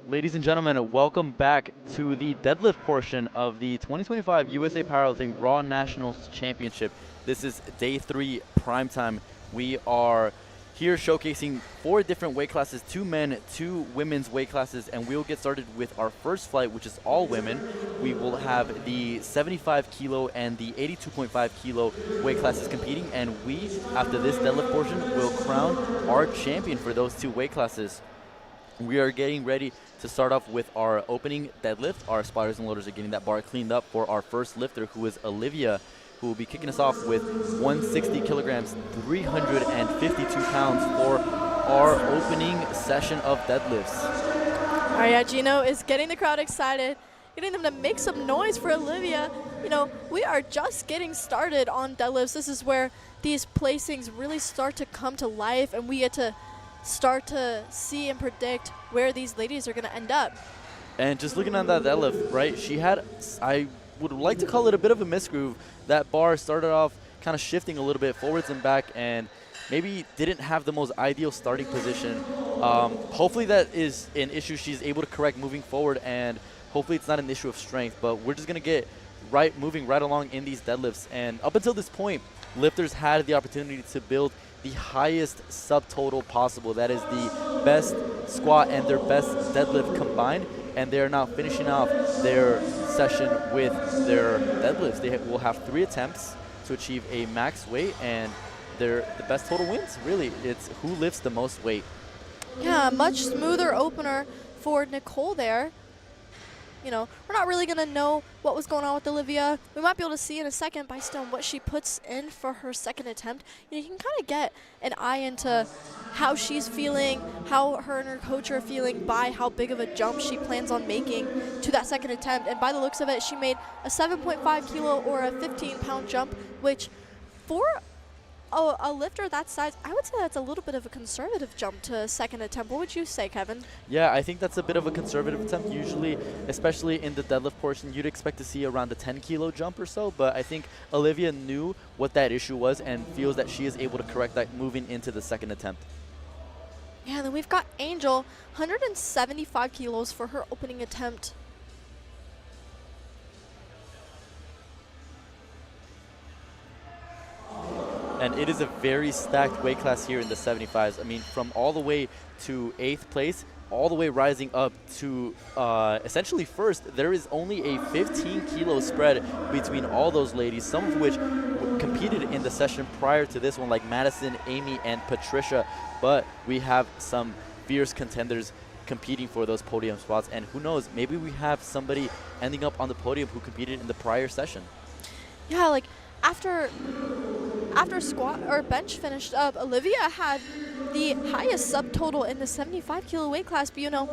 Ladies and gentlemen, welcome back to the deadlift portion of the 2025 USA Powerlifting Raw Nationals Championship. This is day 3, prime time. We are here showcasing 4 different weight classes, 2 men, 2 women's weight classes, and we'll get started with our first flight, which is all women. We will have the 75 kilo and the 82.5 kilo weight classes competing, and we, after this deadlift portion, will crown our champion for those 2 weight classes. We are getting ready to start off with our opening deadlift. Our spotters and loaders are getting that bar cleaned up for our first lifter, who is Olivia, who will be kicking us off with 160 kilograms, 352 pounds for our opening session of deadlifts. All right, yeah, Gino is getting the crowd excited, getting them to make some noise for Olivia. You know, we are just getting started on deadlifts. This is where these placings really start to come to life, and we get to start to see and predict where these ladies are going to end up. And just looking at that deadlift, right, she had, I would like to call it a bit of a misgroove. That bar started off kind of shifting a little bit forwards and back, and maybe didn't have the most ideal starting position. Hopefully that is an issue she's able to correct moving forward, and hopefully it's not an issue of strength, but we're just going to get moving right along in these deadlifts. And up until this point, lifters had the opportunity to build the highest subtotal possible. That is the best squat and their best deadlift combined, and they are now finishing off their session with their deadlifts. They will have 3 attempts to achieve a max weight, and the best total wins. Really, it's who lifts the most weight. Yeah, much smoother opener for Nicole there. You know, we're not really going to know what was going on with Olivia. We might be able to see in a second by still what she puts in for her second attempt. You can kind of get an eye into how she's feeling, how her and her coach are feeling by how big of a jump she plans on making to that second attempt. And by the looks of it, she made a 7.5 kilo or a 15-pound jump, which for a lifter that size, I would say that's a little bit of a conservative jump to second attempt. What would you say, Kevin? Yeah, I think that's a bit of a conservative attempt. Usually, especially in the deadlift portion, you'd expect to see around a 10-kilo jump or so, but I think Olivia knew what that issue was and feels that she is able to correct that moving into the second attempt. Yeah, then we've got Angel, 175 kilos for her opening attempt. And it is a very stacked weight class here in the 75s. I mean, from all the way to 8th place, all the way rising up to essentially first, there is only a 15-kilo spread between all those ladies, some of which competed in the session prior to this one, like Madison, Amy, and Patricia. But we have some fierce contenders competing for those podium spots. And who knows, maybe we have somebody ending up on the podium who competed in the prior session. Yeah, like after squat or bench finished up, Olivia had the highest subtotal in the 75 kilo weight class, but you know,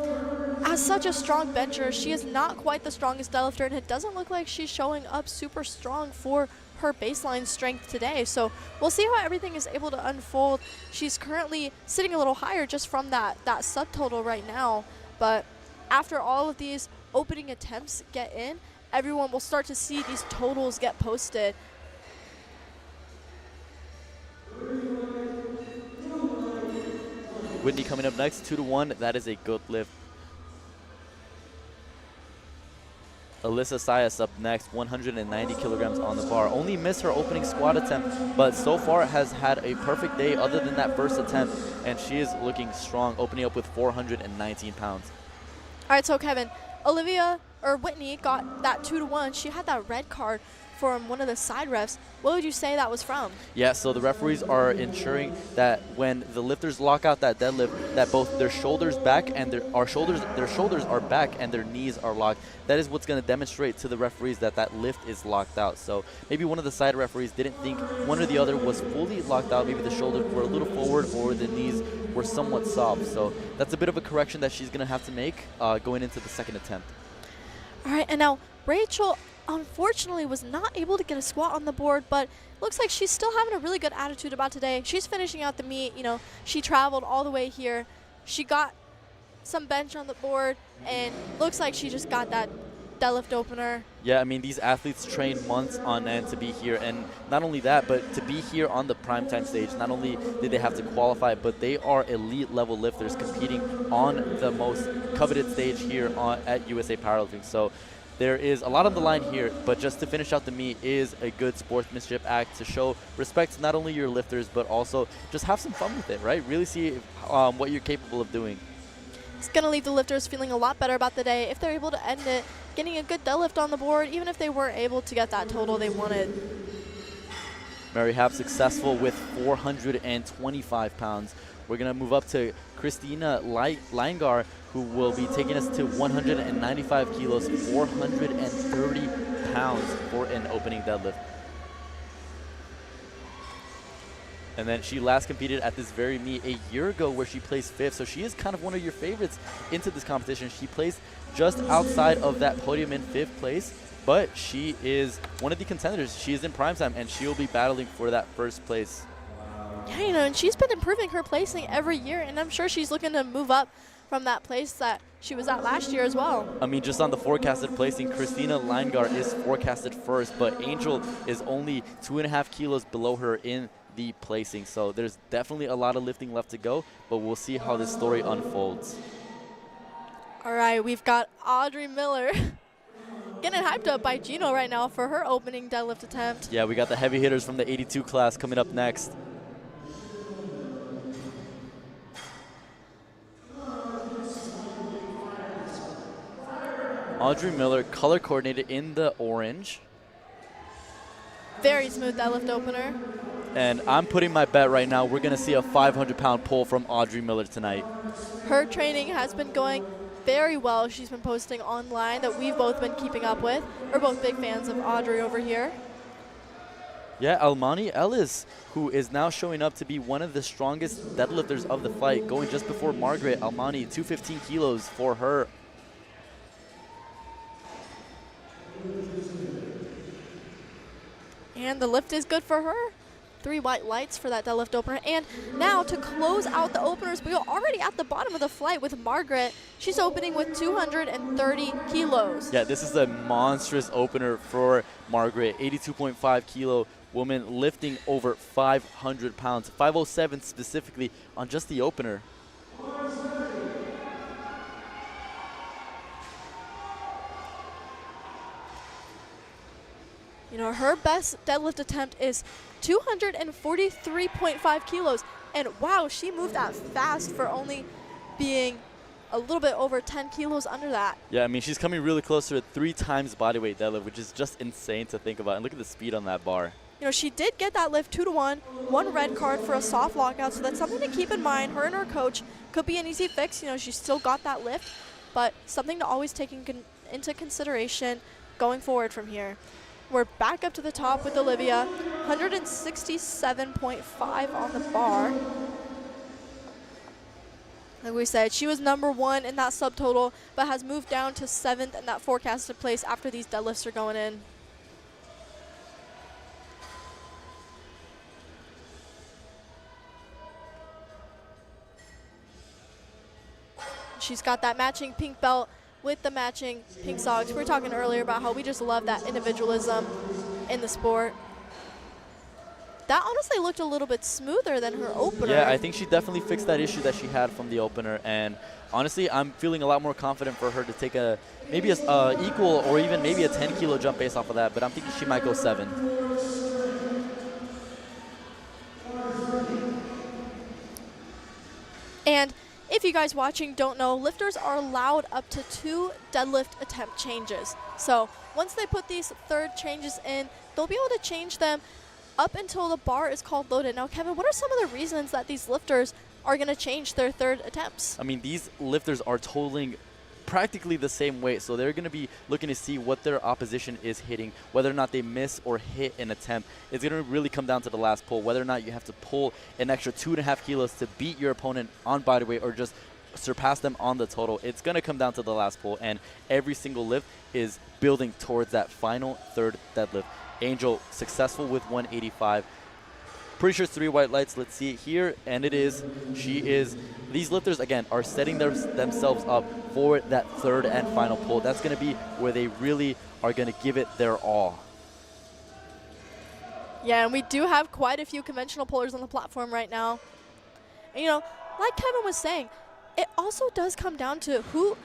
as such a strong bencher, she is not quite the strongest deadlifter, and it doesn't look like she's showing up super strong for her baseline strength today. So we'll see how everything is able to unfold. She's currently sitting a little higher just from that subtotal right now, but after all of these opening attempts get in, everyone will start to see these totals get posted. Whitney coming up next, 2-1. That is a good lift. Alyssa Sayas up next, 190 kilograms on the bar. Only missed her opening squat attempt, but so far has had a perfect day other than that first attempt, and she is looking strong, opening up with 419 pounds. All right, so Kevin, Whitney got that 2-1. She had that red card from one of the side refs. What would you say that was from? Yeah, so the referees are ensuring that when the lifters lock out that deadlift, that both their shoulders back and their shoulders are back and their knees are locked. That is what's going to demonstrate to the referees that that lift is locked out. So maybe one of the side referees didn't think one or the other was fully locked out. Maybe the shoulders were a little forward or the knees were somewhat soft. So that's a bit of a correction that she's going to have to make going into the second attempt. All right, and now Rachel unfortunately was not able to get a squat on the board, but looks like she's still having a really good attitude about today. She's finishing out the meet. You know, she traveled all the way here. She got some bench on the board, and looks like she just got that deadlift opener. Yeah, I mean, these athletes train months on end to be here. And not only that, but to be here on the Primetime stage, not only did they have to qualify, but they are elite level lifters competing on the most coveted stage here at USA Powerlifting. So there is a lot on the line here, but just to finish out the meet is a good sportsmanship act to show respect to not only your lifters, but also just have some fun with it, right? Really see what you're capable of doing. It's going to leave the lifters feeling a lot better about the day if they're able to end it, getting a good deadlift on the board, even if they weren't able to get that total they wanted. Mary Happ successful with 425 pounds. We're going to move up to Christina Leingar, who will be taking us to 195 kilos, 430 pounds for an opening deadlift. And then she last competed at this very meet a year ago where she placed 5th. So she is kind of one of your favorites into this competition. She placed just outside of that podium in 5th place, but she is one of the contenders. She is in Primetime, and she will be battling for that 1st place. Yeah, you know, and she's been improving her placing every year, and I'm sure she's looking to move up from that place that she was at last year as well. I mean, just on the forecasted placing, Christina Leingar is forecasted 1st, but Angel is only 2.5 kilos below her in the placing. So there's definitely a lot of lifting left to go, but we'll see how this story unfolds. All right, we've got Audrey Miller getting hyped up by Gino right now for her opening deadlift attempt. Yeah, we got the heavy hitters from the 82 class coming up next. Audrey Miller color coordinated in the orange. Very smooth deadlift opener. And I'm putting my bet right now we're going to see a 500-pound pull from Audrey Miller tonight. Her training has been going very well. She's been posting online that we've both been keeping up with. We're both big fans of Audrey over here. Yeah, Almani Ellis, who is now showing up to be one of the strongest deadlifters of the fight, going just before Margaret. Almani, 215 kilos for her. And the lift is good for her. 3 white lights for that deadlift opener. And now to close out the openers, we are already at the bottom of the flight with Margaret. She's opening with 230 kilos. Yeah, this is a monstrous opener for Margaret. 82.5 kilo woman lifting over 500 pounds. 507 specifically on just the opener. You know, her best deadlift attempt is 243.5 kilos. And wow, she moved that fast for only being a little bit over 10 kilos under that. Yeah, I mean, she's coming really close to a 3 times bodyweight deadlift, which is just insane to think about. And look at the speed on that bar. You know, she did get that lift 2-1, 1 red card for a soft lockout, so that's something to keep in mind. Her and her coach could be an easy fix. You know, she still got that lift, but something to always take into consideration going forward from here. We're back up to the top with Olivia, 167.5 on the bar. Like we said, she was #1 in that subtotal, but has moved down to 7th in that forecasted place after these deadlifts are going in. She's got that matching pink belt with the matching pink socks. We were talking earlier about how we just love that individualism in the sport. That honestly looked a little bit smoother than her opener. Yeah, I think she definitely fixed that issue that she had from the opener. And honestly, I'm feeling a lot more confident for her to take maybe a equal or even maybe a 10 kilo jump based off of that. But I'm thinking she might go 7. And if you guys watching don't know, lifters are allowed up to 2 deadlift attempt changes. So once they put these 3rd changes in, they'll be able to change them up until the bar is called loaded. Now, Kevin, what are some of the reasons that these lifters are going to change their 3rd attempts? I mean, these lifters are totaling practically the same weight, so they're going to be looking to see what their opposition is hitting, whether or not they miss or hit an attempt. It's going to really come down to the last pull, whether or not you have to pull an extra 2.5 kilos to beat your opponent on body weight or just surpass them on the total. It's going to come down to the last pull, and every single lift is building towards that final 3rd deadlift. Angel successful with 185. Pretty sure 3 white lights. Let's see it here, and it is. She is. These lifters, again, are setting themselves up for that third and final pull. That's going to be where they really are going to give it their all. Yeah, and we do have quite a few conventional pullers on the platform right now. And, you know, like Kevin was saying, it also does come down to who,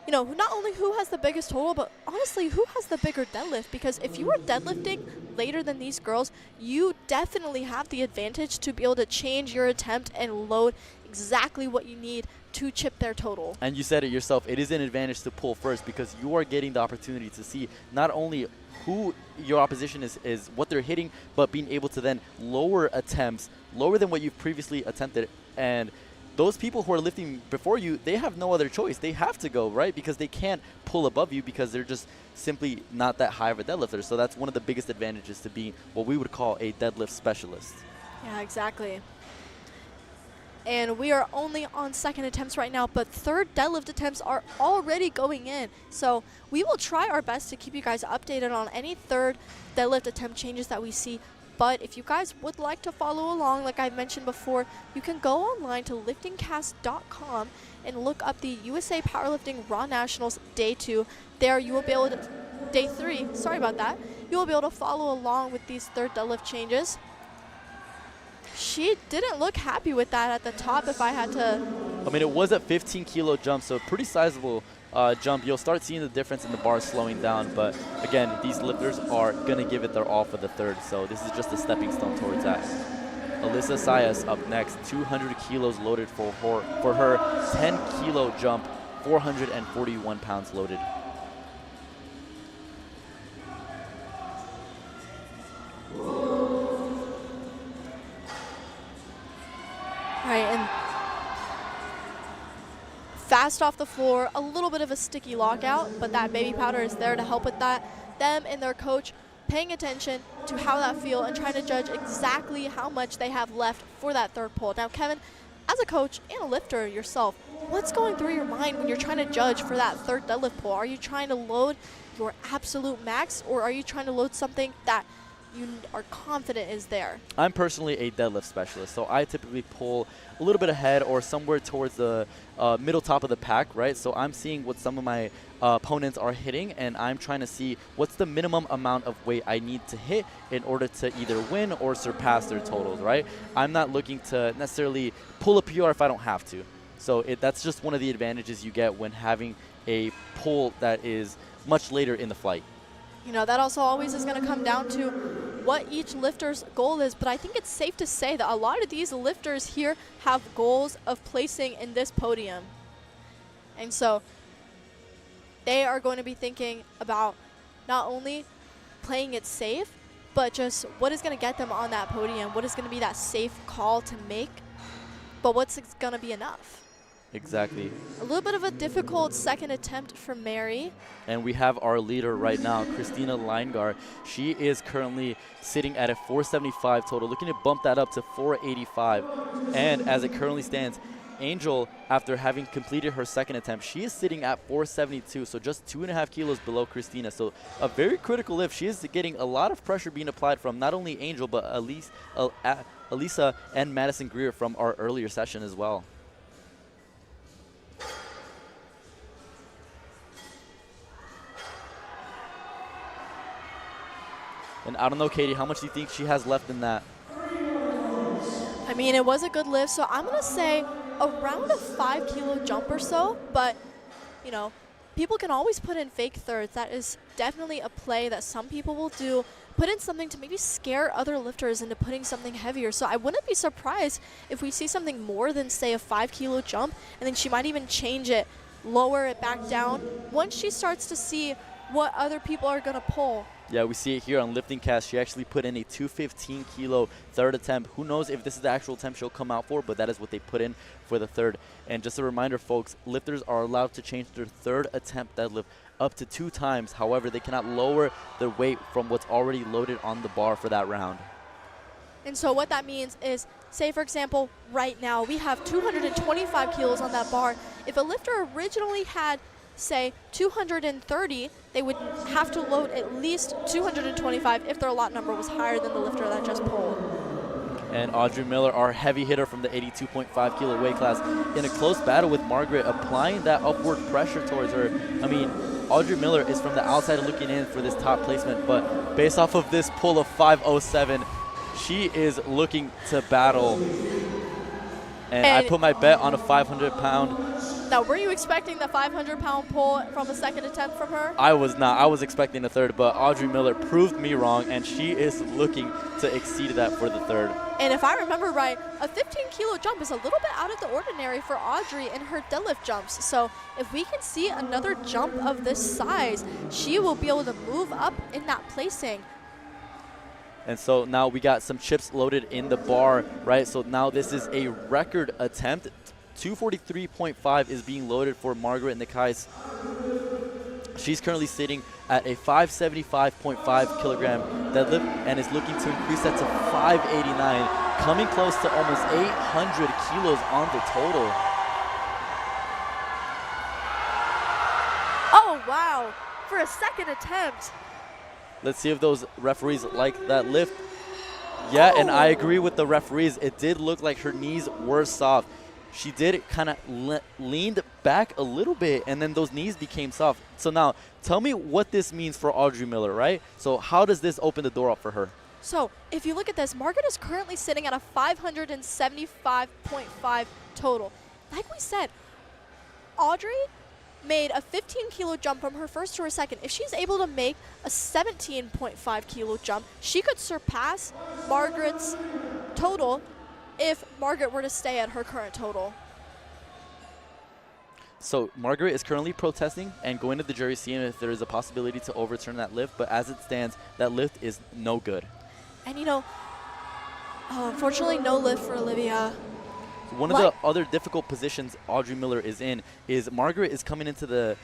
you know, not only who has the biggest total, but honestly, who has the bigger deadlift. Because if you are deadlifting later than these girls, you definitely have the advantage to be able to change your attempt and load exactly what you need to chip their total. And you said it yourself, it is an advantage to pull first because you are getting the opportunity to see not only who your opposition is what they're hitting, but being able to then lower attempts, lower than what you've previously attempted. And those people who are lifting before you, they have no other choice. They have to go, right? Because they can't pull above you because they're just simply not that high of a deadlifter. So that's one of the biggest advantages to being what we would call a deadlift specialist. Yeah, exactly. And we are only on second attempts right now, but third deadlift attempts are already going in. So we will try our best to keep you guys updated on any third deadlift attempt changes that we see. But if you guys would like to follow along, like I mentioned before, you can go online to liftingcast.com and look up the USA Powerlifting Raw Nationals Day 2. There you will be able to, Day 3, sorry about that. You will be able to follow along with these third deadlift changes. She didn't look happy with that at the top if I had to. I mean, it was a 15-kilo jump, so a pretty sizable jump. You'll start seeing the difference in the bar slowing down. But, again, these lifters are going to give it their all for the third. So this is just a stepping stone towards that. Alyssa Sayas up next, 200 kilos loaded for her 10-kilo jump, 441 pounds loaded. Right, and fast off the floor, a little bit of a sticky lockout, but that baby powder is there to help with that. Them and their coach paying attention to how that feel and trying to judge exactly how much they have left for that third pull. Now, Kevin, as a coach and a lifter yourself, what's going through your mind when you're trying to judge for that third deadlift pull? Are you trying to load your absolute max, or are you trying to load something that you are confident is there? I'm personally a deadlift specialist, so I typically pull a little bit ahead or somewhere towards the middle top of the pack, right? So I'm seeing what some of my opponents are hitting, and I'm trying to see what's the minimum amount of weight I need to hit in order to either win or surpass their totals, right? I'm not looking to necessarily pull a PR if I don't have to. So that's just one of the advantages you get when having a pull that is much later in the flight. You know, that also always is going to come down to what each lifter's goal is, but I think it's safe to say that a lot of these lifters here have goals of placing in this podium. And so they are going to be thinking about not only playing it safe, but just what is going to get them on that podium, what is going to be that safe call to make, but what's going to be enough. Exactly. A little bit of a difficult second attempt for Mary. And we have our leader right now, Christina Leingar. She is currently sitting at a 475 total, looking to bump that up to 485. And as it currently stands, Angel, after having completed her second attempt, she is sitting at 472, so just 2.5 kilos below Christina. So a very critical lift. She is getting a lot of pressure being applied from not only Angel, but Elisa and Madison Greer from our earlier session as well. And I don't know, Katie, how much do you think she has left in that? I mean, it was a good lift, so I'm going to say around a 5-kilo jump or so. But, you know, people can always put in fake thirds. That is definitely a play that some people will do. Put in something to maybe scare other lifters into putting something heavier. So I wouldn't be surprised if we see something more than, say, a 5-kilo jump, and then she might even change it, lower it back down once she starts to see what other people are going to pull. Yeah, we see it here on Lifting Cast. She actually put in a 215-kilo third attempt. Who knows if this is the actual attempt she'll come out for, but that is what they put in for the third. And just a reminder, folks, lifters are allowed to change their third attempt deadlift up to 2 times. However, they cannot lower their weight from what's already loaded on the bar for that round. And so what that means is, say, for example, right now we have 225 kilos on that bar. If a lifter originally had, say, 230, they would have to load at least 225 if their lot number was higher than the lifter that just pulled. and Audrey Miller, our heavy hitter from the 82.5 kilo weight class, in a close battle with Margaret, applying that upward pressure towards her. I mean, Audrey Miller is from the outside looking in for this top placement, but based off of this pull of 507, she is looking to battle. And I put my bet on a 500-pound. Now, were you expecting the 500-pound pull from a second attempt from her? I was not. I was expecting the third, but Audrey Miller proved me wrong, and she is looking to exceed that for the third. And if I remember right, a 15-kilo jump is a little bit out of the ordinary for Audrey in her deadlift jumps. So if we can see another jump of this size, she will be able to move up in that placing. And so now we got some chips loaded in the bar, right? So now this is a record attempt. 243.5 is being loaded for Margaret Nikais. She's currently sitting at a 575.5 kilogram deadlift and is looking to increase that to 589, coming close to almost 800 kilos on the total. Oh, wow. For a second attempt. Let's see if those referees like that lift. Yeah, and I agree with the referees. It did look like her knees were soft. She did kind of leaned back a little bit, and then those knees became soft. So now, tell me what this means for Audrey Miller, right? So how does this open the door up for her? So if you look at this, Margaret is currently sitting at a 575.5 total. Like we said, Audrey made a 15-kilo jump from her first to her second. If she's able to make a 17.5 kilo jump, she could surpass Margaret's total if Margaret were to stay at her current total. So Margaret is currently protesting and going to the jury, seeing if there is a possibility to overturn that lift. But as it stands, that lift is no good. And you know, unfortunately, no lift for Olivia. One of the other difficult positions Audrey Miller is in is Margaret is coming into the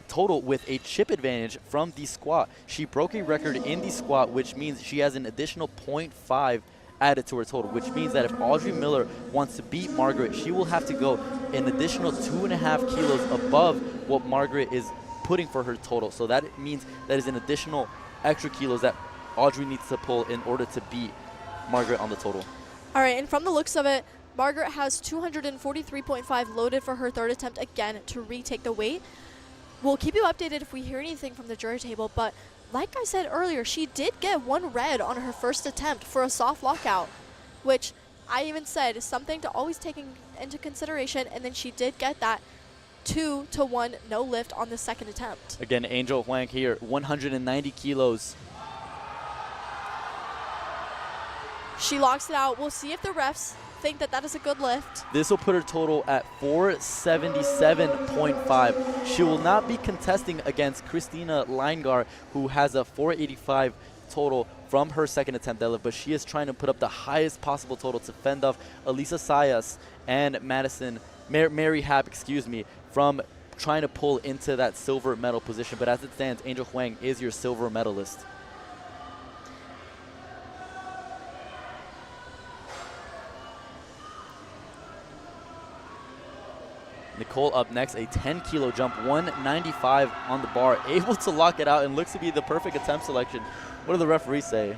total with a chip advantage from the squat. She broke a record in the squat, which means she has an additional 0.5 added to her total, which means that if Audrey Miller wants to beat Margaret, she will have to go an additional 2.5 kilos above what Margaret is putting for her total. So that means that is an additional extra kilos that Audrey needs to pull in order to beat Margaret on the total. All right, and from the looks of it, Margaret has 243.5 loaded for her third attempt again to retake the weight. We'll keep you updated if we hear anything from the jury table, but like I said earlier, she did get one red on her first attempt for a soft lockout, which I even said is something to always take into consideration, and then she did get that 2-to-1 no lift on the second attempt. Again, Angel Huang here, 190 kilos. She locks it out. We'll see if the refs think that that is a good lift. This will put her total at 477.5. She will not be contesting against Christina Leingar, who has a 485 total from her second attempt deadlift, but she is trying to put up the highest possible total to fend off Elisa Sayas and Mary Happ, from trying to pull into that silver medal position. But as it stands, Angel Huang is your silver medalist. Nicole up next, a 10-kilo jump, 195 on the bar, able to lock it out and looks to be the perfect attempt selection. What do the referees say?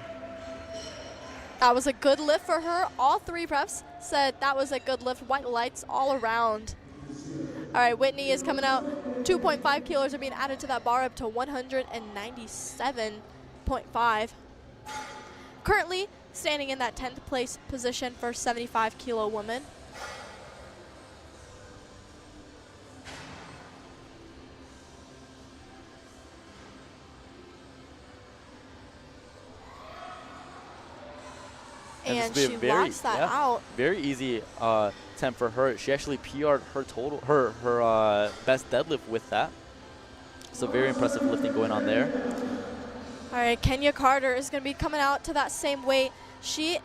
That was a good lift for her. All three refs said that was a good lift. White lights all around. All right, Whitney is coming out. 2.5 kilos are being added to that bar up to 197.5. Currently standing in that 10th place position for 75-kilo woman. And she locks that out. Very easy attempt for her. She actually PR'd her total, her best deadlift with that. So very impressive lifting going on there. All right, Kenya Carter is going to be coming out to that same weight. She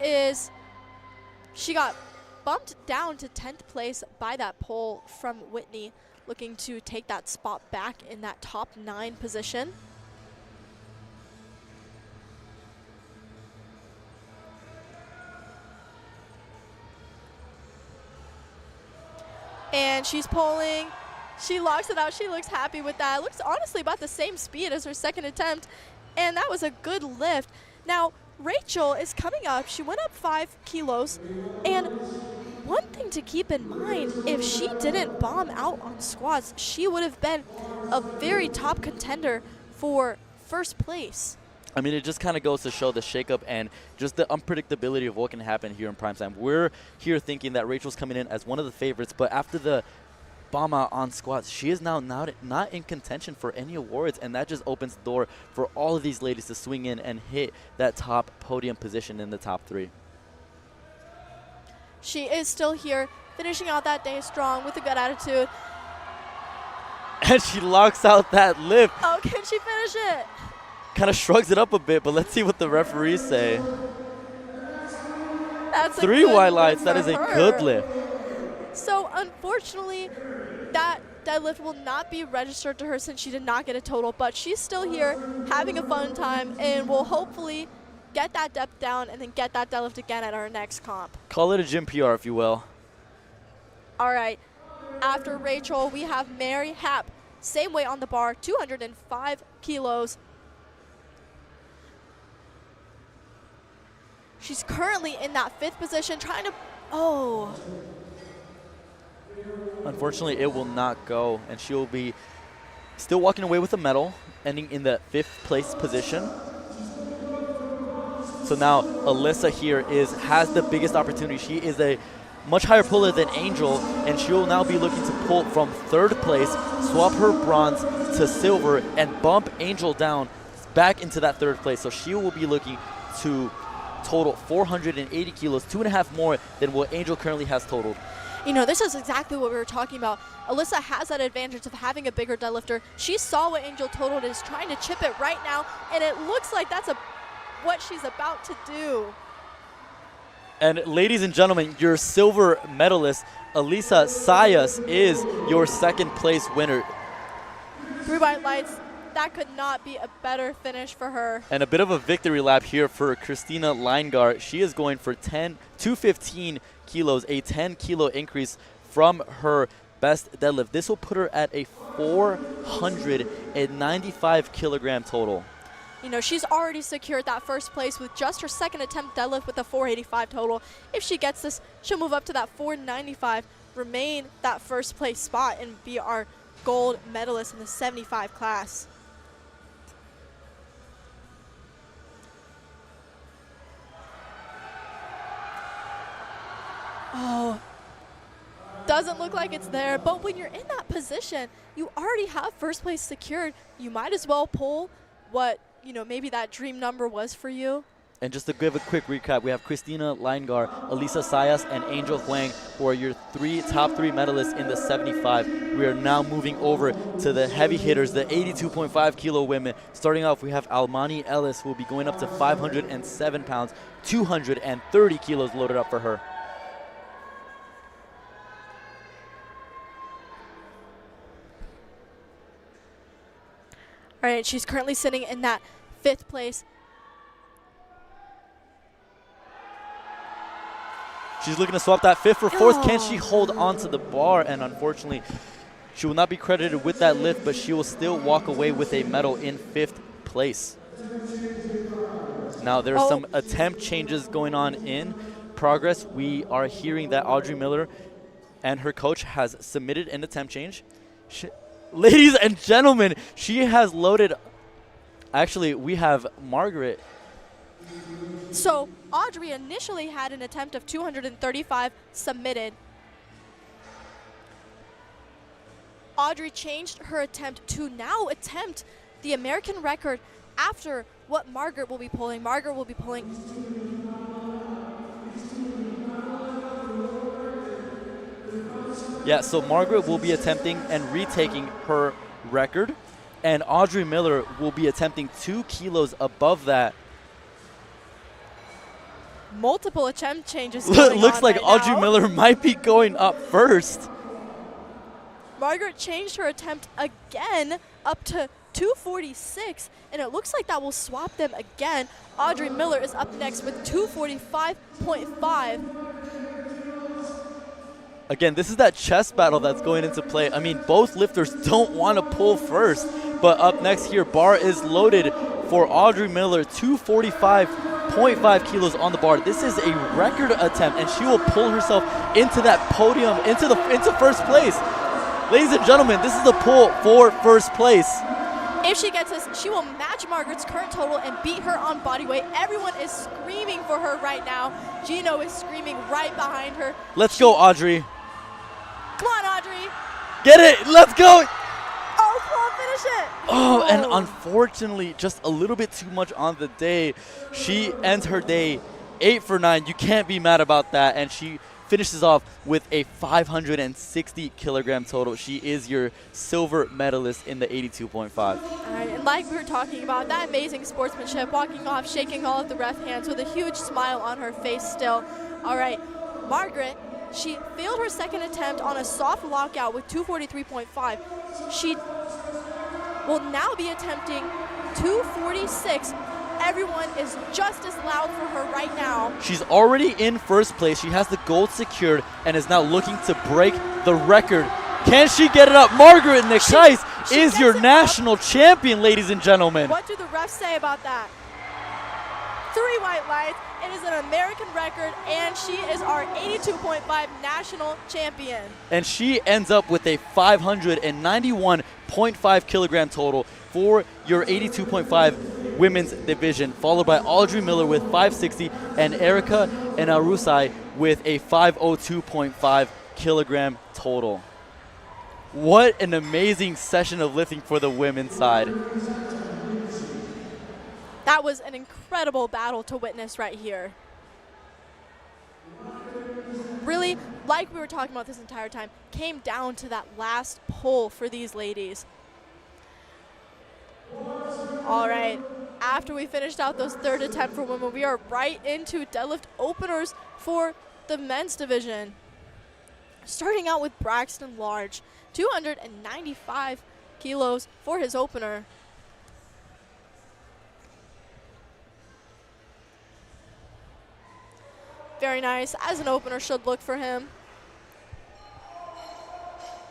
got bumped down to 10th place by that pull from Whitney, looking to take that spot back in that top 9 position. And she's pulling. She locks it out. She looks happy with that. It looks honestly about the same speed as her second attempt. And that was a good lift. Now, Rachel is coming up. She went up 5 kilos. And one thing to keep in mind, if she didn't bomb out on squats, she would have been a very top contender for first place. I mean, it just kind of goes to show the shakeup and just the unpredictability of what can happen here in Primetime. We're here thinking that Rachel's coming in as one of the favorites, but after the bomb out on squats, she is now not in contention for any awards, and that just opens the door for all of these ladies to swing in and hit that top podium position in the top 3. She is still here, finishing out that day strong with a good attitude. And she locks out that lift. Oh, can she finish it? Kind of shrugs it up a bit, but let's see what the referees say. That's 3 white lights. That is a good lift. So unfortunately, that deadlift will not be registered to her since she did not get a total, but she's still here having a fun time and will hopefully get that depth down and then get that deadlift again at our next comp. Call it a gym PR, if you will. All right, after Rachel, we have Mary Happ. Same weight on the bar, 205 kilos. She's currently in that 5th position, trying to, Unfortunately, it will not go, and she will be still walking away with a medal, ending in the 5th place position. So now Alyssa here has the biggest opportunity. She is a much higher puller than Angel, and she will now be looking to pull from 3rd place, swap her bronze to silver, and bump Angel down back into that 3rd place. So she will be looking to total 480 kilos, 2.5 more than what Angel currently has totaled. You know, this is exactly what we were talking about. Alyssa has that advantage of having a bigger deadlifter. She saw what Angel totaled and is trying to chip it right now, and it looks like that's what she's about to do. And ladies and gentlemen, your silver medalist, Elisa Sayas, is your 2nd place winner. 3 white lights. That could not be a better finish for her. And a bit of a victory lap here for Christina Leingart. She is going for 215 kilos, a 10-kilo increase from her best deadlift. This will put her at a 495-kilogram total. You know, she's already secured that 1st place with just her 2nd attempt deadlift with a 485 total. If she gets this, she'll move up to that 495, remain that 1st place spot, and be our gold medalist in the 75 class. Oh, doesn't look like it's there, but when you're in that position, you already have 1st place secured. You might as well pull what, you know, maybe that dream number was for you. And just to give a quick recap, we have Christina Leingart, Elisa Sayas, and Angel Huang, who are your top 3 medalists in the 75. We are now moving over to the heavy hitters, the 82.5 kilo women. Starting off, we have Almani Ellis, who will be going up to 507 pounds, 230 kilos loaded up for her. All right, she's currently sitting in that 5th place. She's looking to swap that 5th for 4th. Can she hold on to the bar? And unfortunately, she will not be credited with that lift, but she will still walk away with a medal in 5th place. Now, there are some attempt changes going on in progress. We are hearing that Audrey Miller and her coach has submitted an attempt change. Ladies and gentlemen, she has loaded. Actually, we have Margaret. So Audrey initially had an attempt of 235 submitted. Audrey changed her attempt to now attempt the American record after what Margaret will be pulling. Margaret will be pulling. Yeah, so Margaret will be attempting and retaking her record, and Audrey Miller will be attempting 2 kilos above that. Multiple attempt changes. Looks like Audrey Miller might be going up first. Margaret changed her attempt again up to 246, and it looks like that will swap them again. Audrey Miller is up next with 245.5. Again, this is that chest battle that's going into play. I mean, both lifters don't want to pull first, but up next here, bar is loaded for Audrey Miller, 245 82.5 kilos on the bar. This is a record attempt, and she will pull herself into that podium, into first place. Ladies and gentlemen, this is the pull for first place. If she gets this, she will match Margaret's current total and beat her on body weight. Everyone is screaming for her right now. Gino is screaming right behind her. Let's go, Audrey. Come on, Audrey. Get it. Let's go. Oh, come on, finish it. Oh, and unfortunately, just a little bit too much on the day. She ends her day 8 for 9. You can't be mad about that. And she finishes off with a 560 kilogram total. She is your silver medalist in the 82.5. All right, and like we were talking about, that amazing sportsmanship, walking off, shaking all of the ref hands with a huge smile on her face still. All right, Margaret, she failed her second attempt on a soft lockout with 243.5. She will now be attempting 246. Everyone is just as loud for her right now. She's already in first place. She has the gold secured and is now looking to break the record. Can she get it up? Margaret Nikice is your national champion, ladies and gentlemen. What do the refs say about that? 3 white lights. It is an American record, and she is our 82.5 national champion. And she ends up with a 591.5 kilogram total for your 82.5 women's division, followed by Audrey Miller with 560 and Erica Enarusai with a 502.5 kilogram total. What an amazing session of lifting for the women's side. That was an incredible battle to witness right here. Really, like we were talking about this entire time, came down to that last pull for these ladies. All right, after we finished out those third attempt for women, we are right into deadlift openers for the men's division. Starting out with Braxton Large, 295 kilos for his opener. Very nice, as an opener should look for him.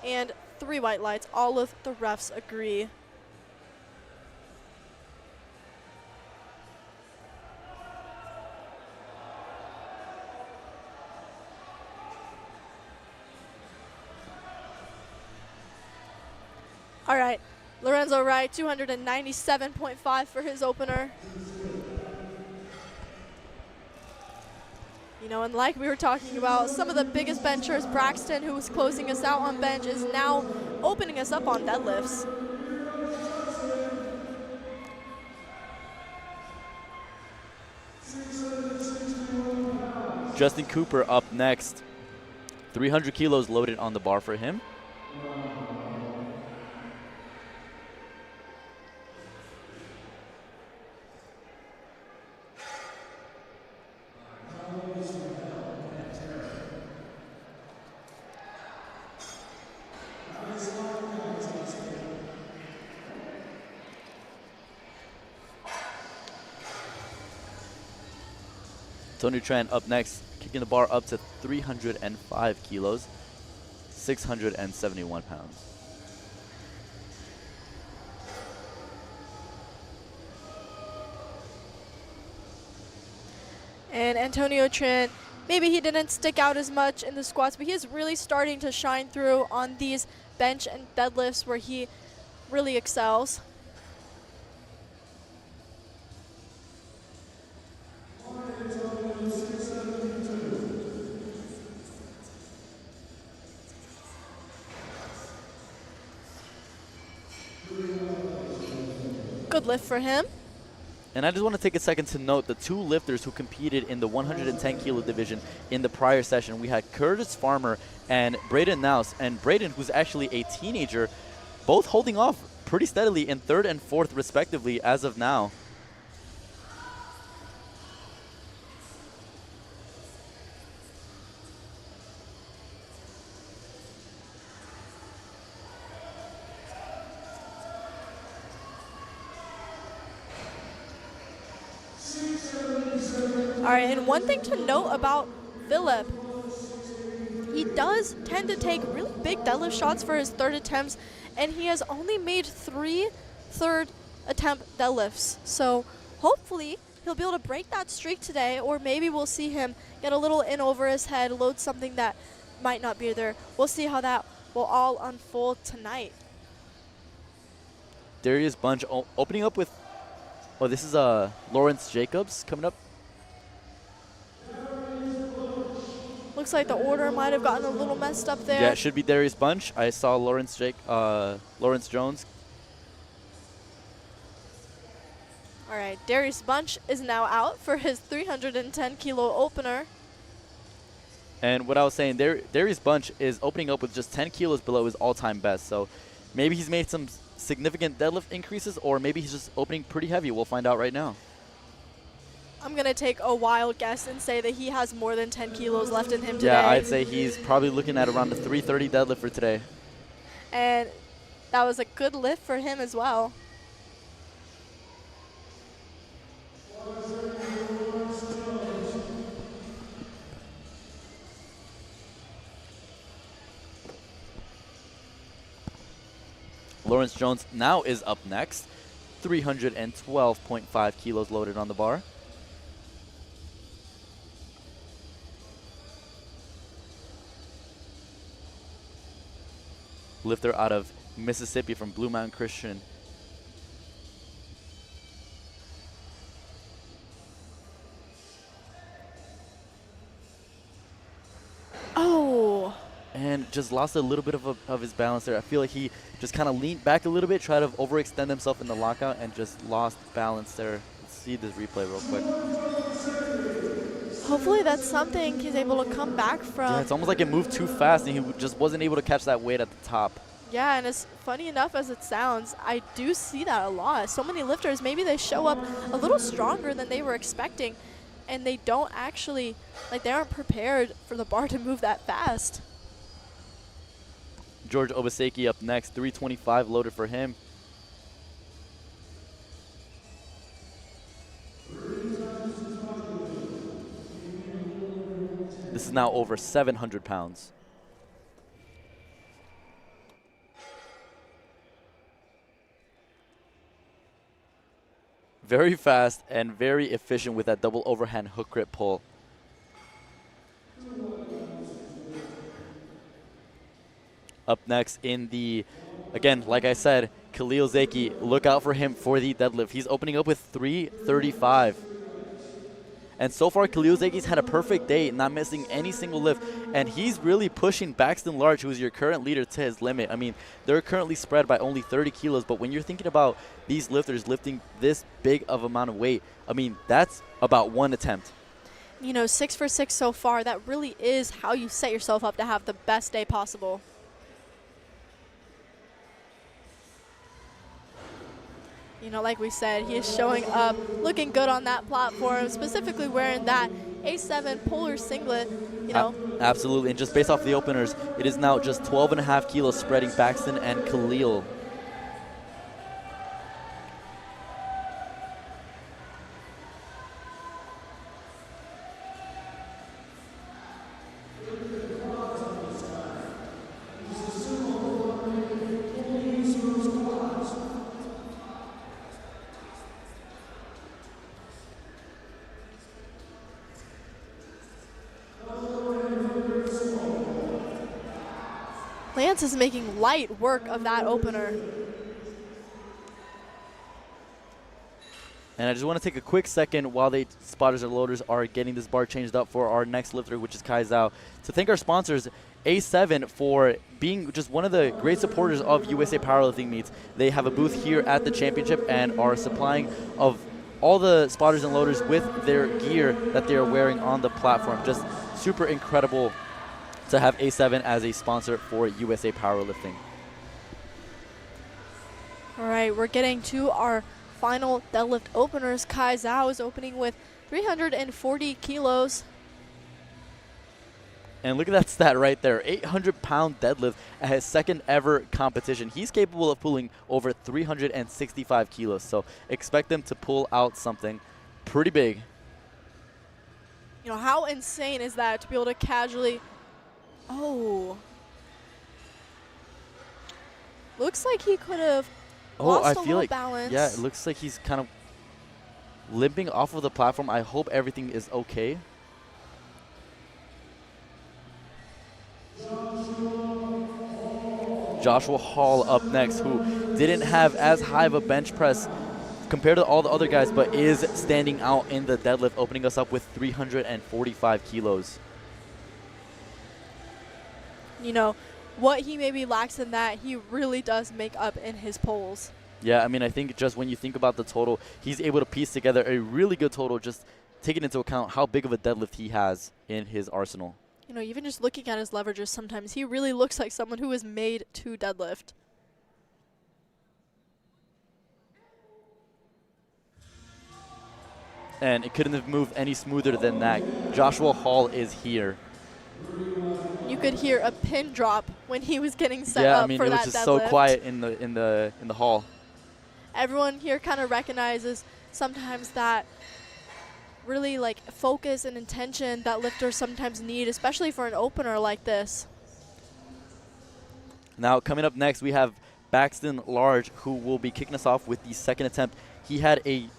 And 3 white lights, all of the refs agree. All right, Lorenzo Wright, 297.5 for his opener. You know, and like we were talking about, some of the biggest benchers, Braxton, who was closing us out on bench, is now opening us up on deadlifts. Justin Cooper up next. 300 kilos loaded on the bar for him. Tony Tran up next, kicking the bar up to 305 kilos, 671 pounds. And Antonio Tran, maybe he didn't stick out as much in the squats, but he is really starting to shine through on these bench and deadlifts where he really excels. Good lift for him. And I just want to take a second to note the 2 lifters who competed in the 110 kilo division in the prior session. We had Curtis Farmer and Braden Naus. And Braden, who's actually a teenager, both holding off pretty steadily in 3rd and 4th respectively as of now. All right, and one thing to note about Philip, he does tend to take really big deadlift shots for his 3rd attempts, and he has only made 3 third attempt deadlifts. So hopefully he'll be able to break that streak today, or maybe we'll see him get a little in over his head, load something that might not be there. We'll see how that will all unfold tonight. Darius Bunch opening up with, oh, this is Lawrence Jacobs coming up. Looks like the order might have gotten a little messed up there. Yeah, it should be Darius Bunch. I saw Lawrence Jones. All right, Darius Bunch is now out for his 310 kilo opener. And what I was saying, Darius Bunch is opening up with just 10 kilos below his all-time best. So maybe he's made some significant deadlift increases, or maybe he's just opening pretty heavy. We'll find out right now. I'm going to take a wild guess and say that he has more than 10 kilos left in him today. Yeah, I'd say he's probably looking at around the 330 deadlift for today. And that was a good lift for him as well. Lawrence Jones now is up next. 312.5 kilos loaded on the bar. Lifter out of Mississippi from Blue Mountain Christian. Oh. And just lost a little bit of his balance there. I feel like he just kind of leaned back a little bit, tried to overextend himself in the lockout, and just lost balance there. Let's see this replay real quick. Hopefully that's something he's able to come back from. Yeah, it's almost like it moved too fast, and he just wasn't able to catch that weight at the top. Yeah, and as funny enough as it sounds, I do see that a lot. So many lifters, maybe they show up a little stronger than they were expecting, and they don't actually, like, they aren't prepared for the bar to move that fast. George Obaseki up next, 325 loaded for him. This is now over 700 pounds. Very fast and very efficient with that double overhand hook grip pull. Up next in the, again, like I said, Khalil Zaki, look out for him for the deadlift. He's opening up with 335. And so far, Khalil Zaki's had a perfect day, not missing any single lift. And he's really pushing Baxton Large, who is your current leader, to his limit. I mean, they're currently spread by only 30 kilos. But when you're thinking about these lifters lifting this big of amount of weight, I mean, that's about one attempt. You know, 6 for 6 so far, that really is how you set yourself up to have the best day possible. You know, like we said, he is showing up, looking good on that platform, specifically wearing that A7 polar singlet, you know. Absolutely, and just based off the openers, it is now just 12.5 kilos spreading Baxton and Khalil. Lance is making light work of that opener. And I just want to take a quick second while the spotters and loaders are getting this bar changed up for our next lifter, which is Kai Zhao, to thank our sponsors, A7, for being just one of the great supporters of USA Powerlifting meets. They have a booth here at the championship and are supplying of all the spotters and loaders with their gear that they are wearing on the platform. Just super incredible to have A7 as a sponsor for USA Powerlifting. All right, we're getting to our final deadlift openers. Kai Zhao is opening with 340 kilos. And look at that stat right there, 800-pound deadlift at his second ever competition. He's capable of pulling over 365 kilos, so expect him to pull out something pretty big. You know, how insane is that to be able to casually, oh. Looks like he could have lost a little balance. Yeah, it looks like he's kind of limping off of the platform. I hope everything is okay. Joshua Hall up next, who didn't have as high of a bench press compared to all the other guys, but is standing out in the deadlift, opening us up with 345 kilos. You know, what he maybe lacks in that, he really does make up in his pulls. Yeah, I mean, I think just when you think about the total, he's able to piece together a really good total, just taking into account how big of a deadlift he has in his arsenal. You know, even just looking at his leverages sometimes, he really looks like someone who is made to deadlift. And it couldn't have moved any smoother than that. Joshua Hall is here. You could hear a pin drop when he was getting set Yeah, up I mean, for it was that just deadlift. so quiet in the hall. Everyone here kind of recognizes sometimes that really like focus and intention that lifters sometimes need, especially for an opener like this. Now, coming up next, we have Baxton Large, who will be kicking us off with the second attempt. He had he's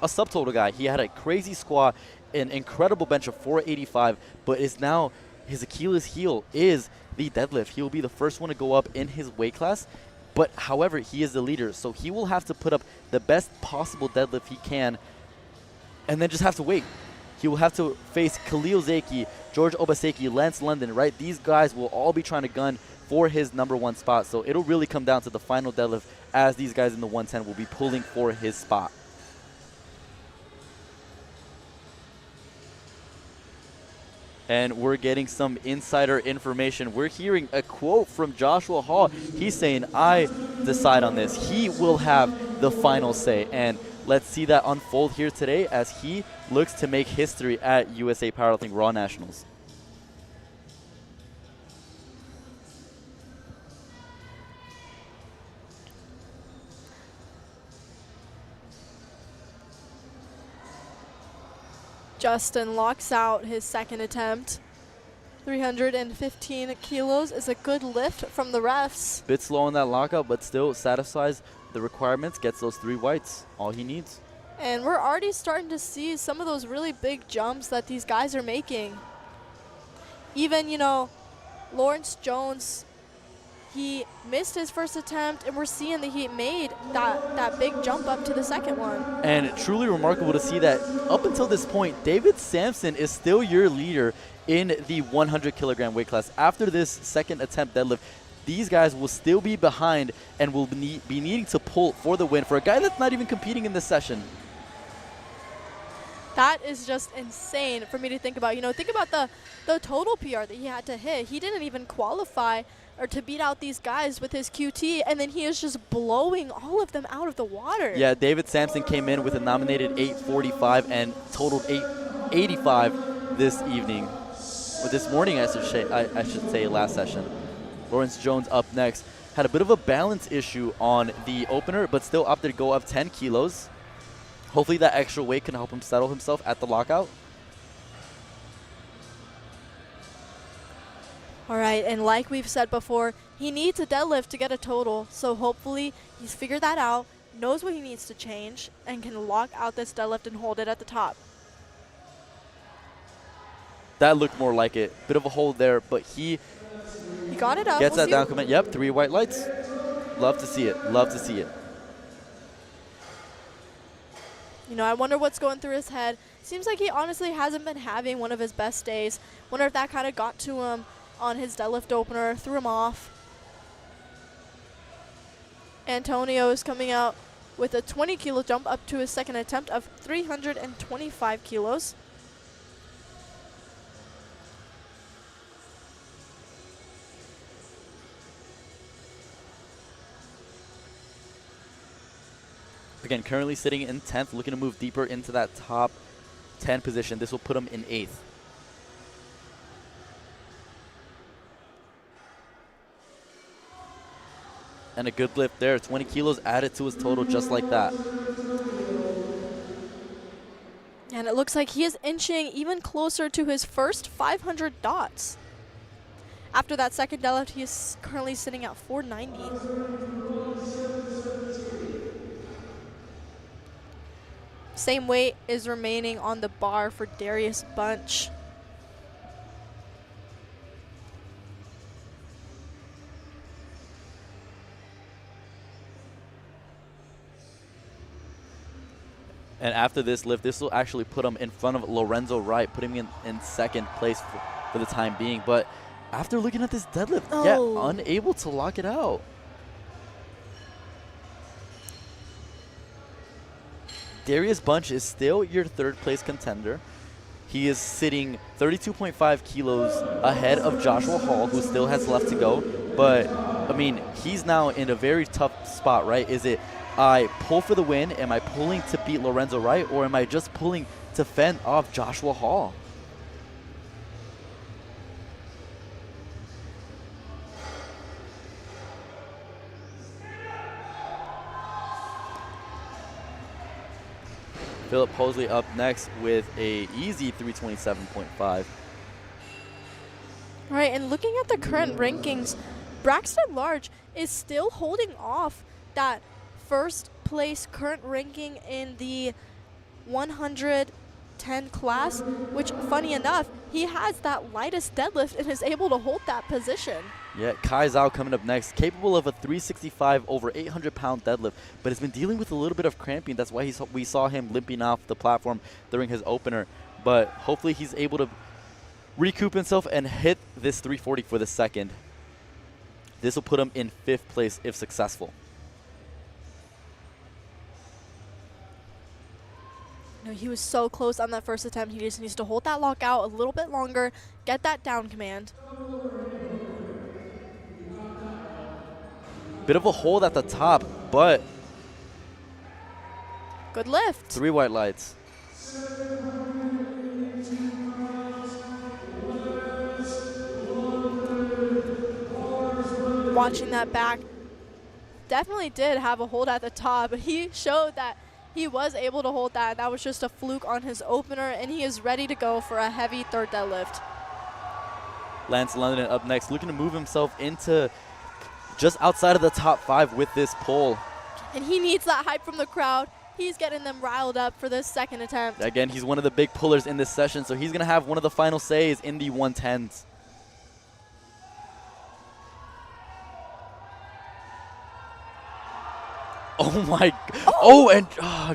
a subtotal guy. He had a crazy squat, an incredible bench of 485, but is now, his Achilles heel is the deadlift. He will be the first one to go up in his weight class, but however, he is the leader, so he will have to put up the best possible deadlift he can and then just have to wait. He will have to face Khalil Zaki, George Obaseki, Lance London, right? These guys will all be trying to gun for his #1 spot, so it'll really come down to the final deadlift as these guys in the 110 will be pulling for his spot. And we're getting some insider information. We're hearing a quote from Joshua Hall. He's saying, I decide on this. He will have the final say. And let's see that unfold here today as he looks to make history at USA Powerlifting Raw Nationals. Justin locks out his second attempt. 315 kilos is a good lift from the refs. Bit slow on that lockout, but still satisfies the requirements, gets those 3 whites, all he needs. And we're already starting to see some of those really big jumps that these guys are making. Even, you know, Lawrence Jones, he missed his first attempt, and we're seeing that he made that big jump up to the second one. And truly remarkable to see that up until this point, David Sampson is still your leader in the 100 kilogram weight class. After this second attempt deadlift, these guys will still be behind and will be needing to pull for the win for a guy that's not even competing in this session. That is just insane for me to think about. You know, think about the total PR that he had to hit. He didn't even qualify or to beat out these guys with his QT, and then he is just blowing all of them out of the water. Yeah, David Sampson came in with a nominated 845 and totaled 885 this evening. Or this morning, I should say, last session. Lawrence Jones up next. Had a bit of a balance issue on the opener, but still opted to go up 10 kilos. Hopefully that extra weight can help him settle himself at the lockout. All right, and like we've said before, he needs a deadlift to get a total, so hopefully he's figured that out, knows what he needs to change, and can lock out this deadlift and hold it at the top. That looked more like it. Bit of a hold there, but he got it up. Gets that down command. Yep, 3 white lights. Love to see it. Love to see it. You know, I wonder what's going through his head. Seems like he honestly hasn't been having one of his best days. Wonder if that kind of got to him on his deadlift opener, threw him off. Antonio is coming out with a 20 kilo jump up to his second attempt of 325 kilos. Again, currently sitting in 10th, looking to move deeper into that top 10 position. This will put him in 8th. And a good lift there. 20 kilos added to his total just like that. And it looks like he is inching even closer to his first 500 dots. After that second deadlift, he is currently sitting at 490. Same weight is remaining on the bar for Darius Bunch. And after this lift, this will actually put him in front of Lorenzo Wright, putting him in second place for the time being. But after looking at this deadlift, unable to lock it out. Darius Bunch is still your third place contender. He is sitting 32.5 kilos ahead of Joshua Hall, who still has left to go. But, I mean, he's now in a very tough spot, right? Is it I pull for the win? Am I pulling to beat Lorenzo Wright? Or am I just pulling to fend off Joshua Hall? Philip Hosley up next with a easy 327.5. Right, and looking at the current rankings, Braxton Large is still holding off that first place current ranking in the 110 class, which, funny enough, he has that lightest deadlift and is able to hold that position. Yeah, Kai Zhao coming up next, capable of a 365 over 800-pound deadlift, but has been dealing with a little bit of cramping. That's why we saw him limping off the platform during his opener. But hopefully he's able to recoup himself and hit this 340 for the second. This will put him in 5th place if successful. No, he was so close on that first attempt. He just needs to hold that lock out a little bit longer, get that down command. Bit of a hold at the top, but good lift. 3 white lights. Watching that back, definitely did have a hold at the top, but he showed that he was able to hold that. That was just a fluke on his opener, and he is ready to go for a heavy third deadlift. Lance London up next, looking to move himself into just outside of the top 5 with this pull. And he needs that hype from the crowd. He's getting them riled up for this second attempt. Again, he's one of the big pullers in this session, so he's going to have one of the final says in the 110s. Oh my, and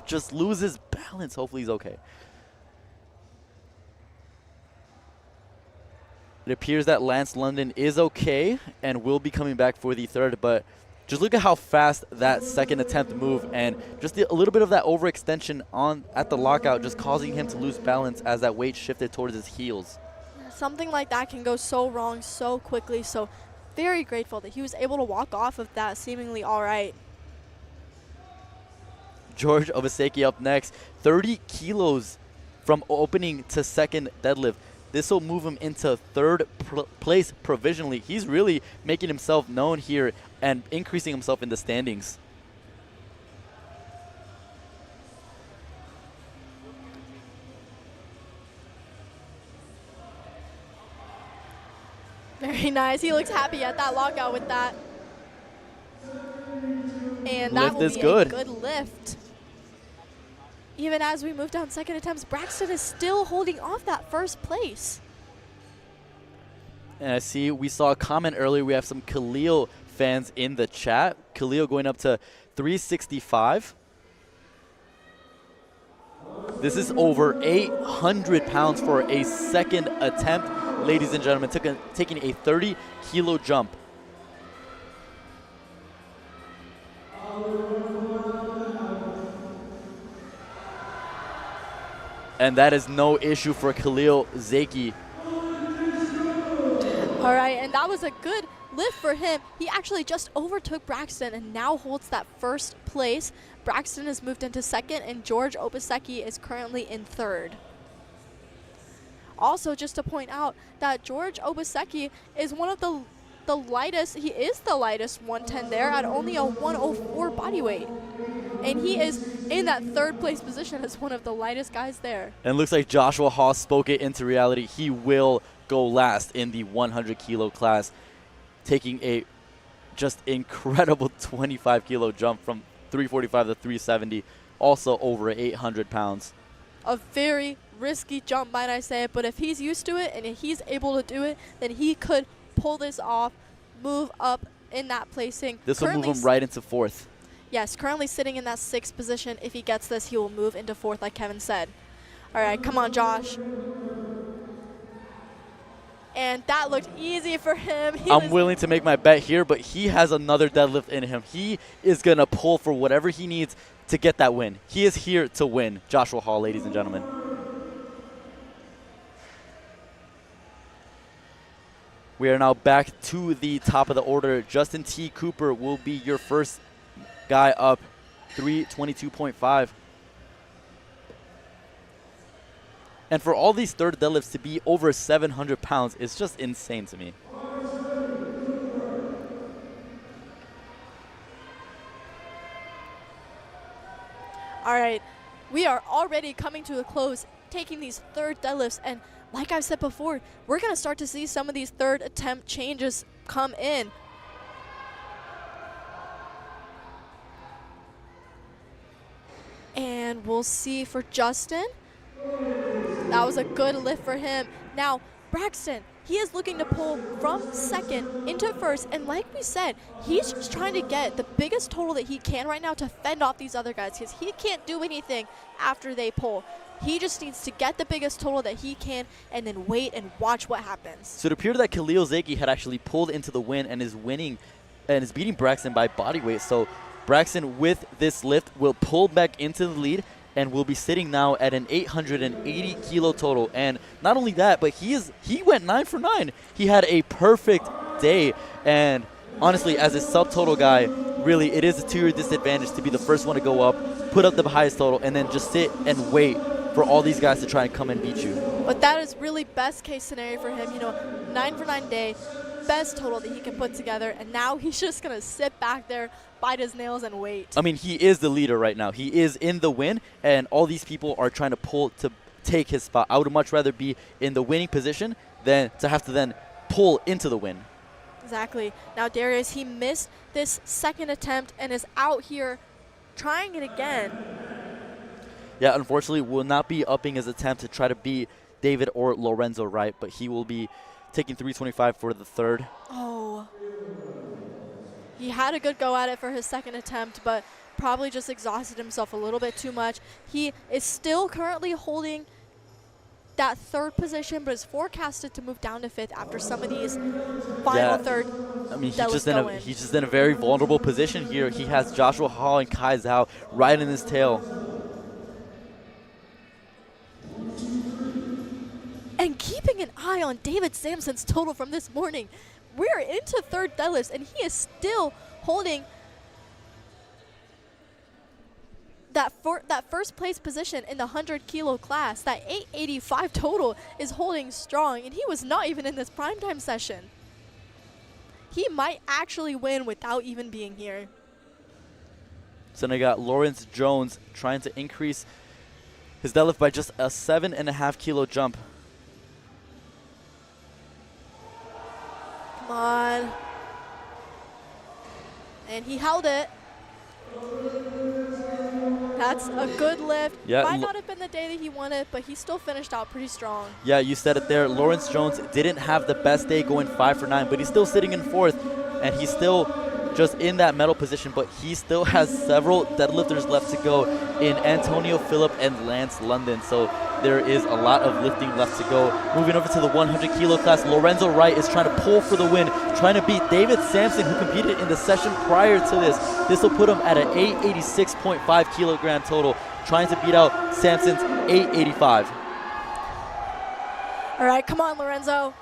just loses balance. Hopefully he's okay. It appears that Lance London is okay and will be coming back for the third, but just look at how fast that second attempt moved, and just a little bit of that overextension at the lockout just causing him to lose balance as that weight shifted towards his heels. Something like that can go so wrong so quickly, so very grateful that he was able to walk off of that seemingly all right. George Obaseki up next, 30 kilos from opening to second deadlift. This will move him into 3rd place provisionally. He's really making himself known here and increasing himself in the standings. Very nice. He looks happy at that lockout with that. And that will be a good lift. Even as we move down second attempts, Braxton is still holding off that first place. And I see we saw a comment earlier. We have some Khalil fans in the chat. Khalil going up to 365. This is over 800 pounds for a second attempt, ladies and gentlemen, taking a 30-kilo jump. And that is no issue for Khalil Zaki. All right, and that was a good lift for him. He actually just overtook Braxton and now holds that first place. Braxton has moved into second, and George Obaseki is currently in 3rd. Also, just to point out that George Obaseki is one of the lightest, he is the lightest 110 there at only a 104 body weight. And he is in that 3rd place position as one of the lightest guys there. And it looks like Joshua Haas spoke it into reality. He will go last in the 100-kilo class, taking a just incredible 25-kilo jump from 345 to 370. also over 800 pounds. A very risky jump, might I say, but if he's used to it and if he's able to do it, then he could pull this off, move up in that placing. This will move him right into 4th. Yes, currently sitting in that 6th position. If he gets this, he will move into 4th, like Kevin said. All right, come on, Josh. And that looked easy for him. I'm willing to make my bet here, but he has another deadlift in him. He is going to pull for whatever he needs to get that win. He is here to win, Joshua Hall, ladies and gentlemen. We are now back to the top of the order. Justin T. Cooper will be your first guy up, 322.5. And for all these third deadlifts to be over 700 pounds is just insane to me. All right, we are already coming to a close, taking these third deadlifts, and like I've said before, we're going to start to see some of these third attempt changes come in. And we'll see for Justin. That was a good lift for him. Now, Braxton, he is looking to pull from 2nd into 1st, and like we said, he's just trying to get the biggest total that he can right now to fend off these other guys, because he can't do anything after they pull. He just needs to get the biggest total that he can and then wait and watch what happens. So it appeared that Khalil Zaki had actually pulled into the win and is winning and is beating Braxton by body weight. So Braxton, with this lift, will pull back into the lead and will be sitting now at an 880 kilo total. And not only that, but he went 9 for 9. He had a perfect day. And honestly, as a subtotal guy, really, it is to your disadvantage to be the first one to go up, put up the highest total, and then just sit and wait for all these guys to try and come and beat you. But that is really best case scenario for him. 9 for 9 day, best total that he can put together, and now he's just gonna sit back there, bite his nails, and wait. I mean, he is the leader right now. He is in the win, and all these people are trying to pull to take his spot. I would much rather be in the winning position than to have to then pull into the win. Exactly. Now Darius, he missed this 2nd attempt and is out here trying it again. Yeah, unfortunately, will not be upping his attempt to try to beat David or Lorenzo Wright, but he will be taking 325 for the 3rd. Oh. He had a good go at it for his 2nd attempt, but probably just exhausted himself a little bit too much. He is still currently holding that 3rd position, but is forecasted to move down to 5th after some of these final third. I mean, he's just in a very vulnerable position here. He has Joshua Hall and Kai Zhao right in his tail. And keeping an eye on David Sampson's total from this morning. We're into 3rd deadlifts, and he is still holding that 1st place position in the 100 kilo class. That 885 total is holding strong, and he was not even in this primetime session. He might actually win without even being here. So now I got Lawrence Jones trying to increase his deadlift by just a 7.5 kilo jump. Come on. And he held it. That's a good lift. Yeah, Might not have been the day that he wanted, but he still finished out pretty strong. Yeah, you said it there. Lawrence Jones didn't have the best day going 5 for 9, but he's still sitting in 4th, and he's still just in that medal position, but he still has several deadlifters left to go in Antonio Phillip and Lance London. So there is a lot of lifting left to go. Moving over to the 100 kilo class, Lorenzo Wright is trying to pull for the win, trying to beat David Sampson, who competed in the session prior to this. This will put him at an 886.5 kilogram total, trying to beat out Sampson's 885. All right, come on, Lorenzo.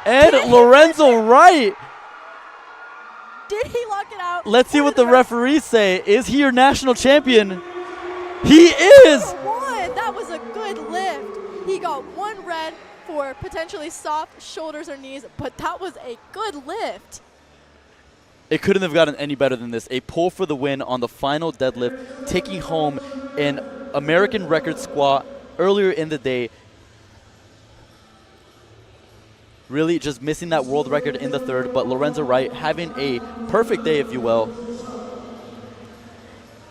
And Lorenzo Wright. Did he lock it out? Let's see what the referees say. Is he your national champion? He is! That was a good lift. He got 1 red for potentially soft shoulders or knees, but that was a good lift. It couldn't have gotten any better than this. A pull for the win on the final deadlift, taking home an American record squat earlier in the day. really just missing that world record in the third, but Lorenzo Wright having a perfect day, if you will.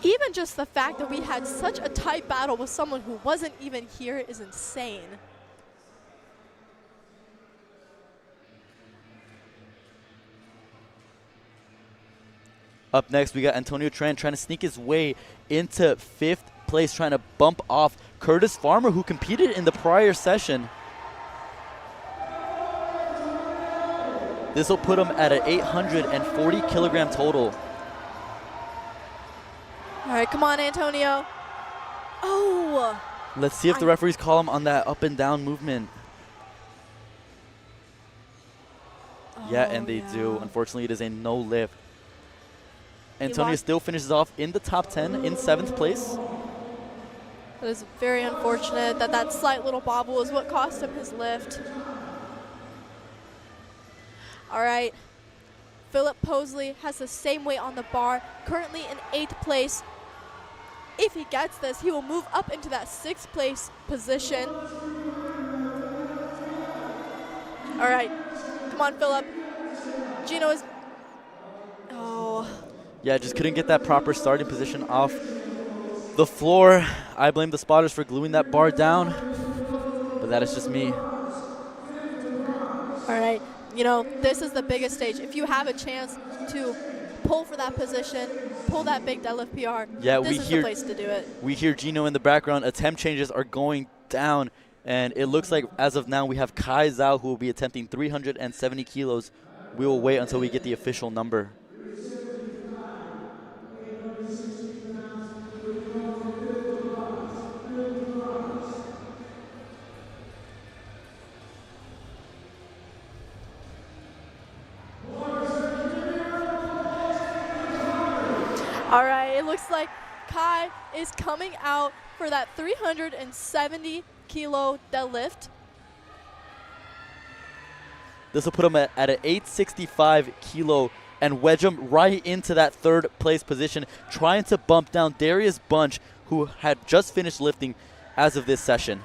Even just the fact that we had such a tight battle with someone who wasn't even here is insane. Up next, we got Antonio Tran trying to sneak his way into 5th place, trying to bump off Curtis Farmer, who competed in the prior session. This will put him at an 840 kilogram total. All right, come on, Antonio. Oh! Let's see if the referees call him on that up and down movement. Yeah, and they do. Unfortunately, it is a no lift. Antonio still finishes off in the top 10 in 7th place. It is very unfortunate that that slight little bobble is what cost him his lift. All right. Philip Posley has the same weight on the bar, currently in 8th place. If he gets this, he will move up into that 6th place position. All right. Come on, Philip. Gino is... Oh. Yeah, just couldn't get that proper starting position off the floor. I blame the spotters for gluing that bar down, but that is just me. All right. You know, this is the biggest stage. If you have a chance to pull for that position, pull that big deadlift PR, yeah, this is the place to do it. We hear Gino in the background. Attempt changes are going down, and it looks like as of now we have Kai Zhao, who will be attempting 370 kilos. We will wait until we get the official number. All right, it looks like Kai is coming out for that 370 kilo deadlift. This will put him at an 865 kilo and wedge him right into that 3rd place position, trying to bump down Darius Bunch, who had just finished lifting as of this session.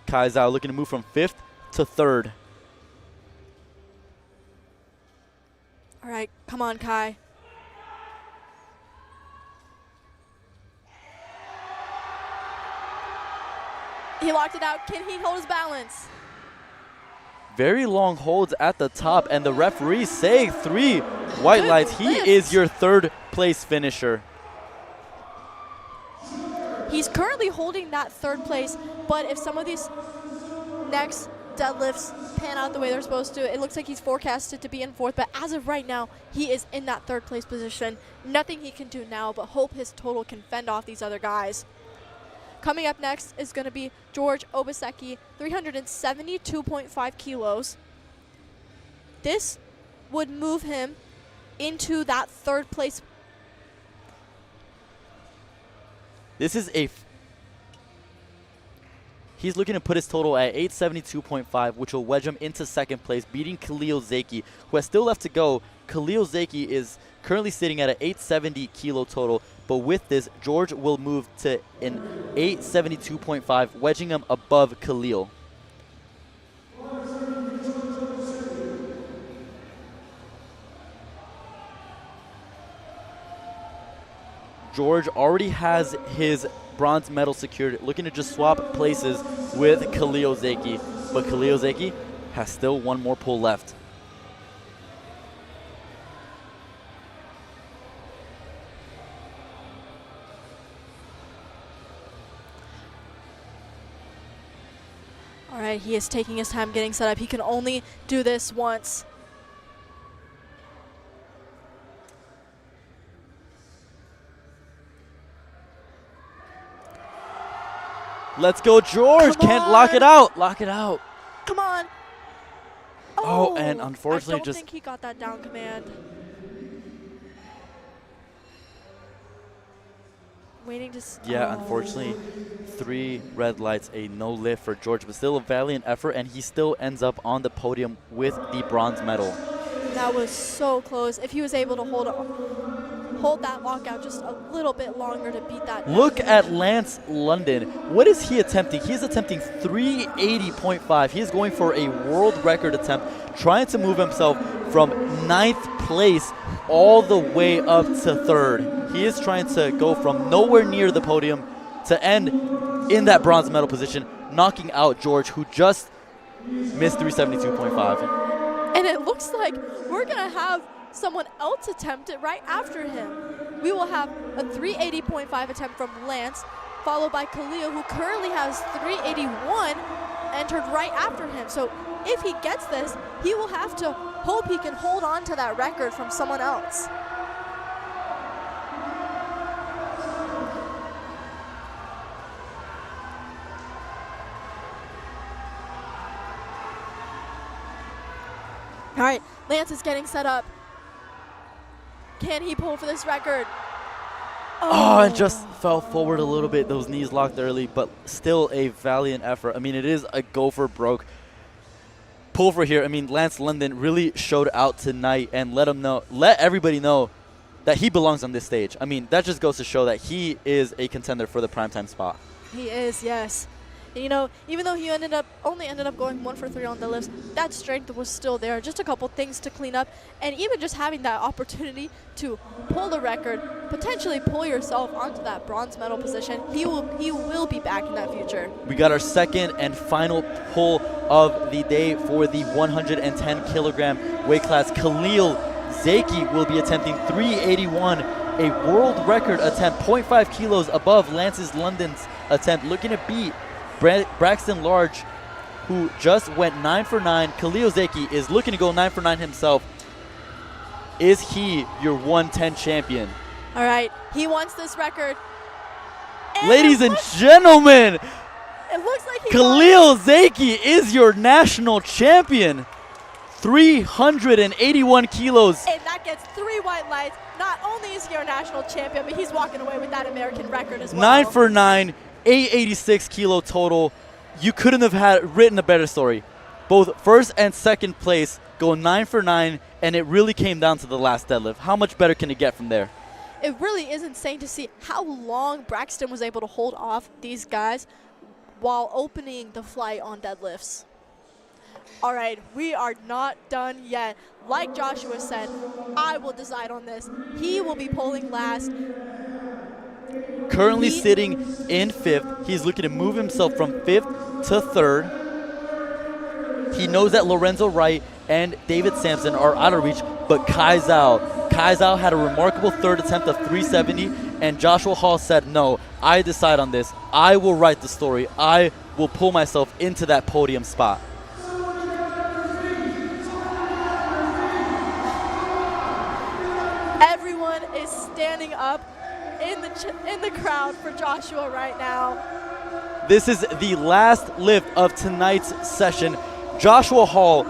Kai Zhao looking to move from 5th to 3rd. All right, come on, Kai. He locked it out. Can he hold his balance? Very long holds at the top, and the referee saying 3 white lights. He is your 3rd place finisher. He's currently holding that 3rd place, but if some of these next deadlifts pan out the way they're supposed to, it looks like he's forecasted to be in 4th, but as of right now, he is in that 3rd place position. Nothing he can do now but hope his total can fend off these other guys. Coming up next is going to be George Obaseki, 372.5 kilos. This would move him into that 3rd place. This is he's looking to put his total at 872.5, which will wedge him into 2nd place, beating Khalil Zaki, who has still left to go. Khalil Zaki is currently sitting at an 870 kilo total, but with this, George will move to an 872.5, wedging him above Khalil. George already has his bronze medal secured, looking to just swap places with Khalil Zaki, but Khalil Zaki has still one more pull left. All right, he is taking his time getting set up. He can only do this once. Let's go, George. Can't lock it out. Lock it out. Come on. Oh, and unfortunately I don't think he got that down command. Waiting to... Yeah, unfortunately, 3 red lights, a no lift for George, but still a valiant effort, and he still ends up on the podium with the bronze medal. That was so close. If he was able to hold that lockout just a little bit longer to beat that. Look at Lance London. What is he attempting? He's attempting 380.5. He is going for a world record attempt, trying to move himself from 9th place all the way up to 3rd. He is trying to go from nowhere near the podium to end in that bronze medal position, knocking out George, who just missed 372.5. And it looks like we're going to have someone else attempt it right after him. We will have a 380.5 attempt from Lance, followed by Khalil, who currently has 381 entered right after him. So if he gets this, he will have to hope he can hold on to that record from someone else. All right, Lance is getting set up. Can he pull for this record? And just fell forward a little bit. Those knees locked early, but still a valiant effort. I mean, it is a go for broke pull for here. I mean, Lance London really showed out tonight and let everybody know that he belongs on this stage. I mean, that just goes to show that he is a contender for the primetime spot. He is, yes. And, you know, even though he only ended up going 1 for 3 on deadlifts, that strength was still there. Just a couple things to clean up, and even just having that opportunity to pull the record, potentially pull yourself onto that bronze medal position. He will be back in that future. We got our second and final pull of the day for the 110 kilogram weight class. Khalil Zaki will be attempting 381, a world record attempt, 0.5 kilos above Lance London's attempt, looking to beat Braxton Large, who just went 9 for 9. Khalil Zaki is looking to go 9 for 9 himself. Is he your 110 champion? All right, he wants this record. And ladies and gentlemen, it looks like Khalil Zaki is your national champion. 381 kilos. And that gets 3 white lights. Not only is he our national champion, but he's walking away with that American record as well. 9 for 9. 886 kilo total. You couldn't have written a better story. Both first and second place go 9 for 9, and it really came down to the last deadlift. How much better can it get from there? It really is insane to see how long Braxton was able to hold off these guys while opening the flight on deadlifts. All right, we are not done yet. Like Joshua said, I will decide on this. He will be polling last. Currently sitting in 5th. He's looking to move himself from 5th to 3rd. He knows that Lorenzo Wright and David Sampson are out of reach, but Kai Zhao had a remarkable 3rd attempt of 370, and Joshua Hall said, no, I decide on this. I will write the story. I will pull myself into that podium spot. Everyone is standing up in the crowd for Joshua right now. This is the last lift of tonight's session. Joshua Hall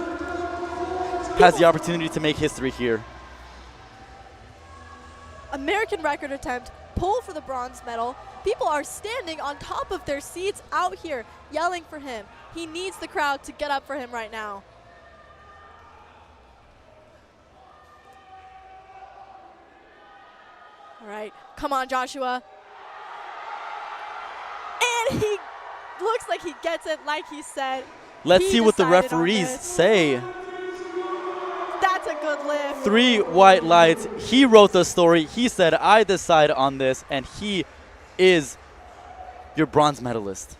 has the opportunity to make history here. American record attempt, pull for the bronze medal. People are standing on top of their seats out here yelling for him. He needs the crowd to get up for him right now. All right, come on, Joshua. And he looks like he gets it, like he said. Let's see what the referees say. That's a good lift. 3 white lights. He wrote the story. He said, I decide on this, and he is your bronze medalist.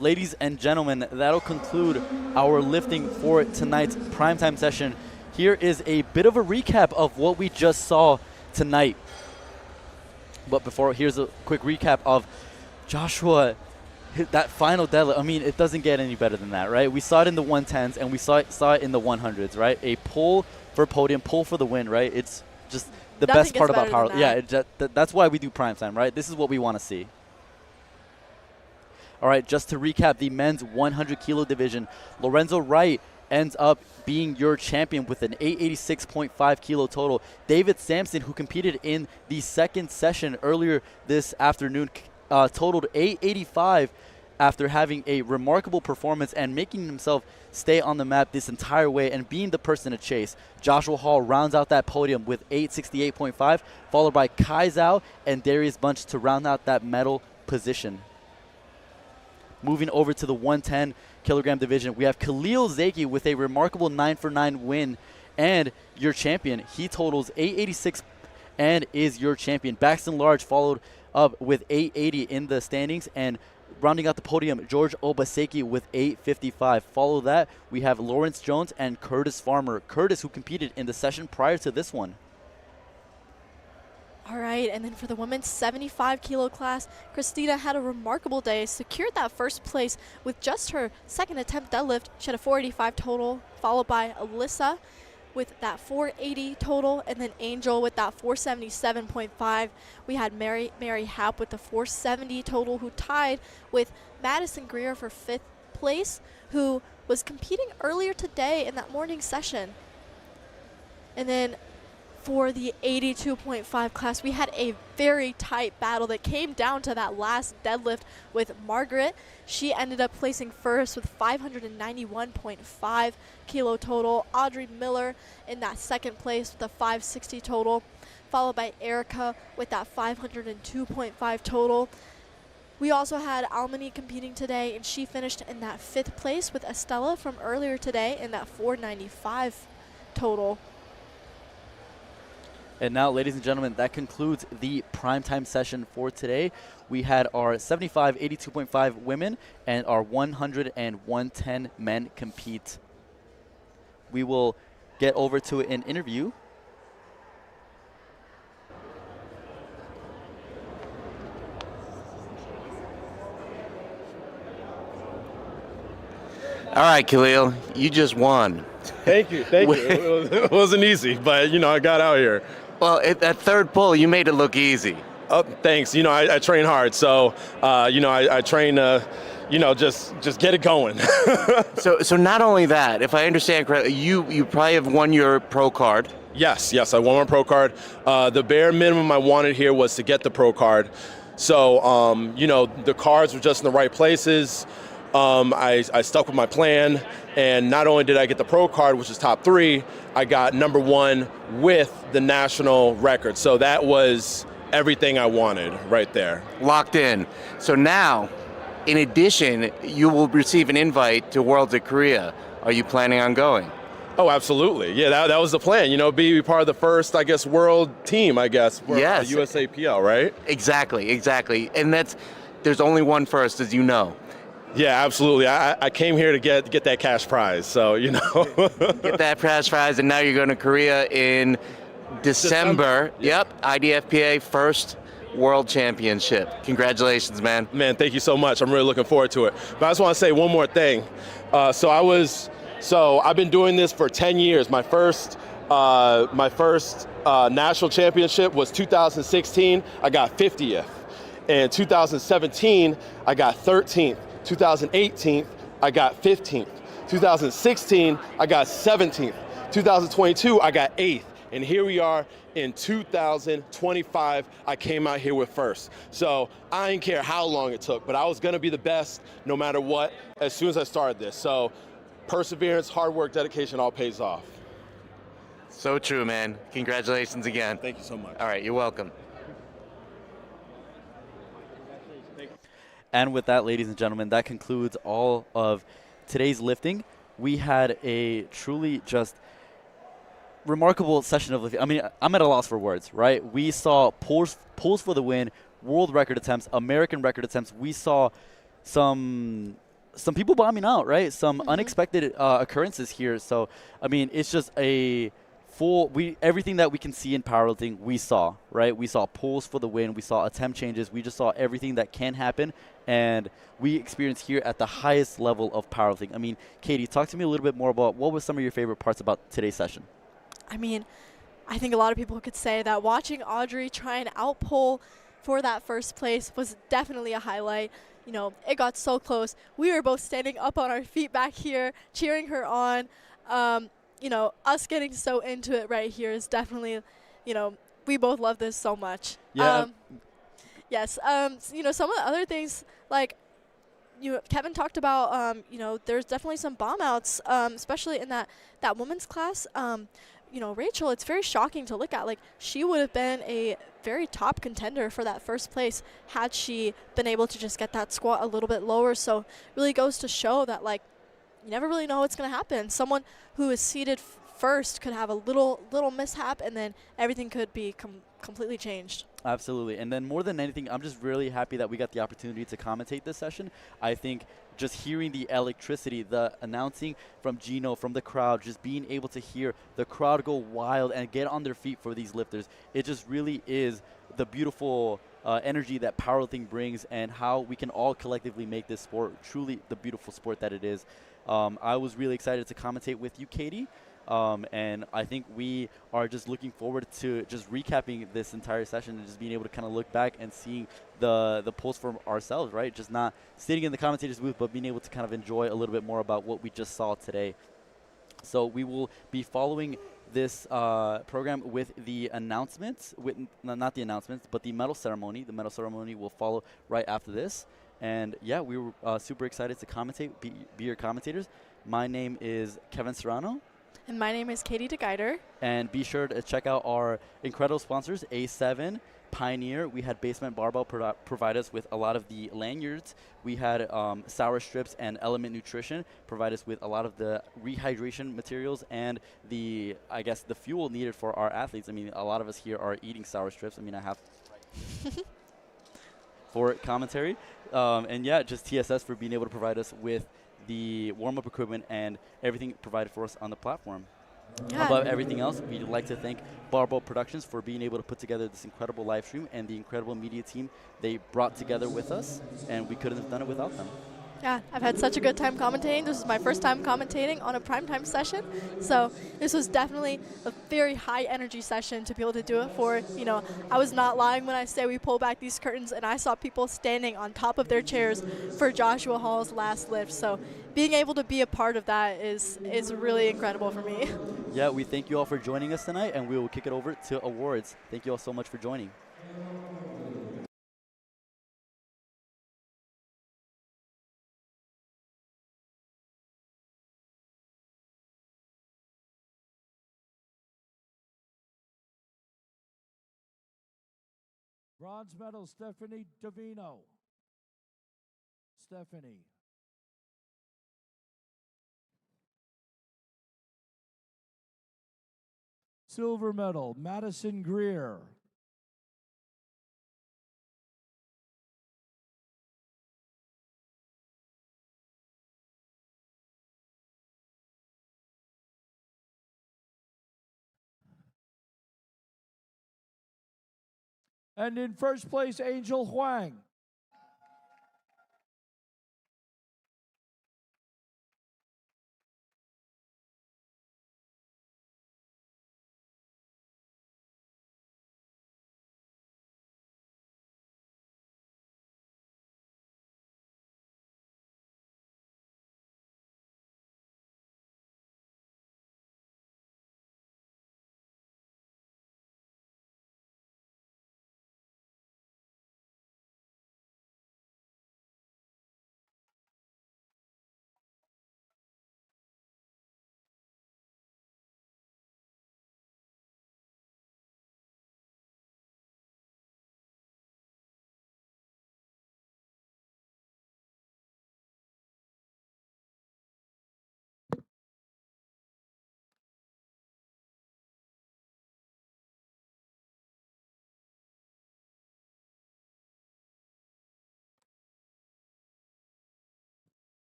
Ladies and gentlemen, that'll conclude our lifting for tonight's primetime session. Here is a bit of a recap of what we just saw tonight. But here's a quick recap of Joshua, that final deadlift. I mean, it doesn't get any better than that, right? We saw it in the 110s, and we saw it in the 100s, right? A pull for podium, pull for the win, right? It's just the best part about powerlifting. Yeah, that's why we do primetime, right? This is what we want to see. All right, just to recap, the men's 100 kilo division, Lorenzo Wright ends up being your champion with an 886.5 kilo total. David Sampson, who competed in the second session earlier this afternoon, totaled 885 after having a remarkable performance and making himself stay on the map this entire way and being the person to chase. Joshua Hall rounds out that podium with 868.5, followed by Kai Zhao and Darius Bunch to round out that medal position. Moving over to the 110 kilogram division, we have Khalil Zaki with a remarkable 9-for-9 win and your champion. He totals 886 and is your champion. Baxton Large followed up with 880 in the standings, and rounding out the podium, George Obaseki with 855. Follow that, we have Lawrence Jones and Curtis Farmer. Curtis, who competed in the session prior to this one. All right, and then for the women's 75 kilo class, Christina had a remarkable day, secured that first place with just her second attempt deadlift. She had a 485 total, followed by Alyssa with that 480 total, and then Angel with that 477.5. We had Mary Happ with the 470 total, who tied with Madison Greer for 5th place, who was competing earlier today in that morning session. And then for the 82.5 class, we had a very tight battle that came down to that last deadlift with Margaret. She ended up placing first with 591.5 kilo total. Audrey Miller in that second place with a 560 total, followed by Erica with that 502.5 total. We also had Almany competing today, and she finished in that 5th place with Estella from earlier today in that 495 total. And now, ladies and gentlemen, that concludes the primetime session for today. We had our 75, 82.5 women and our 100 and 110 men compete. We will get over to an interview. All right, Khalil, you just won. Thank you. It wasn't easy, but, I got out here. Well, that third pull, you made it look easy. Oh, thanks. I train hard, so, I train just get it going. So not only that, if I understand correctly, you probably have won your pro card. Yes, I won my pro card. The bare minimum I wanted here was to get the pro card. So, the cards were just in the right places. I stuck with my plan, and not only did I get the pro card, which is top 3, I got number 1 with the national record. So that was everything I wanted right there. Locked in. So now, in addition, you will receive an invite to Worlds at Korea. Are you planning on going? Oh, absolutely. Yeah, that was the plan. Be part of the first, world team, Yes. USAPL, right? Exactly. And there's only one first, as you know. Yeah, absolutely. I came here to get that cash prize, so Get that cash prize, and now you're going to Korea in December. Yep, IDFPA first World Championship. Congratulations, man. Man, thank you so much. I'm really looking forward to it. But I just want to say one more thing. So I've been doing this for 10 years. My first national championship was 2016. I got 50th. In 2017, I got 13th. 2018, I got 15th. 2016, I got 17th. 2022, I got 8th. And here we are in 2025, I came out here with first. So I didn't care how long it took, but I was gonna be the best no matter what as soon as I started this. So perseverance, hard work, dedication all pays off. So true, man. Congratulations again. Thank you so much. All right, you're welcome. And with that, ladies and gentlemen, that concludes all of today's lifting. We had a truly just remarkable session of lifting. I mean, I'm at a loss for words, right? We saw pulls for the win, world record attempts, American record attempts. We saw some people bombing out, right? Some unexpected occurrences here. So, I mean, it's just a everything that we can see in powerlifting, we saw, right? We saw pulls for the win. We saw attempt changes. We just saw everything that can happen, and we experienced here at the highest level of powerlifting. I mean, Katie, talk to me a little bit more about what were some of your favorite parts about today's session? I mean, I think a lot of people could say that watching Audrey try and outpull for that first place was definitely a highlight. It got so close. We were both standing up on our feet back here, cheering her on. Us getting so into it right here is definitely, we both love this so much. Yeah. Yes. Some of the other things, like, Kevin talked about, there's definitely some bomb outs, especially in that women's class. Rachel, it's very shocking to look at. Like, she would have been a very top contender for that first place had she been able to just get that squat a little bit lower. So really goes to show that, like, you never really know what's going to happen. Someone who is seated first could have a little mishap, and then everything could be completely changed. Absolutely. And then more than anything, I'm just really happy that we got the opportunity to commentate this session. I think just hearing the electricity, the announcing from Gino, from the crowd, just being able to hear the crowd go wild and get on their feet for these lifters, it just really is the beautiful energy that powerlifting brings, and how we can all collectively make this sport truly the beautiful sport that it is. I was really excited to commentate with you, Katie. And I think we are just looking forward to just recapping this entire session and just being able to kind of look back and seeing the pulse for ourselves, right? Just not sitting in the commentator's booth, but being able to kind of enjoy a little bit more about what we just saw today. So we will be following this program with the announcements, not the announcements, but the medal ceremony. The medal ceremony will follow right after this. And yeah, we were super excited to commentate, be your commentators. My name is Kevin Serrano. And my name is Katie DeGuider. And be sure to check out our incredible sponsors, A7, Pioneer. We had Basement Barbell provide us with a lot of the lanyards. We had Sour Strips and Element Nutrition provide us with a lot of the rehydration materials and the fuel needed for our athletes. I mean, a lot of us here are eating Sour Strips. I mean, I have for commentary. And yeah, just TSS for being able to provide us with the warm-up equipment and everything provided for us on the platform. Yeah. Above everything else, we'd like to thank Barbell Productions for being able to put together this incredible live stream and the incredible media team they brought together with us, and we couldn't have done it without them. Yeah, I've had such a good time commentating. This is my first time commentating on a primetime session, so this was definitely a very high energy session to be able to do it for. I was not lying when I say we pull back these curtains and I saw people standing on top of their chairs for Joshua Hall's last lift. So being able to be a part of that is really incredible for me. Yeah, we thank you all for joining us tonight, and we will kick it over to awards. Thank you all so much for joining. Bronze medal, Stephanie Davino. Stephanie. Silver medal, Madison Greer. And in first place, Angel Huang.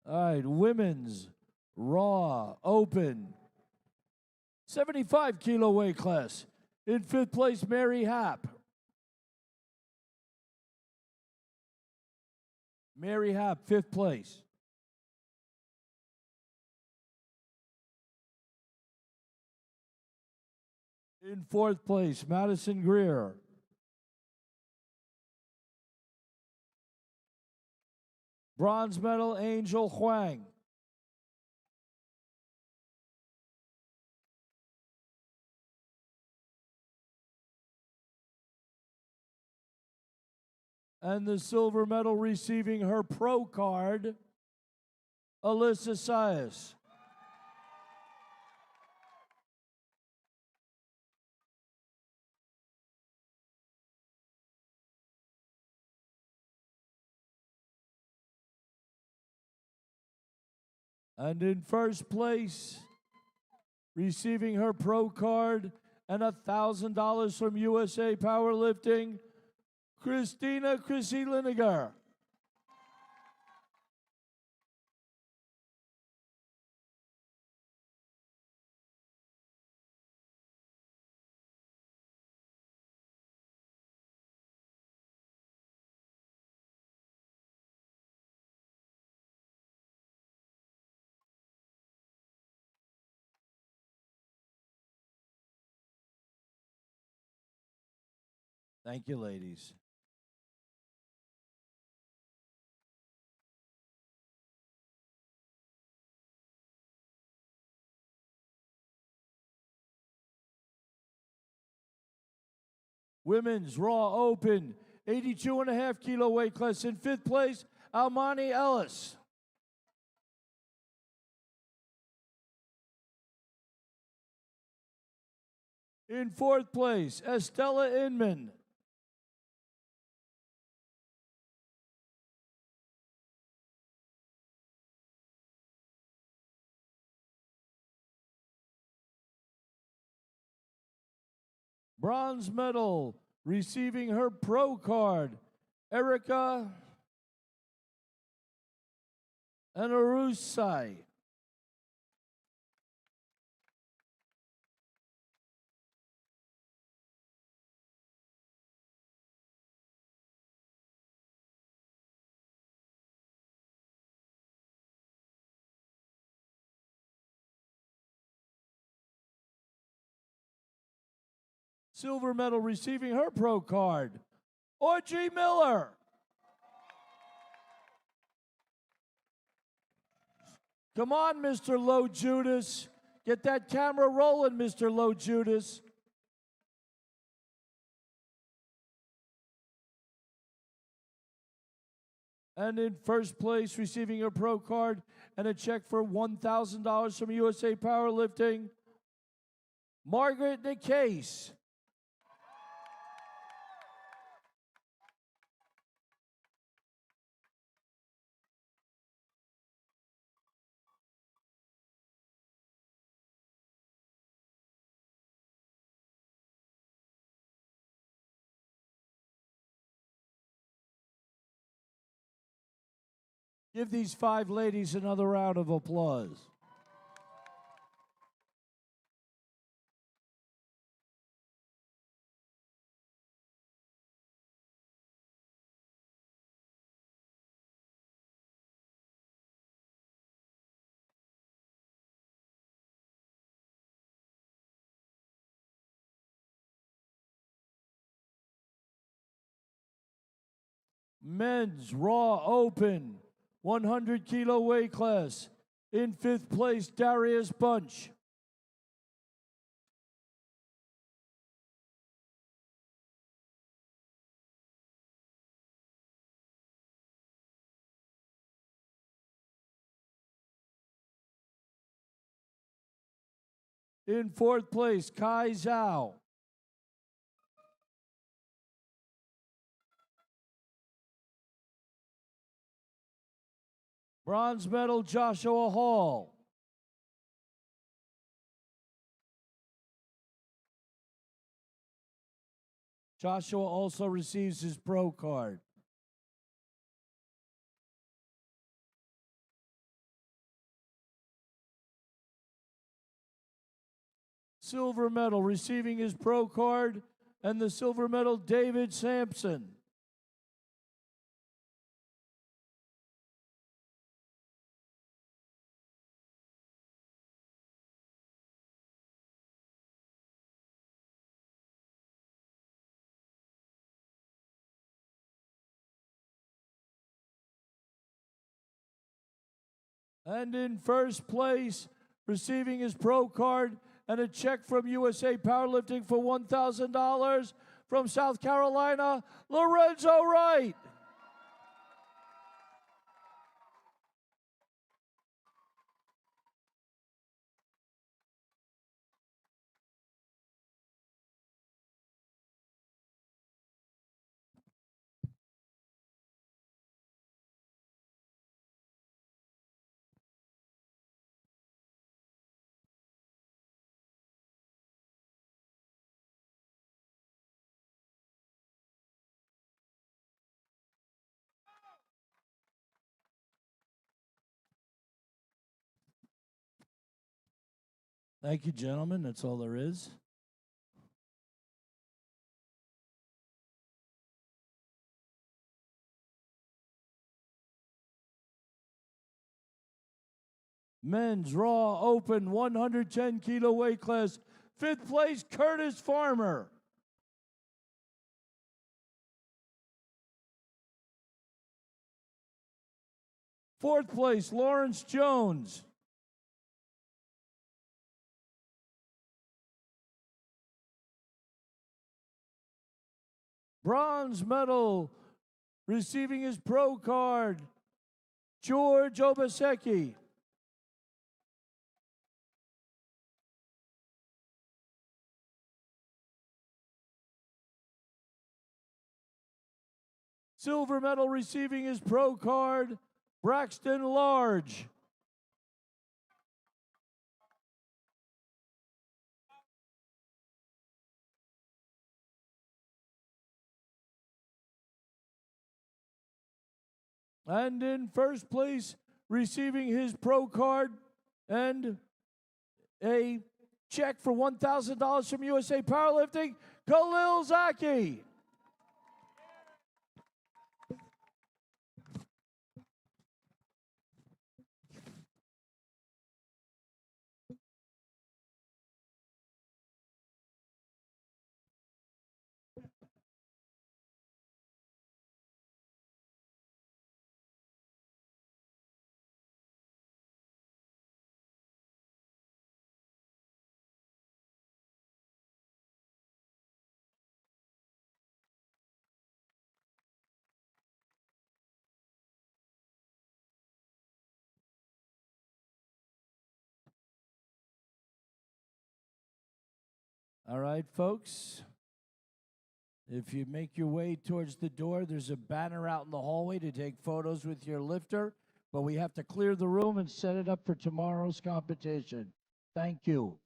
All right, women's raw open 75 kilo weight class. In fifth place, Mary Happ. Mary Happ, fifth place. In fourth place, Madison Greer. Bronze medal, Angel Huang. And the silver medal receiving her pro card, Alyssa Sias. And in first place, receiving her pro card and $1,000 from USA Powerlifting, Christina Chrissy Liniger. Thank you, ladies. Women's Raw Open, 82.5 kilo weight class. In fifth place, Almani Ellis. In fourth place, Estella Inman. Bronze medal, receiving her pro card, Erica Anarusai. Silver medal receiving her pro card, Audrey Miller. Come on, Mr. Low Judas. Get that camera rolling, Mr. Low Judas. And in first place, receiving her pro card and a check for $1,000 from USA Powerlifting, Margaret Nicase. Give these 5 ladies another round of applause. Men's Raw Open, 100 kilo weight class. In fifth place, Darius Bunch. In fourth place, Kai Zhao. Bronze medal, Joshua Hall. Joshua also receives his pro card. Silver medal, receiving his pro card, and the silver medal, David Sampson. And in first place, receiving his pro card and a check from USA Powerlifting for $1,000 from South Carolina, Lorenzo Wright. Thank you, gentlemen. That's all there is. Men's Raw Open 110 kilo weight class. 5th place, Curtis Farmer. Fourth place, Lawrence Jones. Bronze medal, receiving his pro card, George Obaseki. Silver medal, receiving his pro card, Braxton Large. And in first place, receiving his pro card and a check for $1,000 from USA Powerlifting, Khalil Zaki. All right, folks. If you make your way towards the door, there's a banner out in the hallway to take photos with your lifter, but we have to clear the room and set it up for tomorrow's competition. Thank you.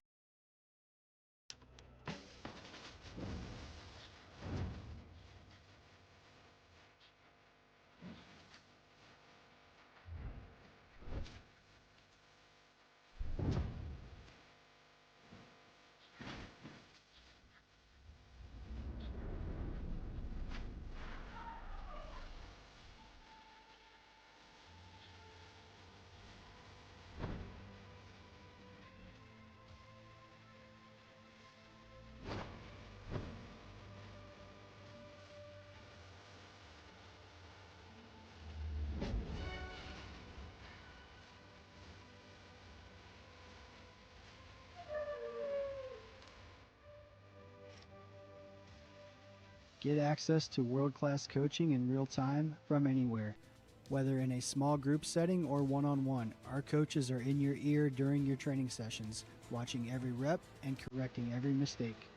Get access to world-class coaching in real time from anywhere. Whether in a small group setting or one-on-one, our coaches are in your ear during your training sessions, watching every rep and correcting every mistake.